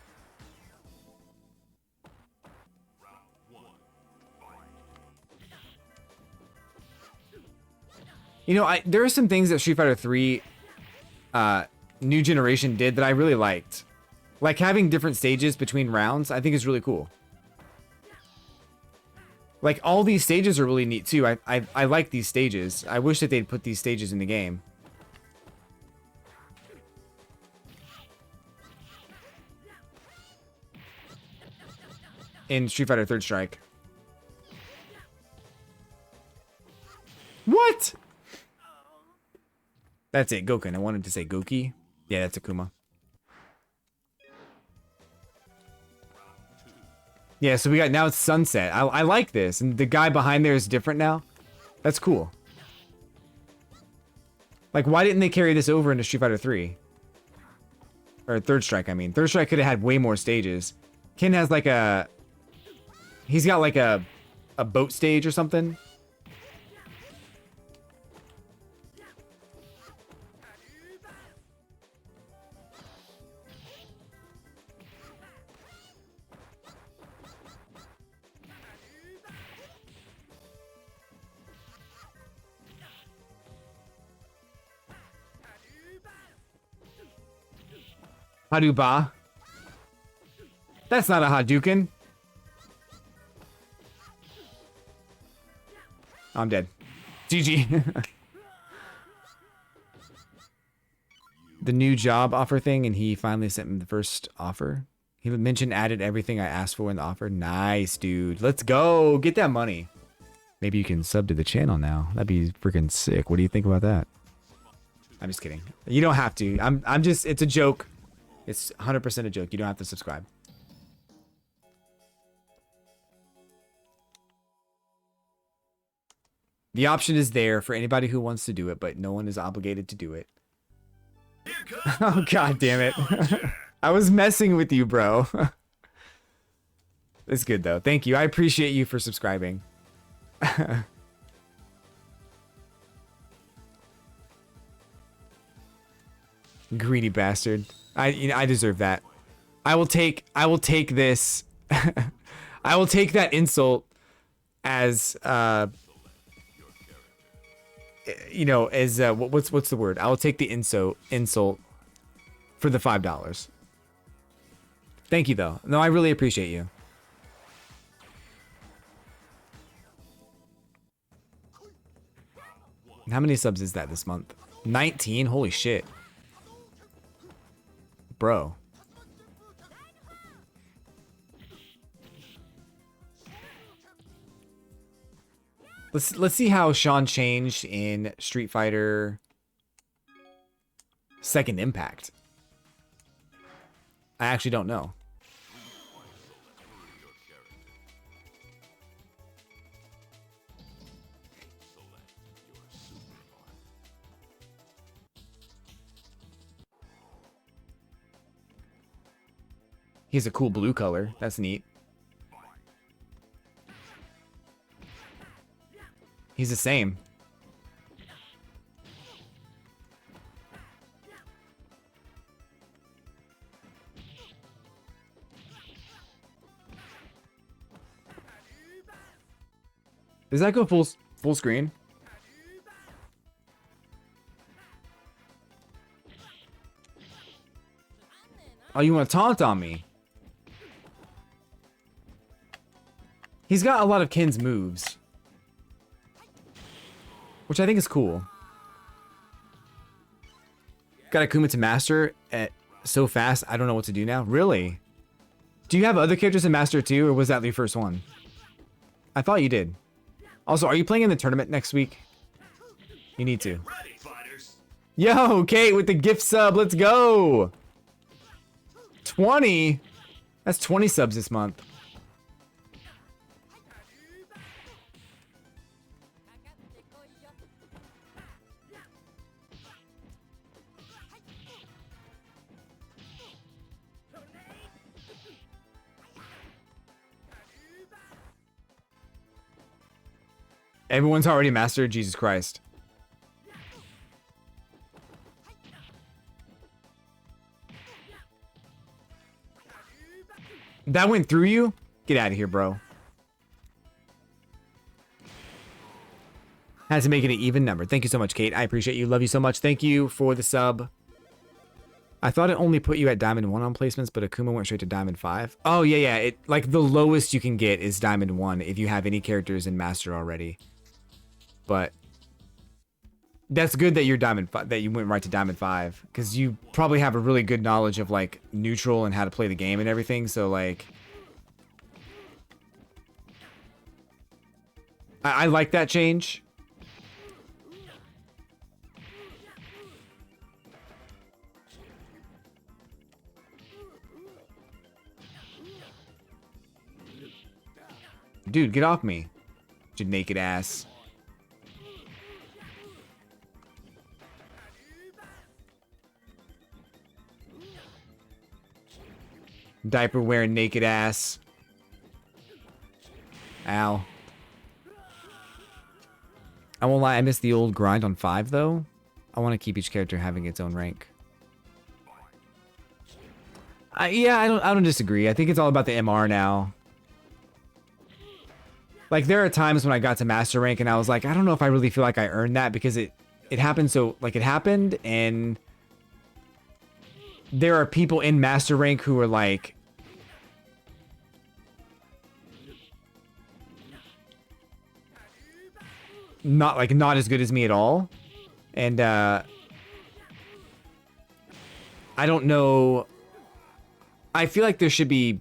You know, there are some things that Street Fighter 3 New Generation did that I really liked. Like having different stages between rounds, I think is really cool. Like all these stages are really neat too. I like these stages. I wish that they'd put these stages in the game. In Street Fighter Third Strike. That's it, Goken. I wanted to say Goki. Yeah, that's Akuma. Yeah, so we got, now it's Sunset. I like this. And the guy behind there is different now. That's cool. Like, why didn't they carry this over into Street Fighter 3? Or Third Strike, I mean. Third Strike could have had way more stages. Ken has like a... He's got like a boat stage or something. Hadouba. That's not a Hadouken. I'm dead. GG. The new job offer thing, and he finally sent me the first offer. He mentioned added everything I asked for in the offer. Nice, dude. Let's go. Get that money. Maybe you can sub to the channel now. That'd be freaking sick. What do you think about that? I'm just kidding. You don't have to. I'm just, it's a joke. It's 100% a joke. You don't have to subscribe. The option is there for anybody who wants to do it, but no one is obligated to do it. Oh, god damn it. I was messing with you, bro. It's good, though. Thank you. I appreciate you for subscribing. Greedy bastard. I deserve that. I will take this. I will take that insult as you know, as what's the word? I will take the insult for the $5. Thank you though. No, I really appreciate you. How many subs is that this month? 19? Holy shit. Bro. Let's see how Sean changed in Street Fighter Second Impact. I actually don't know. He has a cool blue color. That's neat. He's the same. Does that go full screen? Oh, you want to taunt on me? He's got a lot of Ken's moves, which I think is cool. Got Akuma to master at so fast, I don't know what to do now. Really? Do you have other characters in master too, or was that your first one? I thought you did. Also, are you playing in the tournament next week? You need to. Yo, Kate with the gift sub. Let's go. 20? That's 20 subs this month. Everyone's already mastered. Jesus Christ. That went through you? Get out of here, bro. Had to make it an even number. Thank you so much, Kate. I appreciate you. Love you so much. Thank you for the sub. I thought it only put you at Diamond 1 on placements, but Akuma went straight to Diamond 5. Oh, yeah, yeah. It, like, the lowest you can get is Diamond 1 if you have any characters in Master already. But that's good that you're Diamond 5, that you went right to Diamond 5, because you probably have a really good knowledge of, like, neutral and how to play the game and everything, so, like... I like that change. Dude, get off me. You naked ass. Diaper wearing naked ass. Ow. I won't lie, I miss the old grind on 5 though. I want to keep each character having its own rank. Yeah, I don't disagree. I think it's all about the MR now. Like, there are times when I got to master rank and I was like, I don't know if I really feel like I earned that, because it happened so, like, it happened, and there are people in master rank who are like, not as good as me at all. And I don't know. I feel like it should be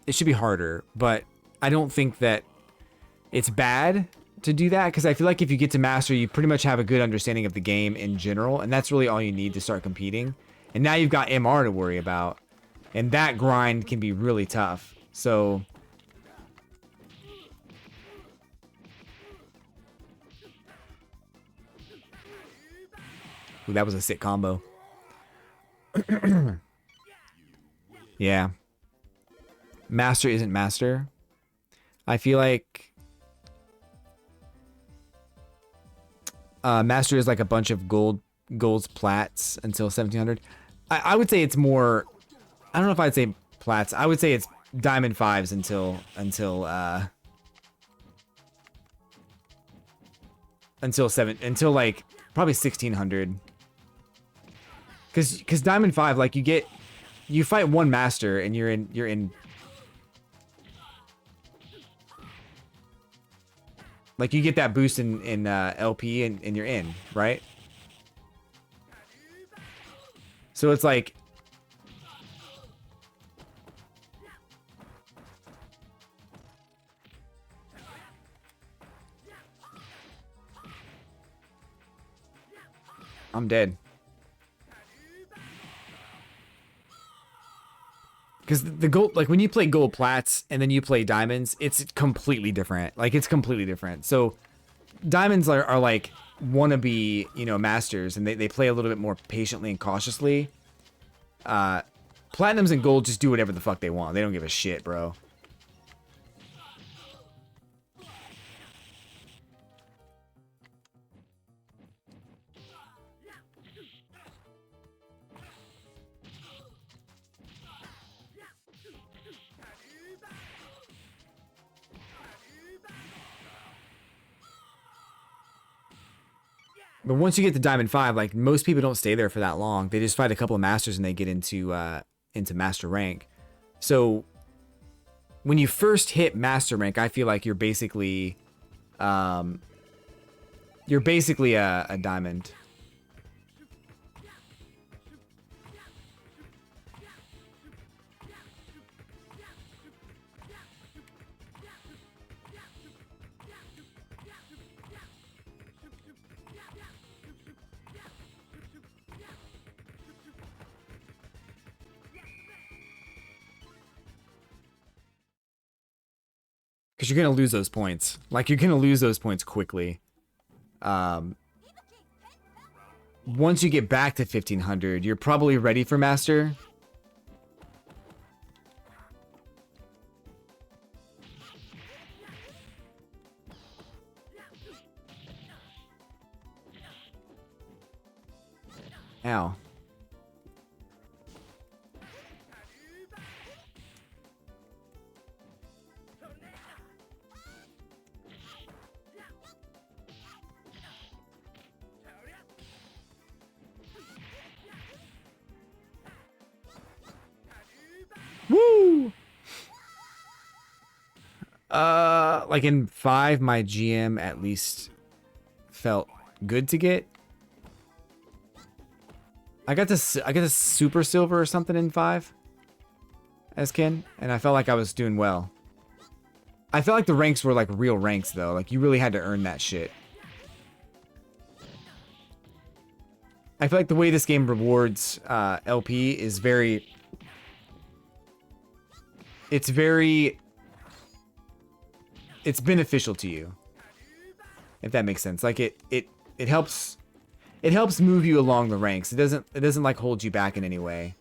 harder, but I don't think that it's bad to do that, because I feel like if you get to master, you pretty much have a good understanding of the game in general, and that's really all you need to start competing. And now you've got MR to worry about, and that grind can be really tough. So ooh, that was a sick combo. Yeah. Master isn't master. I feel like master is like a bunch of golds, plats until 1700. I would say it's more, I don't know if I'd say plats. I would say it's diamond 5s until like probably 1600. Cause diamond 5, like, you fight one master and you're in like, you get that boost in LP and you're in, right? So it's like, I'm dead. Because the gold, like, when you play gold plats and then you play diamonds, it's completely different. Like, it's completely different. So diamonds are like wannabe, you know, masters, and they play a little bit more patiently and cautiously. Platinums and gold just do whatever the fuck they want. They don't give a shit, bro. But once you get to Diamond 5, like, most people don't stay there for that long. They just fight a couple of masters and they get into master rank. So when you first hit master rank, I feel like you're basically a diamond. Because you're going to lose those points. Like, you're going to lose those points quickly. Once you get back to 1500, you're probably ready for master. Ow. Woo! Like in 5, my GM at least felt good to get. I got this super silver or something in 5 as Ken, and I felt like I was doing well. I felt like the ranks were like real ranks though. Like, you really had to earn that shit. I feel like the way this game rewards LP is very... It's very it's beneficial to you, if that makes sense. Like it helps move you along the ranks. It doesn't like hold you back in any way.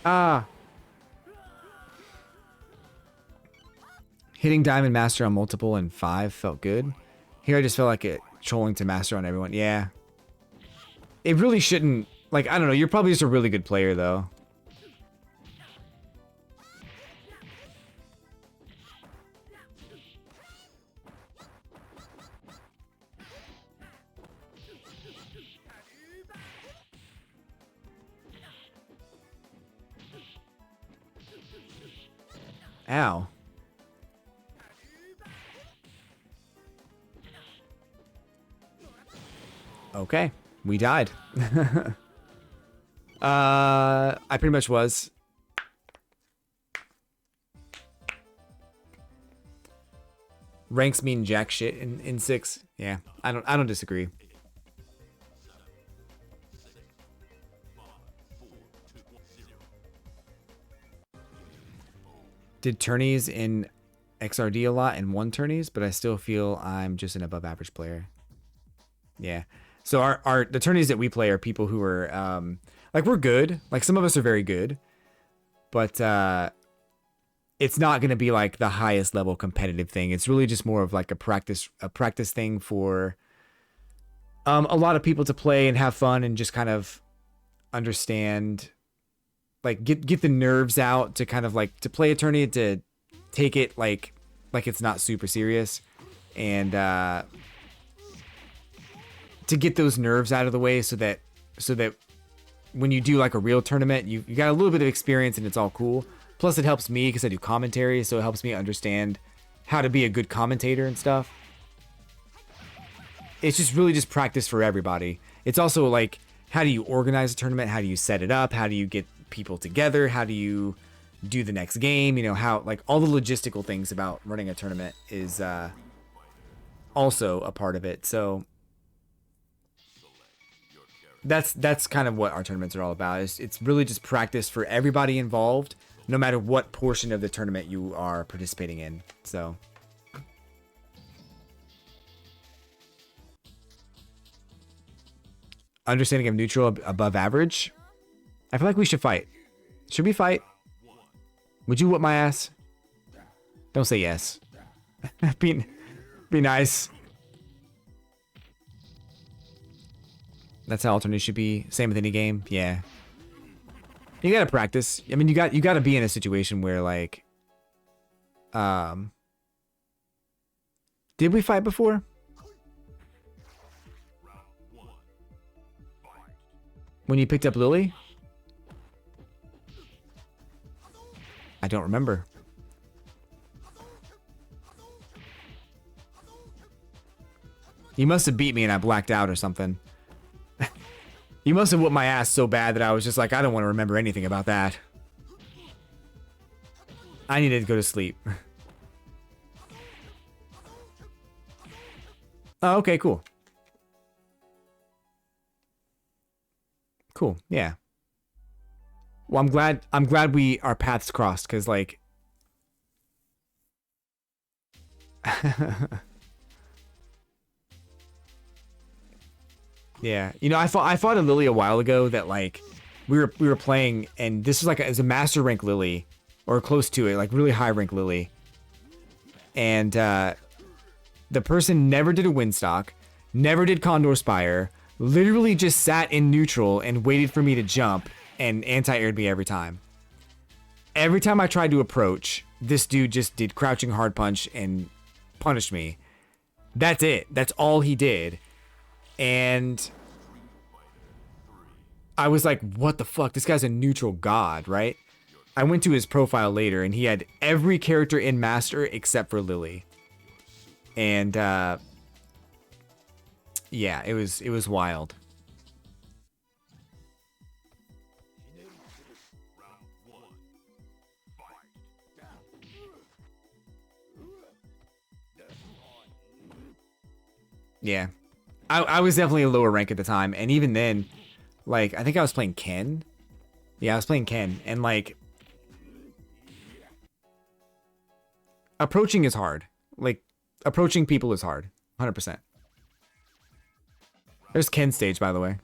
Ah. Hitting Diamond Master on multiple and 5 felt good. Here I just felt like it trolling to Master on everyone. Yeah. It really shouldn't, like, I don't know, you're probably just a really good player though. Ow. Okay, we died. I pretty much was. Ranks mean jack shit in 6. Yeah, I don't disagree. Did tourneys in XRD a lot and won tourneys, but I still feel I'm just an above average player. Yeah. So the tourneys that we play are people who are like, we're good. Like, some of us are very good, but it's not going to be like the highest level competitive thing. It's really just more of like a practice thing for a lot of people to play and have fun and just kind of understand, like, get the nerves out, to kind of like to play a tourney, to take it like it's not super serious, and to get those nerves out of the way, so that when you do like a real tournament, you got a little bit of experience and it's all cool. Plus it helps me because I do commentary, so it helps me understand how to be a good commentator and stuff. It's just really just practice for everybody. It's also like, how do you organize a tournament? How do you set it up? How do you get people together? How do you do the next game? You know, how, like, all the logistical things about running a tournament is also a part of it. So that's kind of what our tournaments are all about. It's really just practice for everybody involved, no matter what portion of the tournament you are participating in. So understanding of neutral above average. I feel like we should fight. Should we fight? Would you whip my ass? Don't say yes. be nice. That's how alternates should be. Same with any game. Yeah. You gotta practice. I mean, you gotta be in a situation where, like, did we fight before? When you picked up Lily? I don't remember. You must have beat me and I blacked out or something. You must have whooped my ass so bad that I was just like, I don't want to remember anything about that. I needed to go to sleep. Oh, okay, cool. Cool, yeah. Well, I'm glad our paths crossed, because, like, yeah, you know, I fought a Lily a while ago that, like, we were playing, and this was like it was a master rank Lily, or close to it, like really high rank Lily, and the person never did a Windstock, never did Condor Spire, literally just sat in neutral and waited for me to jump and anti-aired me every time. Every time I tried to approach, this dude just did crouching hard punch and punished me. That's it. That's all he did. And I was like, what the fuck? This guy's a neutral god, right? I went to his profile later and he had every character in Master except for Lily. And yeah, it was wild. Yeah. I was definitely a lower rank at the time. And even then, like, I think I was playing Ken. Yeah, I was playing Ken. And, like, approaching is hard. Like, approaching people is hard. 100%. There's Ken's stage, by the way.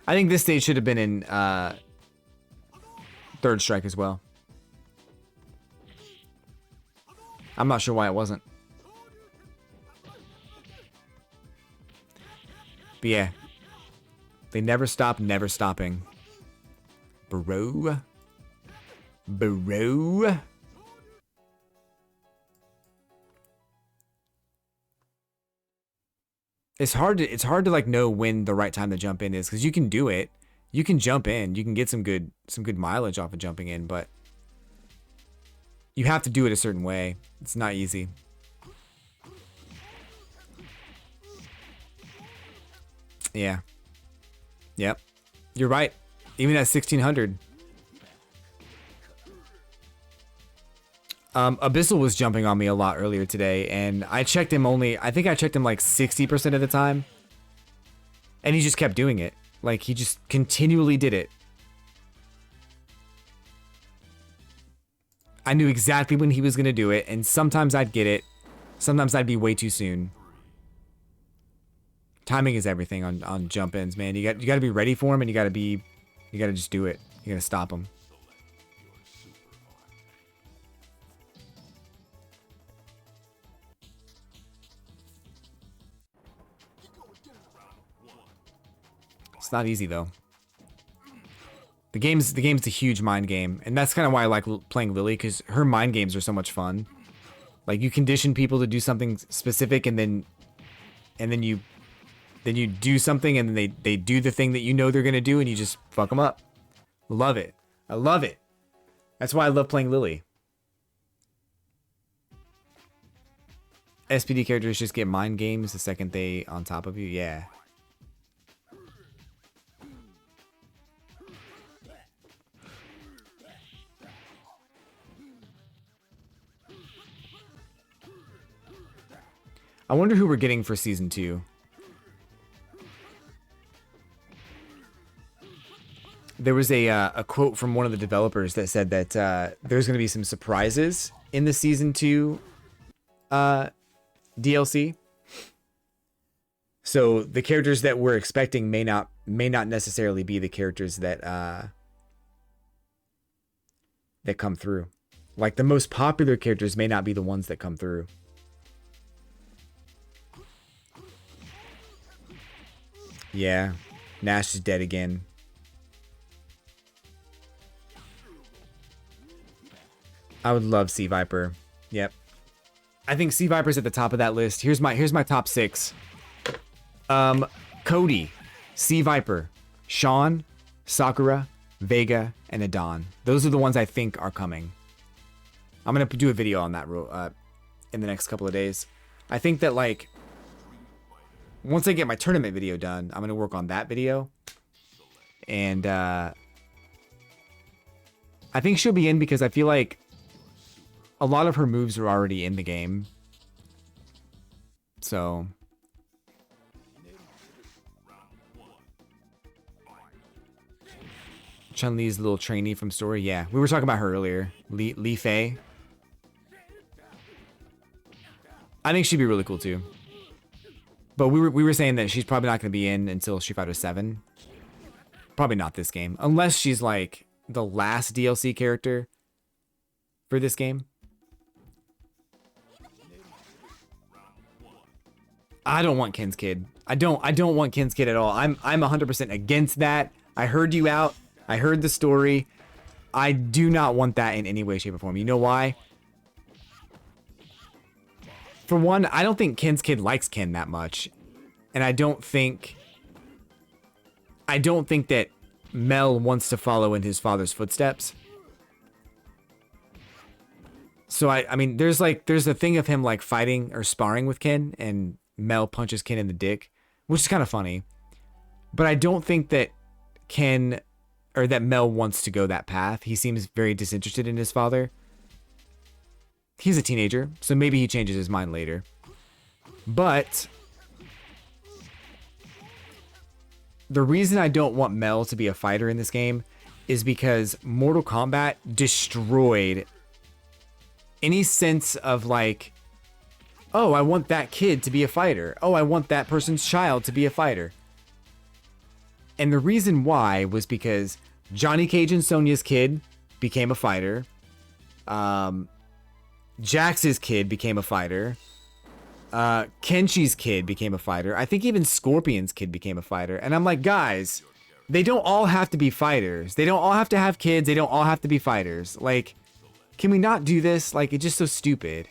I think this stage should have been in Third Strike as well. I'm not sure why it wasn't. But yeah. They never stop, never stopping. Bro. Bro. It's hard to like know when the right time to jump in is, because you can do it. You can jump in. You can get some good mileage off of jumping in, but you have to do it a certain way. It's not easy. Yeah. Yep. You're right. Even at 1600. Abyssal was jumping on me a lot earlier today, and I checked him I think I checked him like 60% of the time. And he just kept doing it. Like, he just continually did it. I knew exactly when he was going to do it, and sometimes I'd get it. Sometimes I'd be way too soon. Timing is everything on jump ins, man. You got to be ready for him, and you got to just do it. You got to stop him. It's not easy though. The game's a huge mind game, and that's kind of why I like playing Lily, because her mind games are so much fun. Like, you condition people to do something specific, and then you do something, and then they do the thing that you know they're gonna do, and you just fuck them up. Love it. I love it. That's why I love playing Lily. SPD characters just get mind games the second they on top of you. Yeah. I wonder who we're getting for season 2. There was a quote from one of the developers that said that there's going to be some surprises in the season 2 DLC. So the characters that we're expecting may not necessarily be the characters that come through. Like, the most popular characters may not be the ones that come through. Yeah, Nash is dead again. I would love Sea Viper. Yep. I think Sea Viper's at the top of that list. Here's my top 6. Cody, Sea Viper, Sean, Sakura, Vega, and Adon. Those are the ones I think are coming. I'm gonna do a video on that in the next couple of days. I think that, like, once I get my tournament video done, I'm going to work on that video. And I think she'll be in because I feel like a lot of her moves are already in the game. So Chun-Li's little trainee from Story. Yeah, we were talking about her earlier. Li Fei. I think she'd be really cool too. But we were saying that she's probably not going to be in until Street Fighter 7. Probably not this game. Unless she's like the last DLC character for this game. I don't want Ken's Kid. I don't want Ken's Kid at all. I'm 100% against that. I heard you out. I heard the story. I do not want that in any way, shape, or form. You know why? For one, I don't think Ken's Kid likes Ken that much. And I don't think that Mel wants to follow in his father's footsteps. So I mean, there's a thing of him like fighting or sparring with Ken, and Mel punches Ken in the dick, which is kind of funny. But I don't think that that Mel wants to go that path. He seems very disinterested in his father. He's a teenager, so maybe he changes his mind later. But the reason I don't want Mel to be a fighter in this game is because Mortal Kombat destroyed any sense of like, oh, I want that kid to be a fighter. Oh, I want that person's child to be a fighter. And the reason why was because Johnny Cage and Sonya's kid became a fighter. Jax's kid became a fighter. Kenshi's kid became a fighter. I think even Scorpion's kid became a fighter. And I'm like, guys, they don't all have to be fighters. They don't all have to have kids. They don't all have to be fighters. Like, can we not do this? Like, it's just so stupid.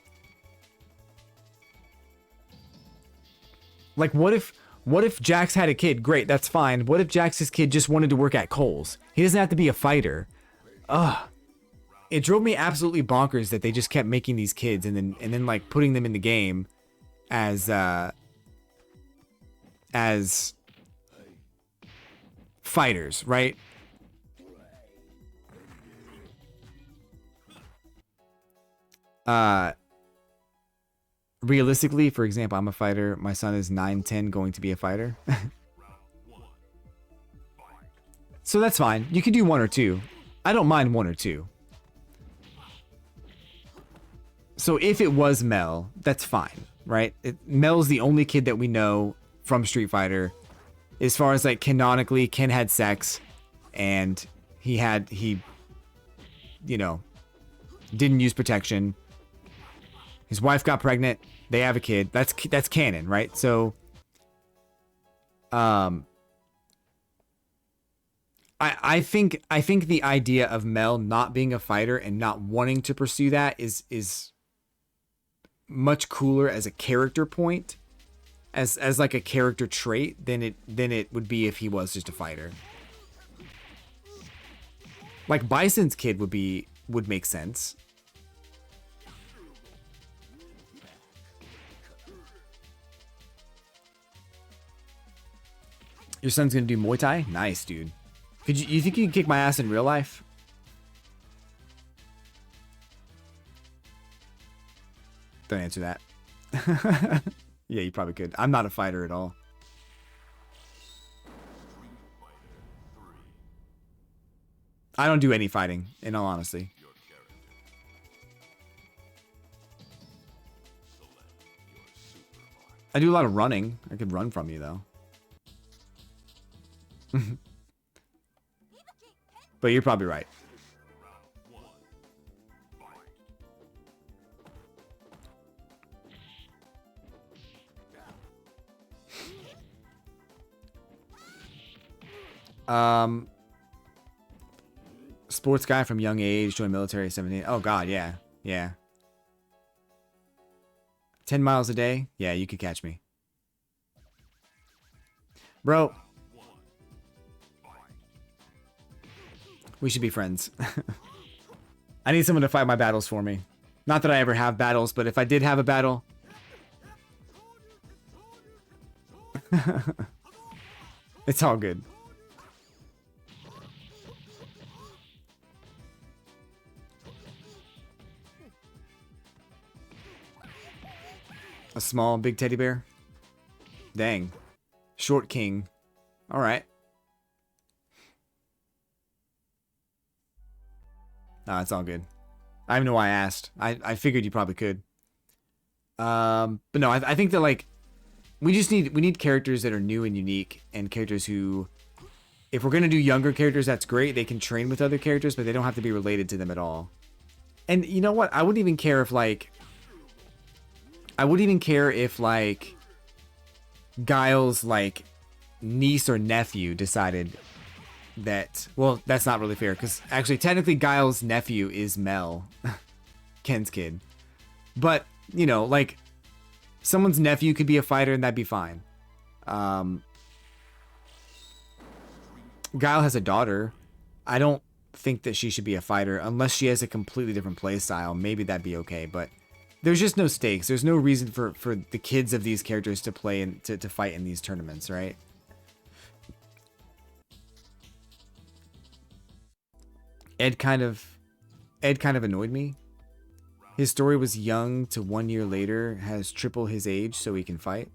Like, what if Jax had a kid? Great, that's fine. What if Jax's kid just wanted to work at Kohl's? He doesn't have to be a fighter. Ugh. It drove me absolutely bonkers that they just kept making these kids and then like putting them in the game as fighters, right? Realistically, for example, I'm a fighter. My son is 9, 10, going to be a fighter. So that's fine. You can do 1 or 2. I don't mind 1 or 2. So if it was Mel, that's fine, right? Mel's the only kid that we know from Street Fighter, as far as like canonically, Ken had sex, and he you know, didn't use protection. His wife got pregnant. They have a kid. That's canon, right? So, I think the idea of Mel not being a fighter and not wanting to pursue that is much cooler as a character point, as like a character trait than it would be if he was just a fighter. Like Bison's kid would make sense. Your son's gonna do Muay Thai? Nice, dude. You think you can kick my ass in real life? Don't answer that. Yeah, you probably could. I'm not a fighter at all. I don't do any fighting, in all honesty. I do a lot of running. I could run from you, though. But you're probably right. Sports guy from young age, joined military at 17. Oh god, yeah. Yeah. 10 miles a day? Yeah, you could catch me. Bro. We should be friends. I need someone to fight my battles for me. Not that I ever have battles, but if I did have a battle... It's all good. A small, big teddy bear? Dang. Short king. Alright. Nah, it's all good. I don't even know why I asked. I figured you probably could. But no, I think that like we need characters that are new and unique, and characters who, if we're gonna do younger characters, that's great. They can train with other characters, but they don't have to be related to them at all. And you know what? I wouldn't even care if like Guile's like niece or nephew decided that, well, that's not really fair, because actually technically Guile's nephew is Mel, Ken's kid. But, you know, like someone's nephew could be a fighter and that'd be fine. Guile has a daughter. I don't think that she should be a fighter unless she has a completely different play style. Maybe that'd be okay, but there's just no stakes. There's no reason for the kids of these characters to play and to fight in these tournaments, right? Ed kind of annoyed me. His story was young to 1 year later, has triple his age so he can fight.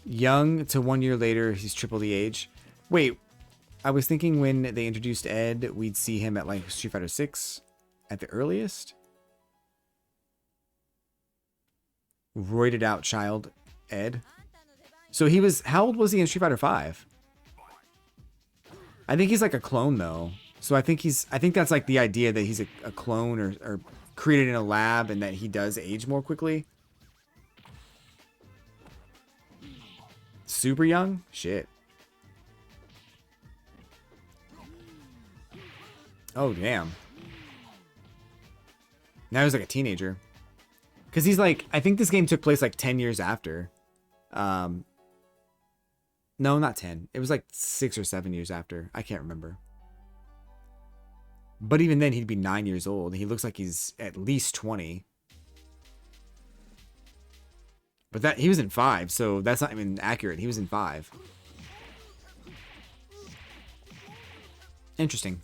Young to 1 year later, he's triple the age. Wait, I was thinking when they introduced Ed, we'd see him at like Street Fighter 6 at the earliest. Roided out child Ed. So he was, how old was he in Street Fighter 5? I think he's like a clone though. So I think that's like the idea that he's a clone or created in a lab and that he does age more quickly. Super young? Shit. Oh, damn. Now he's like a teenager. Because he's like, I think this game took place like 10 years after. No, not 10. It was like 6 or 7 years after. I can't remember. But even then, he'd be 9 years old. He looks like he's at least 20. But that he was in 5, so that's not even accurate. He was in 5. Interesting.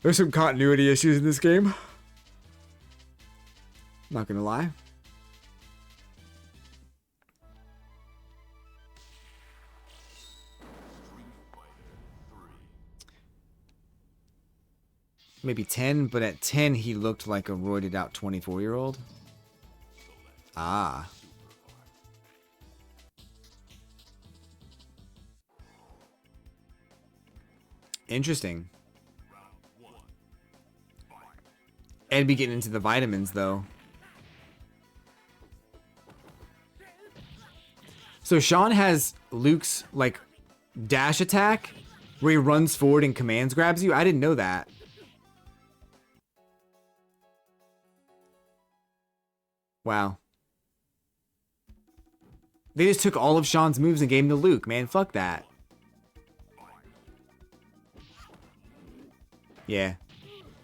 There's some continuity issues in this game. Not gonna lie. Maybe 10, but at 10 he looked like a roided out 24-year-old. Ah. Interesting. Ed be getting into the vitamins though. So Sean has Luke's like dash attack where he runs forward and commands grabs you. I didn't know that. Wow. They just took all of Sean's moves and gave him to Luke, man. Fuck that. Yeah.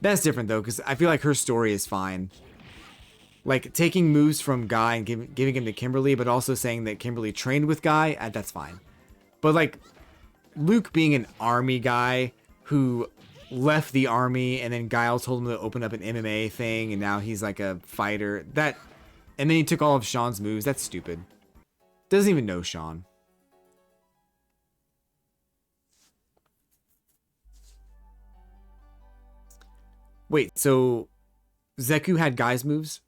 That's different though, because I feel like her story is fine. Like taking moves from Guy and giving him to Kimberly, but also saying that Kimberly trained with Guy, that's fine. But like Luke being an army guy who left the army and then Guile told him to open up an MMA thing and now he's like a fighter. And then he took all of Sean's moves. That's stupid. Doesn't even know Sean. Wait, so Zeku had Guy's moves?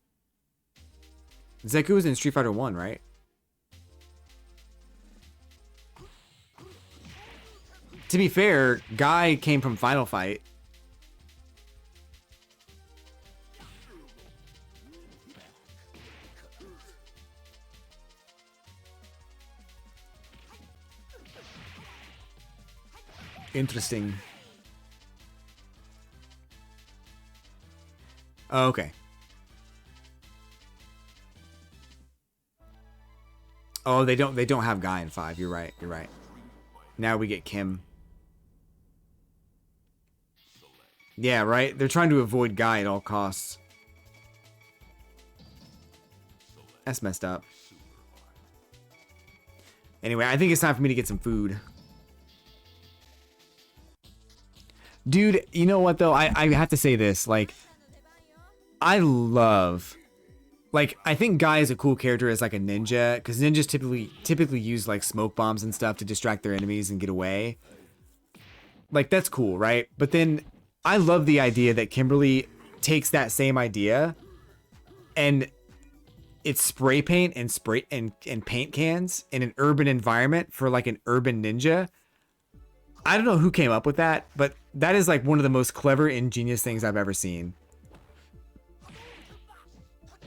Zeku was in Street Fighter 1, right? To be fair, Guy came from Final Fight. Interesting. Oh, okay. Oh, they don't have Guy in 5. You're right. You're right. Now we get Kim. Yeah, right? They're trying to avoid Guy at all costs. That's messed up. Anyway, I think it's time for me to get some food. Dude, you know what though? I have to say this. Like, I love... Like, I think Guy is a cool character as like a ninja, because ninjas typically use like smoke bombs and stuff to distract their enemies and get away. Like, that's cool, right? But then I love the idea that Kimberly takes that same idea and it's spray paint and paint cans in an urban environment for like an urban ninja. I don't know who came up with that, but that is like one of the most clever, ingenious things I've ever seen.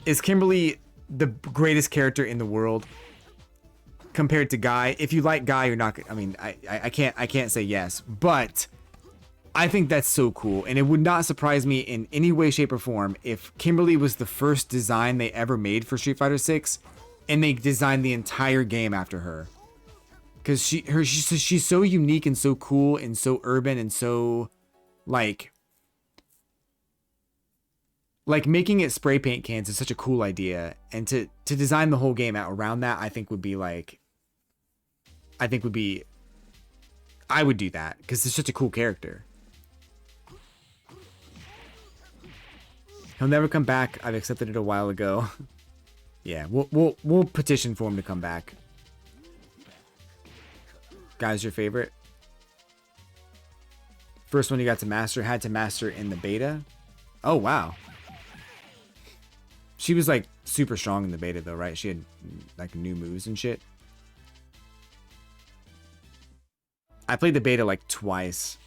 Is Kimberly the greatest character in the world compared to Guy? If you like Guy, you're not. I mean, I can't say yes, but I think that's so cool, and it would not surprise me in any way, shape, or form if Kimberly was the first design they ever made for Street Fighter 6, and they designed the entire game after her. Because she's so unique and so cool and so urban and so like like making it spray paint cans is such a cool idea, and to design the whole game out around that, I think would be like, I would do that because it's such a cool character. He'll never come back. I've accepted it a while ago. Yeah, we'll petition for him to come back. Guy's your favorite? First one you got to master, had to master in the beta. Oh, wow. She was like super strong in the beta though, right? She had like new moves and shit. I played the beta like twice.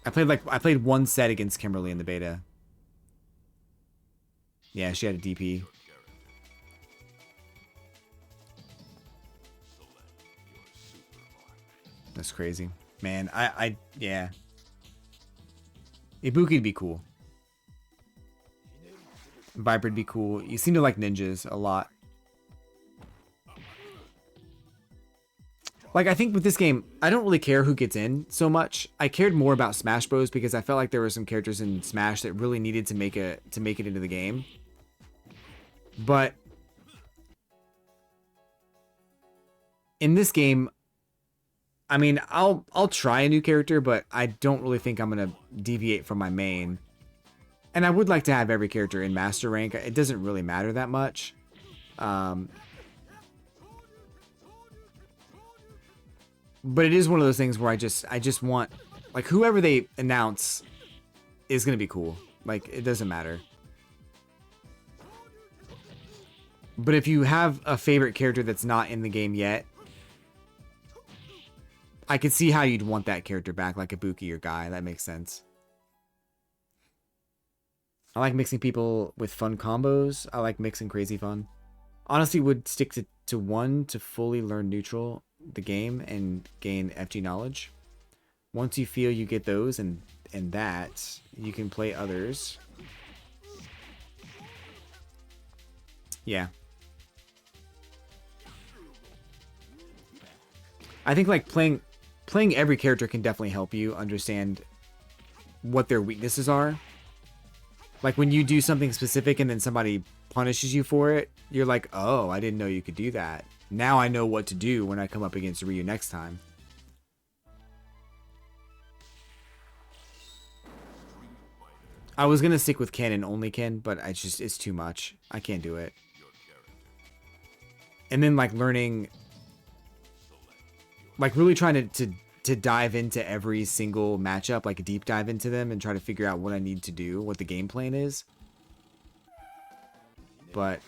I played one set against Kimberly in the beta. Yeah, she had a DP. That's crazy. Man, yeah. Ibuki'd be cool. Viper'd be cool. You seem to like ninjas a lot. Like, I think with this game, I don't really care who gets in so much. I cared more about Smash Bros. Because I felt like there were some characters in Smash that really needed to make it into the game. But in this game, I mean, I'll try a new character, but I don't really think I'm gonna deviate from my main. And I would like to have every character in Master Rank. It doesn't really matter that much. But it is one of those things where I just want, like, whoever they announce is gonna be cool. Like, it doesn't matter. But if you have a favorite character that's not in the game yet, I could see how you'd want that character back, like Ibuki or Guy. That makes sense. I like mixing people with fun combos. I like mixing crazy fun. Honestly, would stick to one to fully learn neutral, the game, and gain FG knowledge. Once you feel you get those and that, you can play others. Yeah. I think like playing every character can definitely help you understand what their weaknesses are. Like when you do something specific and then somebody punishes you for it, you're like, oh, I didn't know you could do that. Now I know what to do when I come up against Ryu next time. I was gonna stick with Ken and only Ken, but it's too much. I can't do it. And then like learning, like really trying to dive into every single matchup, like a deep dive into them and try to figure out what I need to do, what the game plan is. But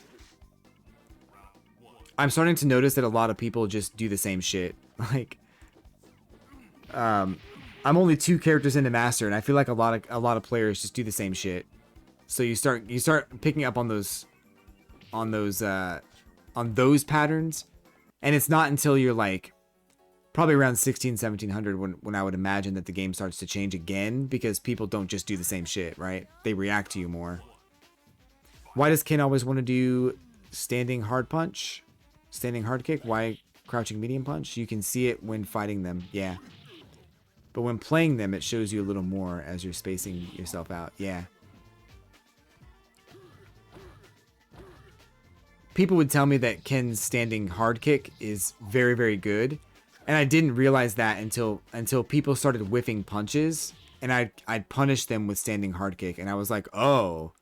I'm starting to notice that a lot of people just do the same shit. Like, I'm only 2 characters into Master, and I feel like a lot of players just do the same shit. So you start picking up on those patterns, and it's not until you're like probably around 1700 when I would imagine that the game starts to change again, because people don't just do the same shit, right? They react to you more. Why does Ken always want to do standing hard punch? Standing hard kick? Why crouching medium punch? You can see it when fighting them, yeah. But when playing them, it shows you a little more as you're spacing yourself out, yeah. People would tell me that Ken's standing hard kick is very, very good. And I didn't realize that until people started whiffing punches. And I'd punish them with standing hard kick. And I was like, oh,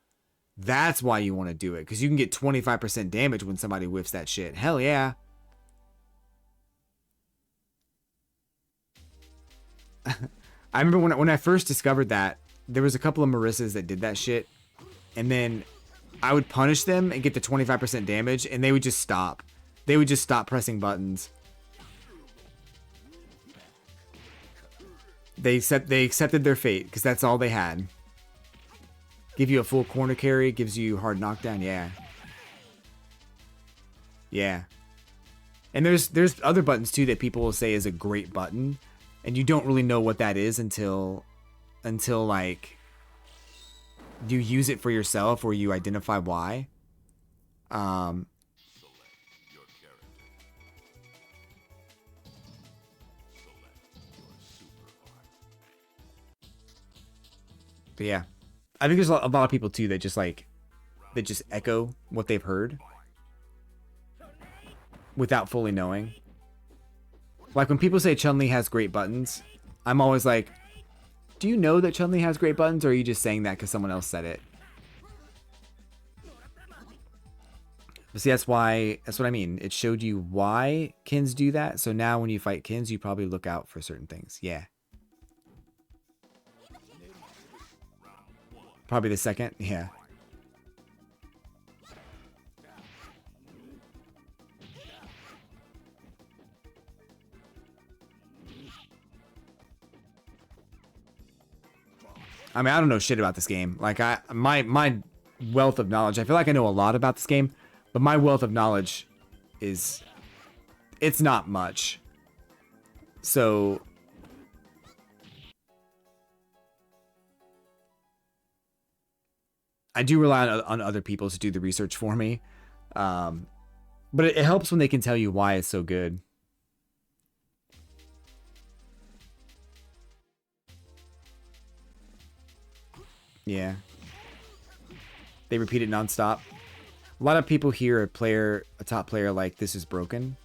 that's why you want to do it. Because you can get 25% damage when somebody whiffs that shit. Hell yeah. I remember when I first discovered that, there was a couple of Marissas that did that shit. And then I would punish them and get the 25% damage. And they would just stop. They would just stop pressing buttons. They accepted their fate because that's all they had. Give you a full corner carry, gives you hard knockdown, yeah. Yeah. And there's other buttons too that people will say is a great button, and you don't really know what that is until like you use it for yourself or you identify why. But yeah, I think there's a lot of people too that just like that just echo what they've heard without fully knowing. Like when people say Chun-Li has great buttons, I'm always like, do you know that Chun-Li has great buttons, or are you just saying that because someone else said it? But see, that's what I mean. It showed you why Kins do that. So now when you fight Kins, you probably look out for certain things. Yeah. Probably the second. Yeah. I mean, I don't know shit about this game. Like my wealth of knowledge, I feel like I know a lot about this game, but my wealth of knowledge it's not much. So I do rely on other people to do the research for me. But it helps when they can tell you why it's so good. Yeah. They repeat it nonstop. A lot of people hear a top player like, this is broken.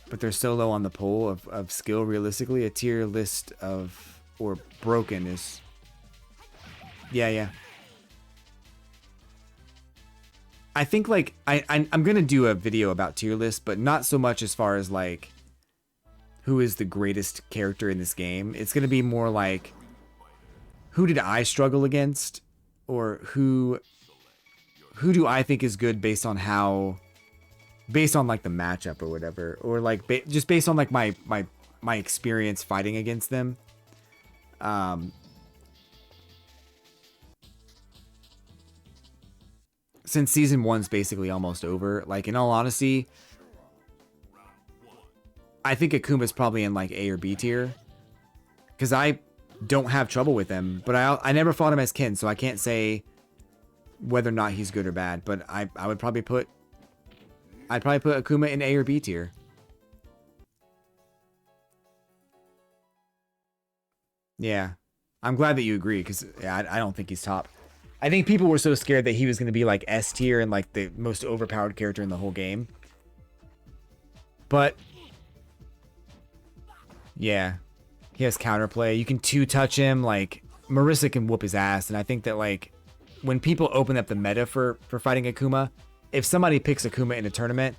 But they're so low on the pole of skill. Realistically, a tier list of, or broken is... Yeah. I think like, I'm going to do a video about tier lists, but not so much as far as like, who is the greatest character in this game. It's going to be more like, who did I struggle against, or who do I think is good based on like the matchup or whatever, or like just based on like my experience fighting against them. Since season 1's basically almost over, like in all honesty, I think Akuma's probably in like A or B tier, because I don't have trouble with him, but I never fought him as Kin, so I can't say whether or not he's good or bad. But I'd probably put Akuma in A or B tier. Yeah, I'm glad that you agree, because yeah, I don't think he's top. I think people were so scared that he was going to be like S tier and like the most overpowered character in the whole game. But yeah. He has counterplay. You can two-touch him. Like, Marissa can whoop his ass. And I think that, like, when people open up the meta for fighting Akuma, if somebody picks Akuma in a tournament,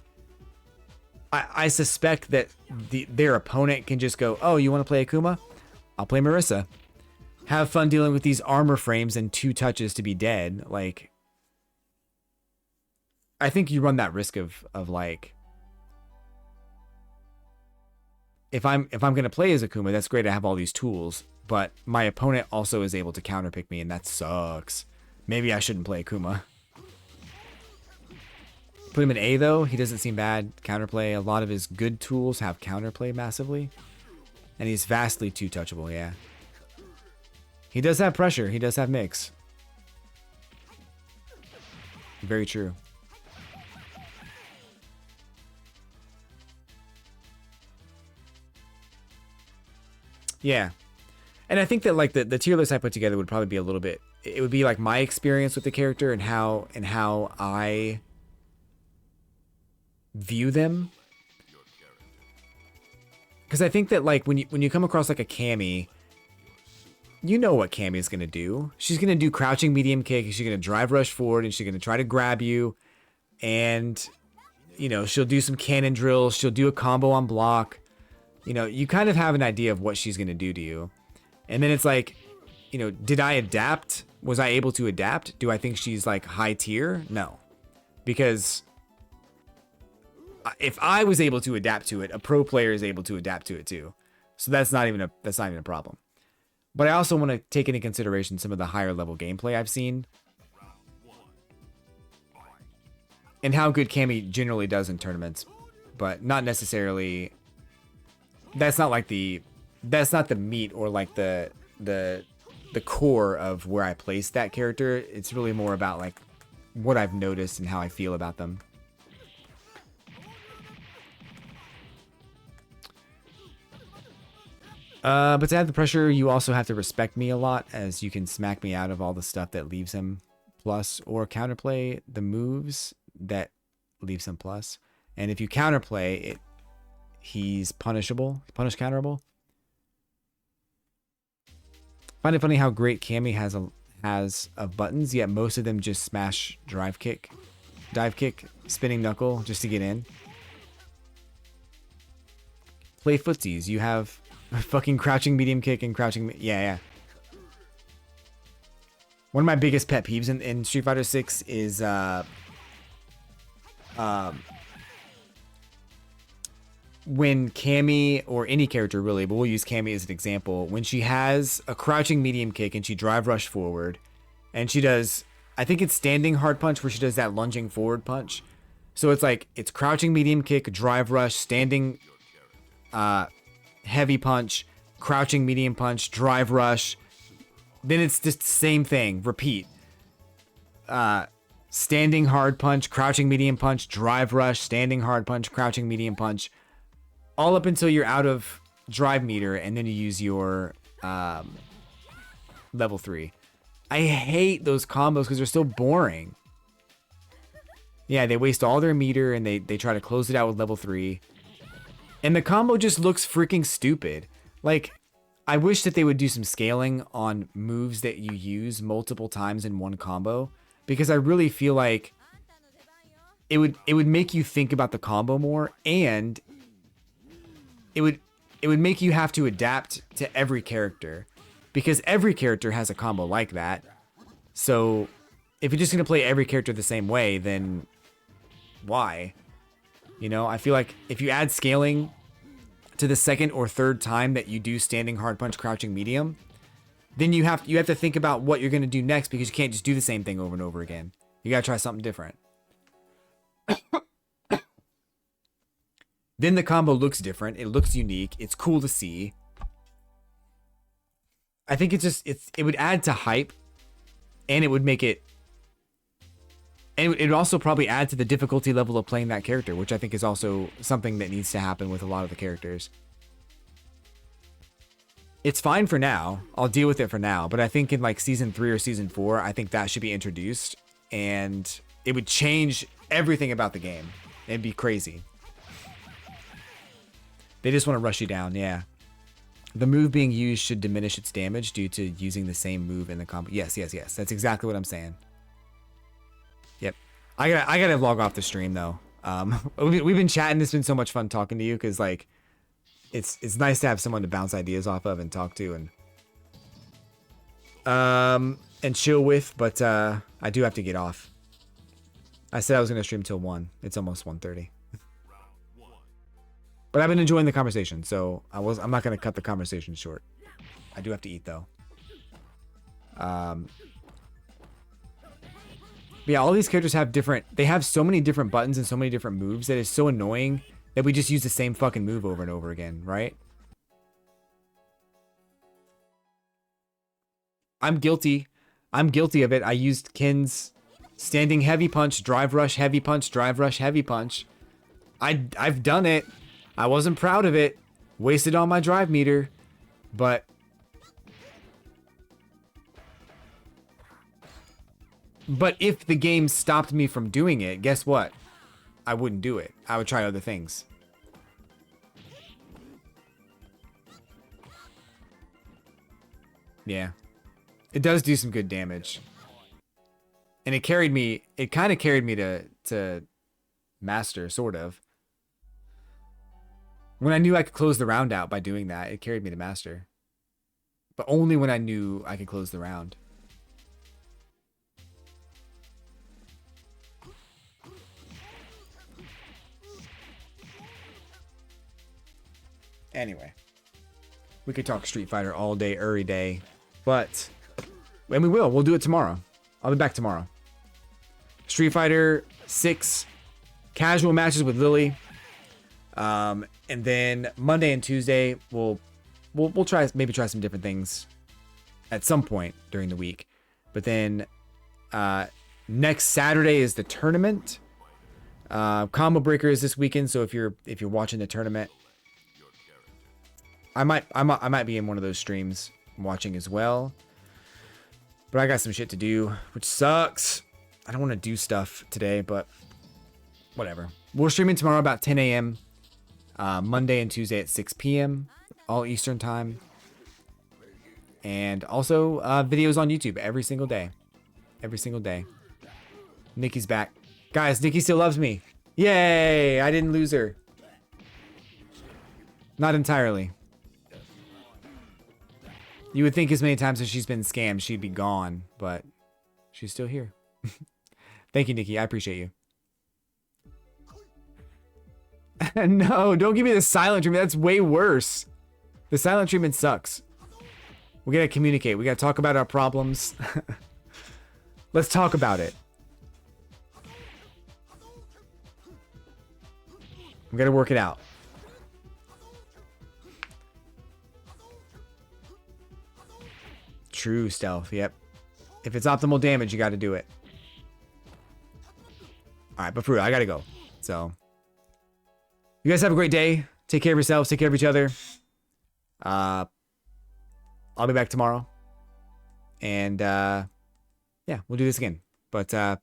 I suspect that their opponent can just go, oh, you want to play Akuma? I'll play Marissa. Have fun dealing with these armor frames and 2 touches to be dead. Like, I think you run that risk of like, if I'm gonna play as Akuma, that's great. I have all these tools, but my opponent also is able to counterpick me, and that sucks. Maybe I shouldn't play Akuma. Put him in A though. He doesn't seem bad. Counterplay. A lot of his good tools have counterplay massively, and he's vastly too touchable. Yeah. He does have pressure. He does have mix. Very true. Yeah. And I think that like the tier list I put together would probably be a little bit, it would be like my experience with the character and how I view them. Because I think that like when you come across like a Cammy, you know what Cammy is going to do. She's going to do crouching medium kick, she's going to drive rush forward, and she's going to try to grab you, and you know, she'll do some cannon drills, she'll do a combo on block. You know, you kind of have an idea of what she's going to do to you. And then it's like, you know, did I adapt? Was I able to adapt? Do I think she's like high tier? No. Because if I was able to adapt to it, a pro player is able to adapt to it too. So that's not even a problem. But I also want to take into consideration some of the higher level gameplay I've seen, and how good Cammy generally does in tournaments, but not necessarily. That's not the meat or like the core of where I place that character. It's really more about like what I've noticed and how I feel about them. But to add the pressure, you also have to respect me a lot, as you can smack me out of all the stuff that leaves him plus, or counterplay the moves that leaves him plus. And if you counterplay it, he's punishable, punish counterable. Find it funny how great Cammy has of buttons, yet most of them just smash dive kick, spinning knuckle just to get in. Play footsies. You have fucking crouching medium kick and crouching. Yeah. One of my biggest pet peeves in Street Fighter 6 is when Cammy, or any character really, but we'll use Cammy as an example, when she has a crouching medium kick and she drive rush forward, and she does, I think it's standing hard punch where she does that lunging forward punch. So it's like, it's crouching medium kick, drive rush, standing heavy punch, crouching medium punch, drive rush. Then it's just the same thing, repeat. Standing hard punch, crouching medium punch, drive rush, standing hard punch, crouching medium punch. All up until you're out of drive meter, and then you use your level 3. I hate those combos because they're so boring. Yeah, they waste all their meter, and they try to close it out with level 3. And the combo just looks freaking stupid. Like, I wish that they would do some scaling on moves that you use multiple times in one combo, because I really feel like it would make you think about the combo more, and it would make you have to adapt to every character, because every character has a combo like that. So if you're just going to play every character the same way, then why? You know, I feel like if you add scaling to the second or third time that you do standing hard punch, crouching medium, then you have to think about what you're going to do next, because you can't just do the same thing over and over again. You got to try something different. Then the combo looks different. It looks unique. It's cool to see. I think it would add to hype, and it would make it, and it would also probably add to the difficulty level of playing that character, which I think is also something that needs to happen with a lot of the characters. It's fine for now. I'll deal with it for now, but I think in like season 3 or season 4, I think that should be introduced, and it would change everything about the game. It'd be crazy. They just want to rush you down, yeah. The move being used should diminish its damage due to using the same move in the combo. Yes. That's exactly what I'm saying. Yep. I gotta log off the stream though. We've been chatting. It's been so much fun talking to you, because like, it's nice to have someone to bounce ideas off of and talk to and chill with. But I do have to get off. I said I was gonna stream till 1. It's almost 1:30. But I've been enjoying the conversation, so I'm not gonna cut the conversation short. I do have to eat though. But yeah, all these characters have they have so many different buttons and so many different moves that it's so annoying that we just use the same fucking move over and over again, right? I'm guilty of it. I used Ken's standing heavy punch, drive rush, heavy punch, drive rush, heavy punch. I've done it. I wasn't proud of it. Wasted on my drive meter. But if the game stopped me from doing it, guess what? I wouldn't do it. I would try other things. Yeah. It does do some good damage. And it kind of carried me to master, sort of. When I knew I could close the round out by doing that, it carried me to master. But only when I knew I could close the round. Anyway. We could talk Street Fighter all day, every day. But, and we will. We'll do it tomorrow. I'll be back tomorrow. Street Fighter 6 casual matches with Lily. And then Monday and Tuesday, we'll try some different things at some point during the week. But then next Saturday is the tournament. Combo Breaker is this weekend, so if you're watching the tournament, I might be in one of those streams watching as well. But I got some shit to do, which sucks. I don't want to do stuff today, but whatever. We're streaming tomorrow about 10 a.m. Monday and Tuesday at 6 p.m. all Eastern time. And also videos on YouTube every single day. Every single day. Nikki's back. Guys, Nikki still loves me. Yay! I didn't lose her. Not entirely. You would think as many times as she's been scammed, she'd be gone, but she's still here. Thank you, Nikki. I appreciate you. No, don't give me the silent treatment. That's way worse. The silent treatment sucks. We gotta communicate. We gotta talk about our problems. Let's talk about it. We gotta work it out. True stealth, yep. If it's optimal damage, you gotta do it. Alright, but for real, I gotta go. So, you guys have a great day. Take care of yourselves, take care of each other. I'll be back tomorrow. And, yeah, we'll do this again. But,